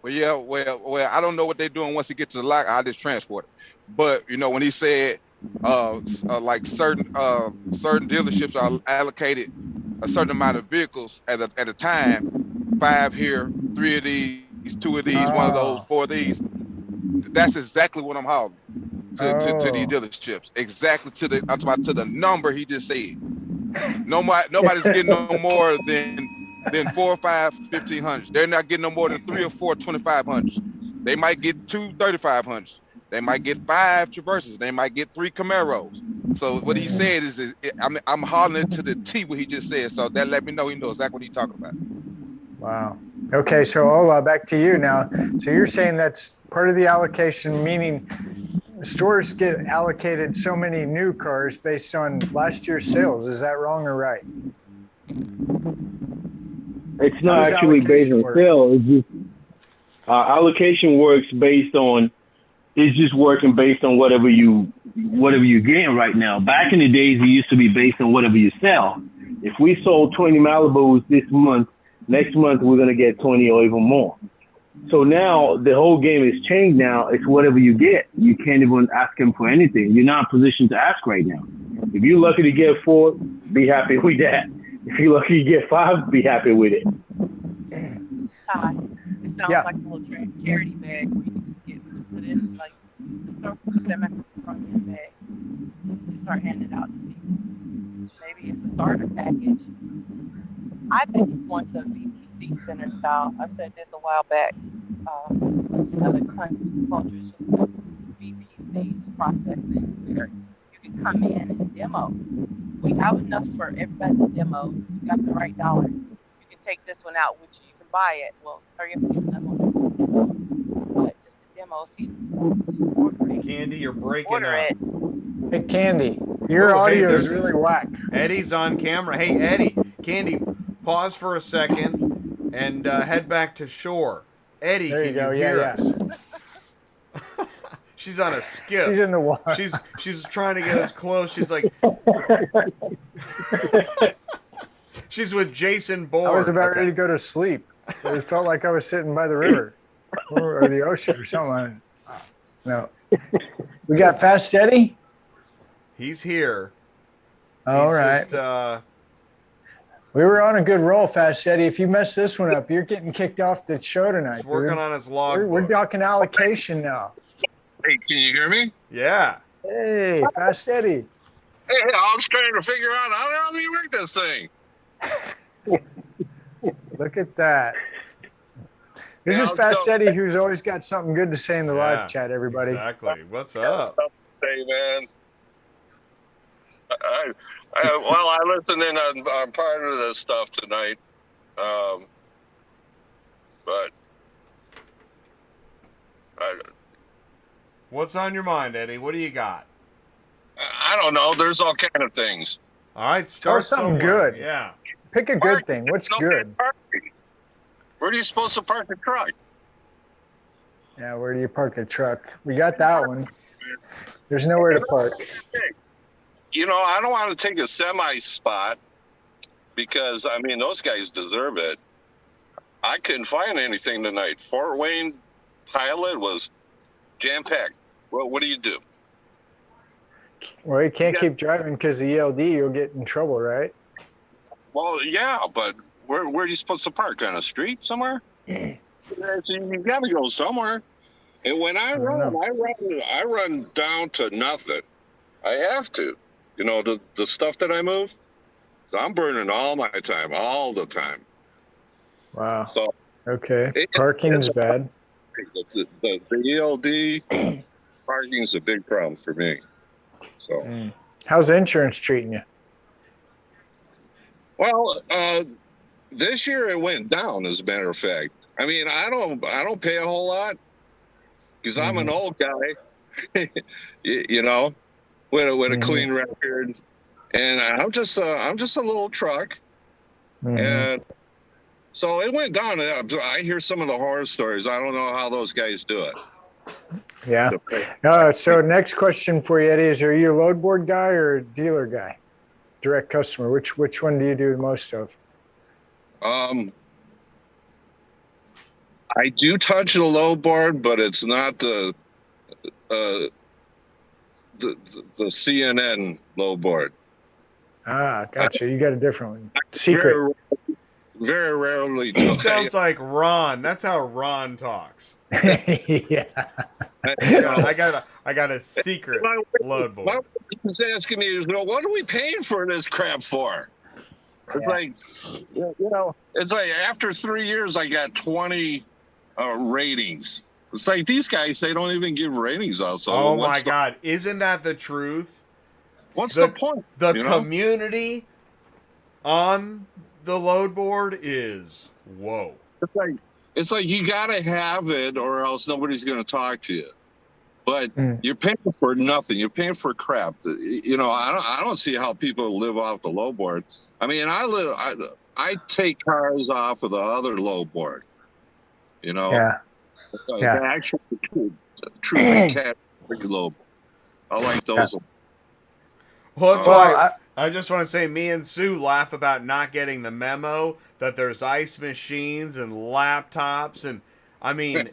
Well, yeah. Well, I don't know what they're doing once it gets to the lot. I just transport it. But when he said like certain dealerships are allocated a certain amount of vehicles at a time, 5 here, 3 of these, 2 of these, 1 of those, 4 of these. That's exactly what I'm hauling to these dealerships. Exactly to the number he just said. Nobody's getting no more than 4 or 5 1500s. They're not getting no more than 3 or 4 2500s. They might get 2 3500s. They might get 5 Traverses. They might get 3 Camaros. So what he said is I'm hauling it to the T what he just said. So that let me know he knows exactly what he's talking about. Wow. Okay, so Ola, back to you now. So you're saying that's part of the allocation, meaning stores get allocated so many new cars based on last year's sales. Is that wrong or right? It's not actually based on sales. It's just allocation works based on. It's just working based on whatever you whatever you're getting right now. Back in the days, it used to be based on whatever you sell. If we sold 20 Malibus this month, next month we're going to get 20 or even more. So now the whole game has changed now. It's whatever you get. You can't even ask them for anything. You're not in a position to ask right now. If you're lucky to get 4, be happy with that. If you're lucky to get 5, be happy with it. Hi. It sounds like a little charity bag where you just get put in, like, just put them at the front of your bag. Just start handing it out to people. Maybe it's a starter package. I think it's going to a VPC center style. I said this a while back. Another country's culture is just a VPC processing where you can come in and demo. We have enough for everybody to demo. You got the right dollar. You can take this one out, which you can buy it. Well, hurry up and get another one. But just a demo, see Kandy, you're breaking up. Hey, Kandy, your audio is really whack. Eddie's on camera. Hey, Eddie, Kandy, pause for a second and head back to shore. Eddie, there can you go. hear Yeah. us? She's on a skiff. She's in the water. She's trying to get us close. She's like, she's with Jason Bourne. I was about ready to go to sleep. It felt like I was sitting by the river or the ocean or something. No. We got Fast Eddie? He's here. All right. Just, we were on a good roll, Fast Eddie. If you mess this one up, you're getting kicked off the show tonight. He's working on his log. We're talking allocation now. Hey, can you hear me? Yeah. Hey, Fast Eddie. Hey, I was trying to figure out how the hell do you work this thing? Look at that. This is Fast Eddie, who's always got something good to say in the live chat, everybody. Exactly. What's up? Hey, man. Well, I listened in on part of this stuff tonight. But What's on your mind, Eddie? What do you got? I don't know. There's all kind of things. All right, start something somewhere. good. Yeah. Pick a good thing. What's good? Where are you supposed to park a truck? Yeah, where do you park a truck? We got that one. There's nowhere to park. You know, I don't want to take a semi spot because, I mean, those guys deserve it. I couldn't find anything tonight. Fort Wayne Pilot was jam-packed. Well, what do you do? Well, you can't keep driving because the ELD, you'll get in trouble, right? Well, yeah, but where are you supposed to park? On a street somewhere? You got to go somewhere. And when I run down to nothing. I have to. You know, the stuff that I move, I'm burning all my time, all the time. Wow. So okay, parking's bad. The ELD parking's a big problem for me. So, how's insurance treating you? Well, this year it went down. As a matter of fact, I mean, I don't pay a whole lot because I'm an old guy, you know, with a clean record, and I'm just a little truck, and so it went down. I hear some of the horror stories. I don't know how those guys do it. Yeah. So next question for you, Eddie, is are you a load board guy or a dealer guy? Direct customer. Which one do you do the most of? I do touch the load board, but it's not the CNN load board. Ah, gotcha. You got a different one. Secret. Very rarely. He sounds like Ron. That's how Ron talks. Yeah. I got a secret load board. My wife is asking me, well, what are we paying for this crap for? It's like, you know, it's like after 3 years, I got 20 ratings. It's like these guys, they don't even give ratings out. So oh my God. Isn't that the truth? What's the point? The community on the load board is whoa. It's like you gotta have it or else nobody's gonna talk to you. But you're paying for nothing. You're paying for crap. You know, I don't see how people live off the load board. I mean, I take cars off of the other load board. You know? Yeah. The actual true category load board. I like those. Well, that's why I just want to say me and Sue laugh about not getting the memo that there's ice machines and laptops. And I mean,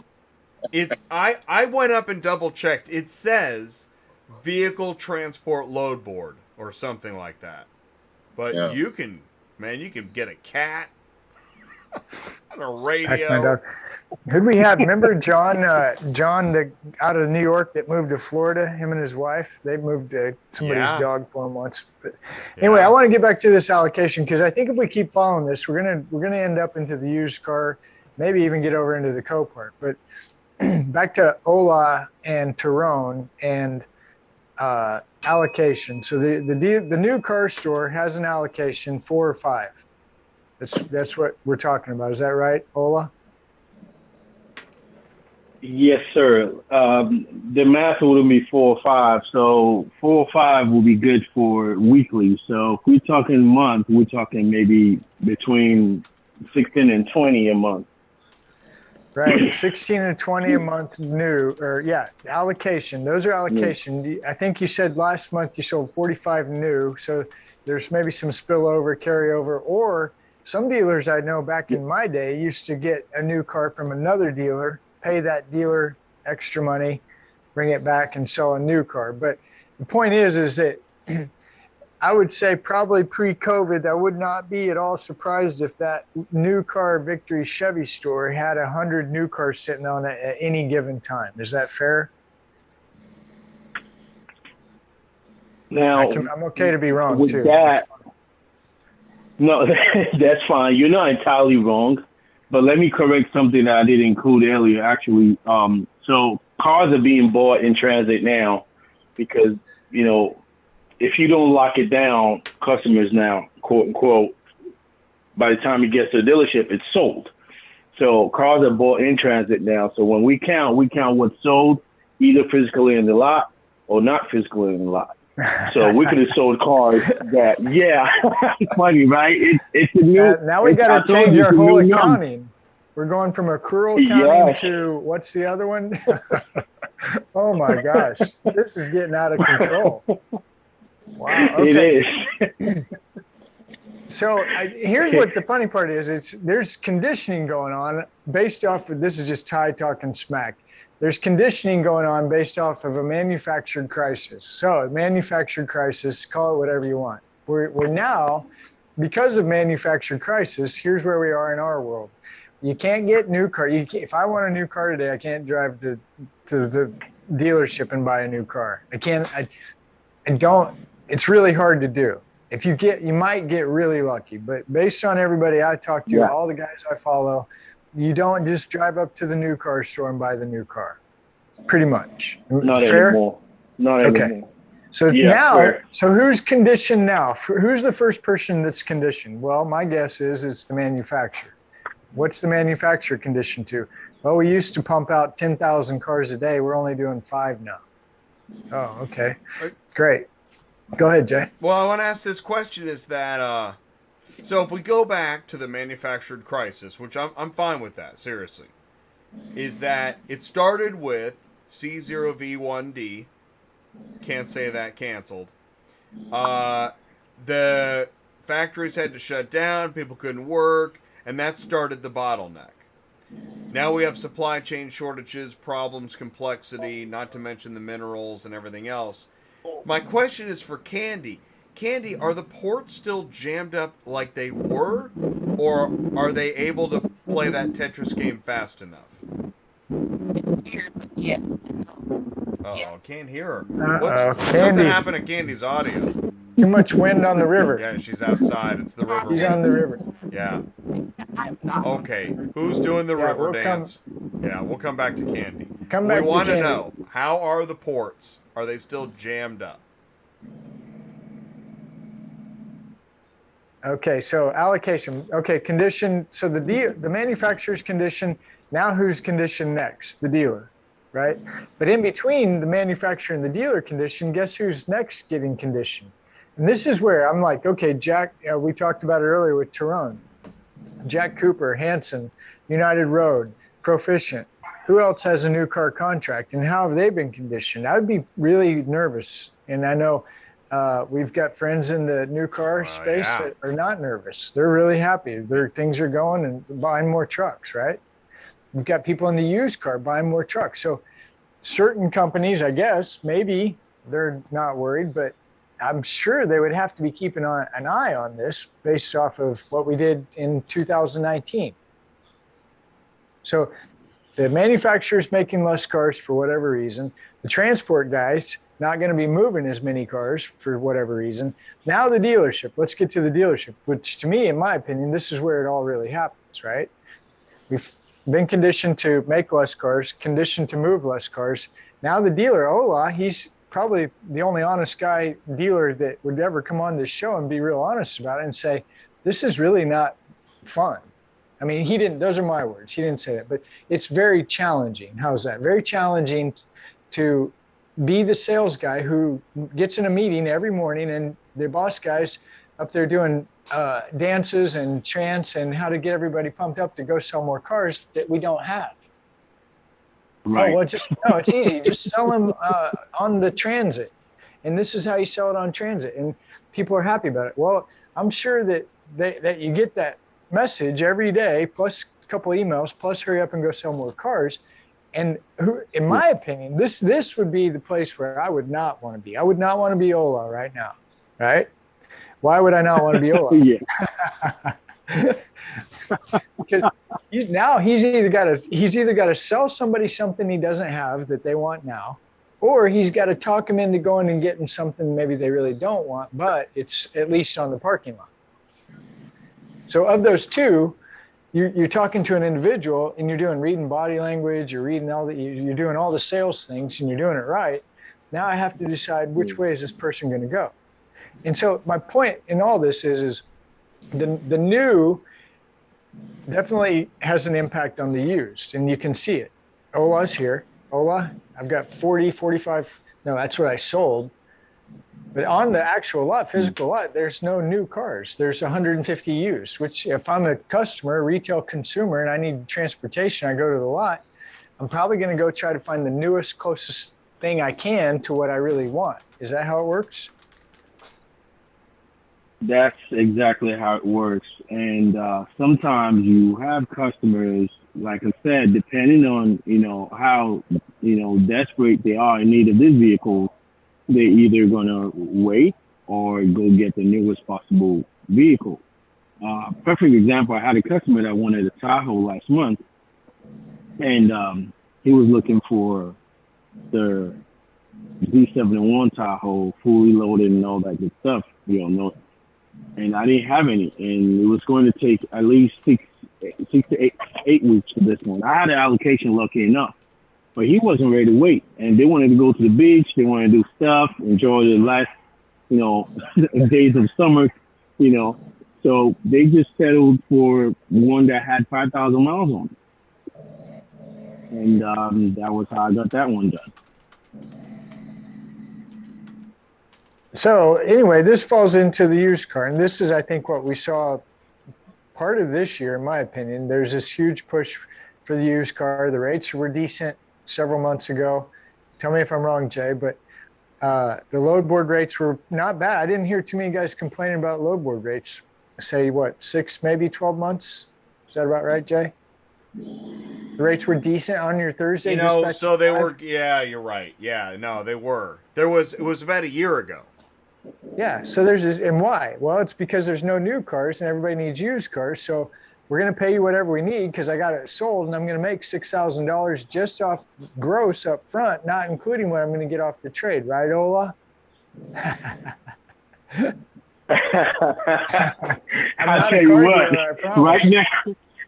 it's I went up and double checked. It says vehicle transport load board or something like that. But you can get a cat and a radio. Who'd we have? Remember John, out of New York that moved to Florida, him and his wife? They moved somebody's dog for him once. But anyway, I want to get back to this allocation because I think if we keep following this, we're gonna end up into the used car, maybe even get over into the Copart. But back to Ola and Terone and allocation. So the new car store has an allocation 4 or 5. That's what we're talking about. Is that right, Ola? Yes, sir. The math would be 4 or 5. So 4 or 5 will be good for weekly. So if we're talking month, we're talking maybe between 16 and 20 a month. Right, 16 and 20 a month new, allocation. Those are allocation. I think you said last month you sold 45 new. So there's maybe some spillover, carryover, or some dealers I know back in my day used to get a new car from another dealer, pay that dealer extra money, bring it back and sell a new car. But the point is that I would say probably pre-COVID, I would not be at all surprised if that new car Victory Chevy store had 100 new cars sitting on it at any given time. Is that fair? Now, I'm okay to be wrong too. No, that's fine. You're not entirely wrong. But let me correct something that I did include earlier, actually. So cars are being bought in transit now because, if you don't lock it down, customers now, quote unquote, by the time it gets to the dealership, it's sold. So cars are bought in transit now. So when we count what's sold, either physically in the lot or not physically in the lot. So we could have sold cars that, funny, right? It's a new. Now we got to change our whole accounting. We're going from accrual accounting to what's the other one? Oh my gosh, this is getting out of control. Wow. Okay. It is. So here's what the funny part is. There's conditioning going on based off of, this is just Ty talking smack. There's conditioning going on based off of a manufactured crisis. So a manufactured crisis, call it whatever you want. We're now, because of manufactured crisis, here's where we are in our world. You can't get new car. If I want a new car today, I can't drive to the dealership and buy a new car. It's really hard to do. If you might get really lucky, but based on everybody I talk to, all the guys I follow, you don't just drive up to the new car store and buy the new car. Pretty much. Not fair? Anymore. Not anymore. So so who's conditioned now? Who's the first person that's conditioned? Well, my guess is it's the manufacturer. What's the manufacturer conditioned to? Well, we used to pump out 10,000 cars a day. We're only doing 5 now. Oh, okay. Great. Go ahead, Jay. Well, I want to ask this question is that, so if we go back to the manufactured crisis, which I'm fine with that, seriously, is that it started with C0V1D, can't say that canceled. The factories had to shut down, people couldn't work, and that started the bottleneck. Now we have supply chain shortages, problems, complexity, not to mention the minerals and everything else. My question is for Kandy. Kandy, are the ports still jammed up like they were, or are they able to play that Tetris game fast enough? Yes. Uh-oh, can't hear her. Kandy. Something happened to Kandy's audio. Too much wind on the river. Yeah, she's outside. It's the river. She's on the river. Yeah. Okay, who's doing the river dance? Yeah, we'll come back to Kandy. We want to know, how are the ports? Are they still jammed up? Okay, so allocation. Okay, condition. So the manufacturer's condition. Now who's conditioned next? The dealer, right? But in between the manufacturer and the dealer condition, guess who's next getting conditioned? And this is where I'm like, okay, Jack, we talked about it earlier with Terone. Jack Cooper, Hanson, United Road, Proficient, who else has a new car contract and how have they been conditioned? I would be really nervous. And I know we've got friends in the new car space that are not nervous. They're really happy. Things are going and buying more trucks, right? We've got people in the used car buying more trucks. So certain companies, I guess, maybe they're not worried, but I'm sure they would have to be keeping an eye on this based off of what we did in 2019. So the manufacturer's making less cars for whatever reason. The transport guys not going to be moving as many cars for whatever reason. Now the dealership. Let's get to the dealership, which to me, in my opinion, this is where it all really happens, right? We've been conditioned to make less cars, conditioned to move less cars. Now the dealer, Ola, he's probably the only honest guy dealer that would ever come on this show and be real honest about it and say, this is really not fun. I mean, he didn't, those are my words. He didn't say that, but it's very challenging. How's that? Very challenging to be the sales guy who gets in a meeting every morning and the boss guy's up there doing dances and chants and how to get everybody pumped up to go sell more cars that we don't have. Right. Oh, well, it's easy. Just sell them on the transit. And this is how you sell it on transit. And people are happy about it. Well, I'm sure that you get that message every day, plus a couple emails, plus hurry up and go sell more cars. And in my opinion, this would be the place where I would not want to be. I would not want to be Ola right now, right? Why would I not want to be Ola? Because now he's either got to sell somebody something he doesn't have that they want now, or he's got to talk them into going and getting something maybe they really don't want, but it's at least on the parking lot. So of those two, you're talking to an individual and you're reading body language, you're reading you're doing all the sales things and you're doing it right. Now I have to decide which way is this person going to go. And so my point in all this is the new definitely has an impact on the used, and you can see it. Ola's here. Ola, I've got 40, 45. No, that's what I sold. But on the actual lot, physical lot, there's no new cars. There's 150 used, which if I'm a customer, retail consumer, and I need transportation, I go to the lot, I'm probably going to go try to find the newest, closest thing I can to what I really want. Is that how it works? That's exactly how it works. And sometimes you have customers, like I said, depending on, how, desperate they are in need of this vehicle, they're either going to wait or go get the newest possible vehicle. Perfect example, I had a customer that wanted a Tahoe last month, and he was looking for the Z71 Tahoe, fully loaded and all that good stuff, and I didn't have any, and it was going to take at least six to eight weeks for this one. I had an allocation, lucky enough, but he wasn't ready to wait, and they wanted to go to the beach, they wanted to do stuff, enjoy the last, days of summer, so they just settled for one that had 5,000 miles on it, and that was how I got that one done. So anyway, this falls into the used car, and this is, I think, what we saw part of this year, in my opinion. There's this huge push for the used car. The rates were decent several months ago. Tell me if I'm wrong, Jay, but the load board rates were not bad. I didn't hear too many guys complaining about load board rates. Say, 6, maybe 12 months? Is that about right, Jay? The rates were decent on your Thursday dispatch? So they were, yeah, you're right. Yeah, no, they were. It was about a year ago. Yeah, so there's this, and why? Well, it's because there's no new cars and everybody needs used cars. So we're going to pay you whatever we need because I got it sold, and I'm going to make $6,000 just off gross up front, not including what I'm going to get off the trade. Right, Ola? I'll tell you what, right now,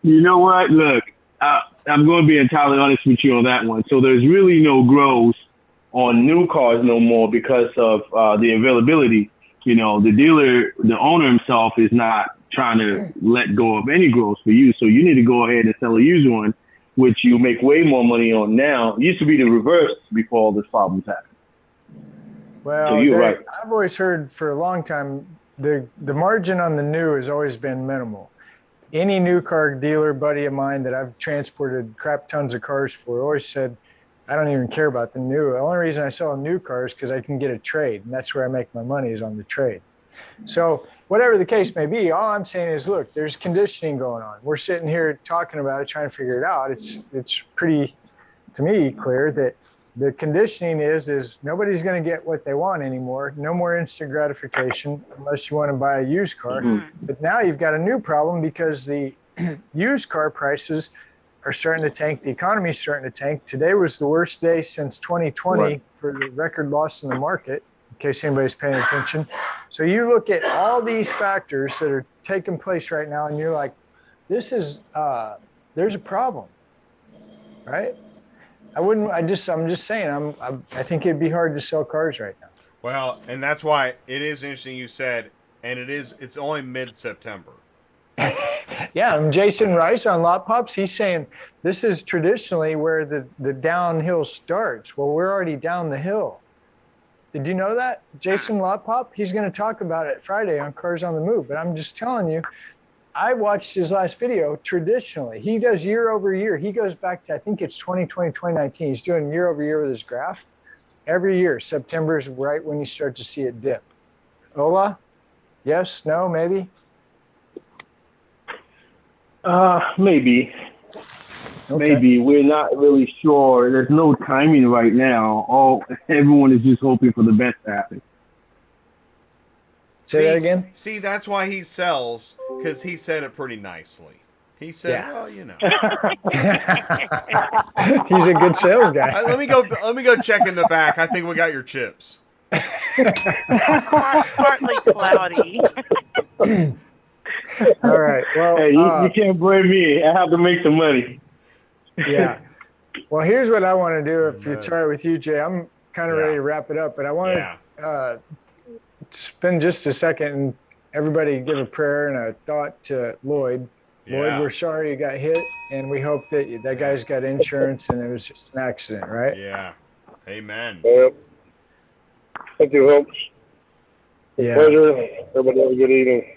you know what? Look, I'm going to be entirely honest with you on that one. So there's really no gross on new cars no more because of the availability. The dealer, the owner himself is not trying to let go of any gross for you. So you need to go ahead and sell a used one, which you make way more money on now. It used to be the reverse before all this problems happened. Well, so you're right. I've always heard for a long time, the margin on the new has always been minimal. any new car dealer buddy of mine that I've transported crap tons of cars for always said, I don't even care about the new. The only reason I sell new cars is because I can get a trade, and that's where I make my money is on the trade. So whatever the case may be, all I'm saying is, look, there's conditioning going on. We're sitting here talking about it, trying to figure it out. It's pretty, to me, clear that the conditioning is nobody's going to get what they want anymore. No more instant gratification unless you want to buy a used car. But now you've got a new problem because the used car prices are starting to tank. The economy is starting to tank. Today was the worst day since 2020 for the record loss in the market, in case anybody's paying attention. So you look at all these factors that are taking place right now, and you're like, this is, there's a problem, right? I'm just saying, I think it'd be hard to sell cars right now. Well, and that's why it is interesting you said, and it's only mid-September. Yeah, and Jason Rice on Lot Pops, he's saying this is traditionally where the downhill starts. Well, we're already down the hill. Did you know that? Jason Lot Pop, he's going to talk about it Friday on Cars on the Move. But I'm just telling you, I watched his last video. Traditionally, he does year over year. He goes back to, I think it's 2020, 2019. He's doing year over year with his graph. Every year, September is right when you start to see it dip. Ola? Yes? No? Maybe? Maybe. Okay. Maybe. We're not really sure. There's no timing right now. Everyone is just hoping for the best to happen. Say that again? See, that's why he sells, because he said it pretty nicely. He said, well, you know. He's a good sales guy. Let me go check in the back. I think we got your chips. Partly cloudy. All right. Well, hey, you can't blame me. I have to make some money. Yeah. Well, here's what I want to do. If it's all right with you, Jay, I'm kind of ready to wrap it up, but I want to spend just a second and everybody give a prayer and a thought to Lloyd. Lloyd, we're sorry you got hit, and we hope that that guy's got insurance and it was just an accident, right? Yeah. Amen. Yep. Thank you, folks. Yeah. Pleasure. Everybody have a good evening.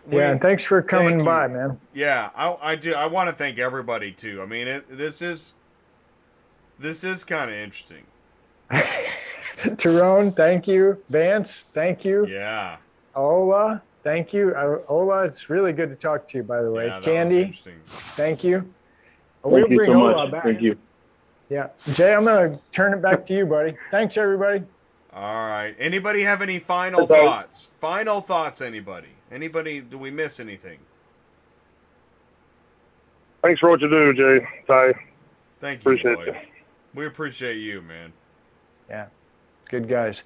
Yeah, and thanks for coming by, man. Yeah, I do. I want to thank everybody too. I mean, this is kind of interesting. Terone, thank you. Vance, thank you. Yeah. Ola, thank you. Ola, it's really good to talk to you, by the way. Yeah, Kandy, thank you. Thank you so much. Back. Thank you. Yeah. Jay, I'm going to turn it back to you, buddy. Thanks, everybody. All right. Anybody have any final thoughts? Final thoughts, anybody? Anybody, do we miss anything? Thanks for what you do, Jay. Ty. Thank you, Appreciate Lloyd. you. We appreciate you, man. Yeah. Good guys.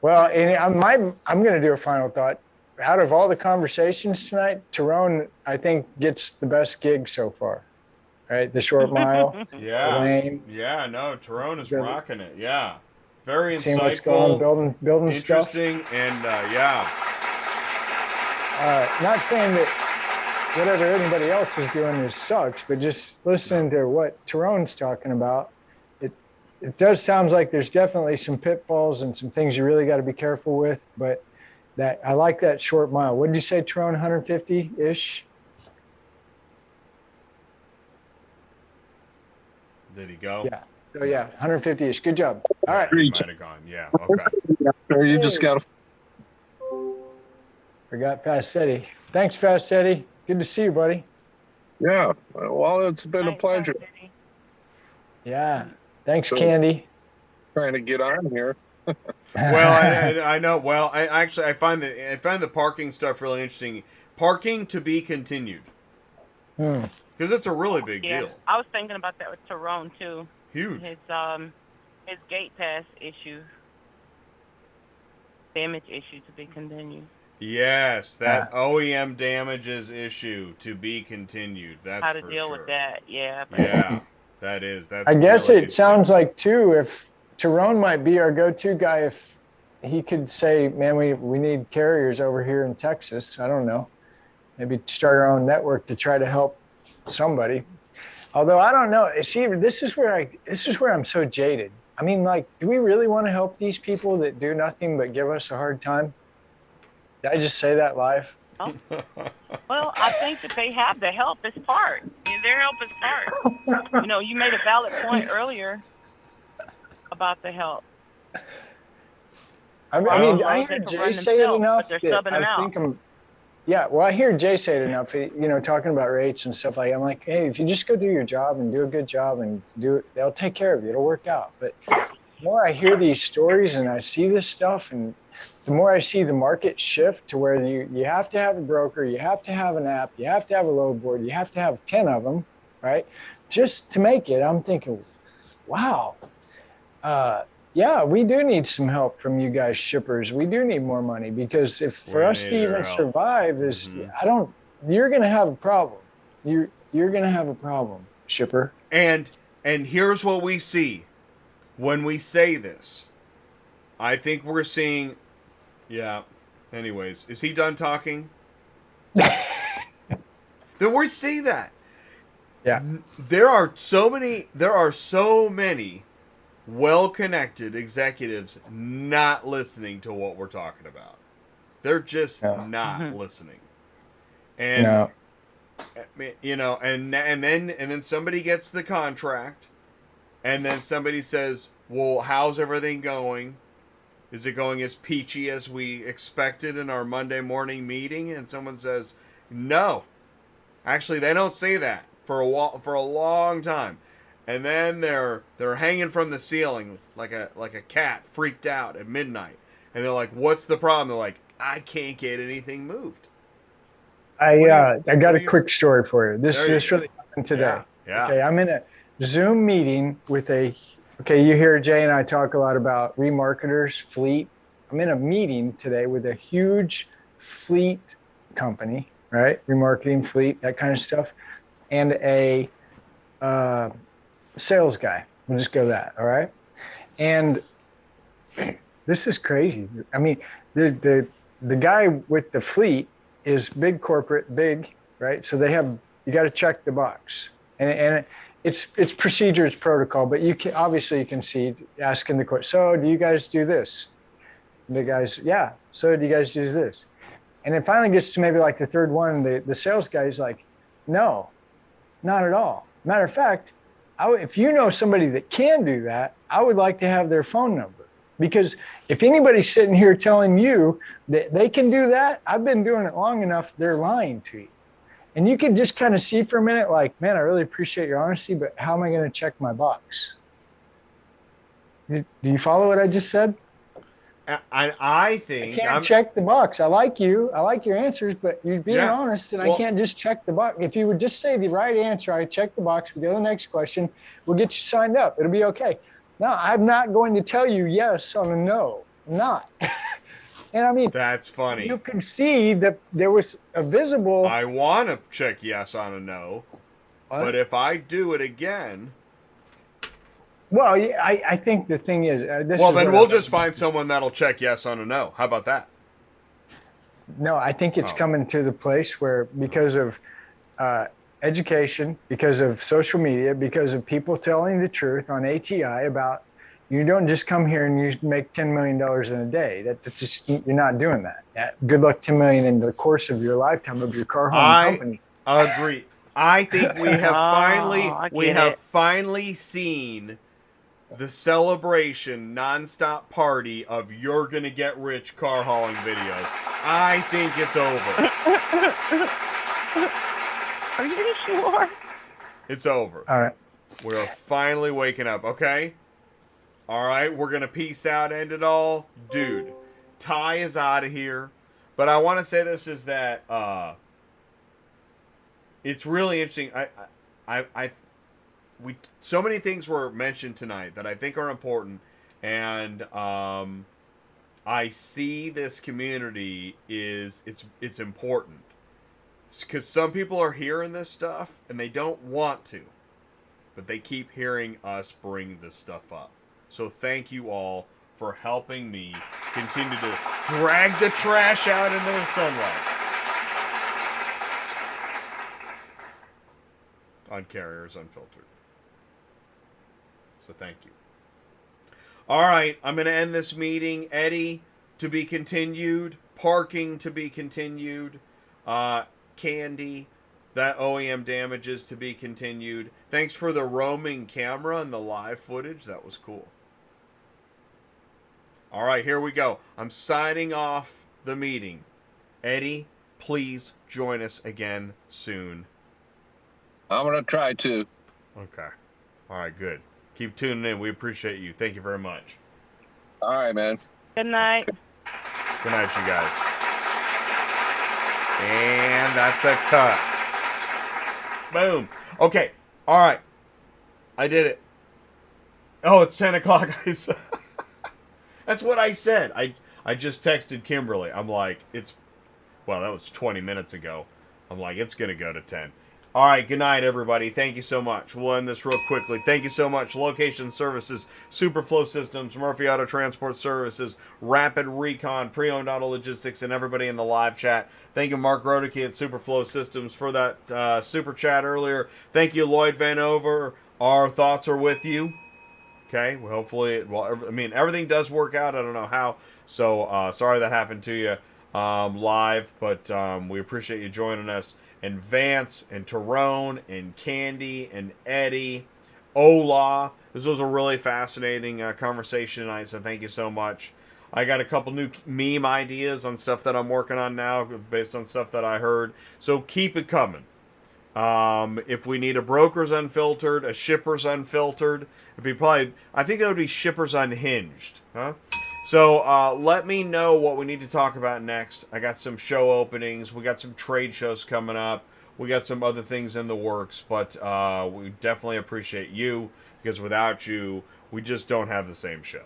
Well, and I'm going to do a final thought. Out of all the conversations tonight, Terone, I think, gets the best gig so far. Right? The short mile. Yeah. The lane. Yeah, no, Terone is rocking it. Yeah. Very insightful. Seeing what's going on, building stuff. Interesting, and not saying that whatever anybody else is doing sucks, but just listening to what Terone's talking about, it does sounds like there's definitely some pitfalls and some things you really got to be careful with. But that I like that short mile. What did you say, Terone? 150-ish? Did he go? Yeah. Oh yeah, 150-ish. Good job. All right. He might have gone. Yeah. Okay. You just got to. Forgot Fast Eddie. Thanks, Fast Eddie. Good to see you, buddy. Yeah. Well, it's been a pleasure. Yeah. Thanks, Kandy. Trying to get on here. Well, I know. Well, I find the parking stuff really interesting. Parking to be continued. Because it's a really big deal. I was thinking about that with Terone too. Huge. His gate pass issue, damage issue to be continued. Yes, that OEM damages issue to be continued. That's how to deal with that. Yeah. Yeah, that's. I guess really it sounds like too. If Terone might be our go-to guy, if he could say, "Man, we need carriers over here in Texas." I don't know. Maybe start our own network to try to help somebody. Although I don't know. See, this is where I'm so jaded. I mean, like, do we really want to help these people that do nothing but give us a hard time? Did I just say that live? Well, I think that they have the help as part. Their help is part. You made a valid point earlier about the help. I mean, I hear Jay say it enough that I think yeah, well, I hear Jay say it enough, talking about rates and stuff I'm like, hey, if you just go do your job and do a good job and they'll take care of you. It'll work out. But the more I hear these stories and I see this stuff, and the more I see the market shift to where you have to have a broker, you have to have an app, you have to have a load board, you have to have 10 of them, right? Just to make it, I'm thinking, wow. Yeah, we do need some help from you guys shippers. We do need more money, because for us to even survive this, you're going to have a problem. You're going to have a problem, shipper. And here's what we see when we say this. I think we're seeing, yeah. Anyways, is he done talking? Then we see that. Yeah. There are so many well-connected executives not listening to what we're talking about. They're just not listening. And and then somebody gets the contract, and then somebody says, "Well, how's everything going? Is it going as peachy as we expected in our Monday morning meeting?" And someone says, "No." Actually, they don't say that for a long time. And then they're hanging from the ceiling like a cat freaked out at midnight. And they're like, "What's the problem?" They're like, "I can't get anything moved." I got a quick story for you. This really happened today. Yeah. Okay, I'm in a Zoom meeting with you hear Jay and I talk a lot about remarketers, fleet. I'm in a meeting today with a huge fleet company, right? Remarketing, fleet, that kind of stuff. And a sales guy. We'll just go that, all right? And this is crazy. I mean, the guy with the fleet is big corporate, big, right? So you got to check the box. And it's procedure, it's protocol, but you can see asking the question, "So do you guys do this?" And the guys, "Yeah." "So do you guys do this?" And it finally gets to maybe like the third one, the sales guy's like, "No, not at all. Matter of fact, if you know somebody that can do that, I would like to have their phone number. Because if anybody's sitting here telling you that they can do that, I've been doing it long enough, they're lying to you." And you can just kind of see for a minute, like, man, I really appreciate your honesty, but how am I going to check my box? Do you follow what I just said? I think I can't check the box. I like you. I like your answers, but you're being honest, and I can't just check the box. If you would just say the right answer, I check the box, we go to the next question, we'll get you signed up. It'll be okay. No, I'm not going to tell you yes on a no. I'm not. And I mean, that's funny. You can see that there was a visible. I want to check yes on a no, but if I do it again. Well, I think the thing is. Then we'll just find someone that'll check yes on a no. How about that? No, I think it's coming to the place where, because of education, because of social media, because of people telling the truth on ATI about, you don't just come here and you make $10 million in a day. That's just, you're not doing that. Good luck $10 million in the course of your lifetime of your car home company. I agree. I think we have finally seen the celebration nonstop party of "you're gonna get rich" car hauling videos. I think it's over. Are you sure? It's over. All right. We're finally waking up. Okay. All right, we're going to peace out, end it all. Dude, Ty is out of here. But I want to say this is that it's really interesting. So many things were mentioned tonight that I think are important. And I see this community it's important. Because some people are hearing this stuff and they don't want to. But they keep hearing us bring this stuff up. So thank you all for helping me continue to drag the trash out into the sunlight. On Carriers Unfiltered. So thank you. All right, I'm going to end this meeting. Eddie, to be continued. Parking, to be continued. Kandy, that OEM damages to be continued. Thanks for the roaming camera and the live footage. That was cool. All right, here we go. I'm signing off the meeting. Eddie, please join us again soon. I'm going to try to. Okay. All right, good. Keep tuning in. We appreciate you. Thank you very much. All right, man. Good night. Good night, you guys. And that's a cut. Boom. Okay. All right. I did it. Oh, it's 10 o'clock. That's what I said. I just texted Kimberly. I'm like, well, that was 20 minutes ago. I'm like, it's going to go to 10. All right, good night, everybody. Thank you so much. We'll end this real quickly. Thank you so much. Location Services, Superflow Systems, Murphy Auto Transport Services, Rapid Recon, Preowned Auto Logistics, and everybody in the live chat. Thank you, Mark Rodeke at Superflow Systems for that super chat earlier. Thank you, Lloyd Vanover. Our thoughts are with you. Okay, well, hopefully, everything does work out. I don't know how. So, sorry that happened to you live, but we appreciate you joining us. And Vance, and Terone, and Kandy, and Eddie, Ola. This was a really fascinating conversation tonight, so thank you so much. I got a couple new meme ideas on stuff that I'm working on now, based on stuff that I heard. So keep it coming. If we need a broker's unfiltered, a shipper's unfiltered, it'd be probably, I think that would be shippers unhinged, huh? So let me know what we need to talk about next. I got some show openings. We got some trade shows coming up. We got some other things in the works, but we definitely appreciate you, because without you, we just don't have the same show.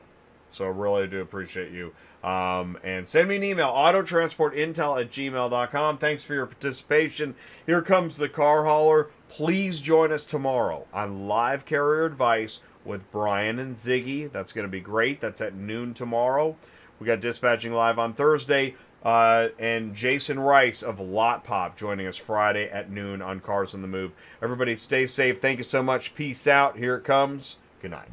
So I really do appreciate you. And send me an email, autotransportintel@gmail.com. Thanks for your participation. Here comes the car hauler. Please join us tomorrow on Live Carrier Advice with Brian and Ziggy. That's going to be great. That's at noon tomorrow. We got Dispatching Live on Thursday. And Jason Rice of Lot Pop joining us Friday at noon on Cars on the Move. Everybody stay safe. Thank you so much. Peace out. Here it comes. Good night.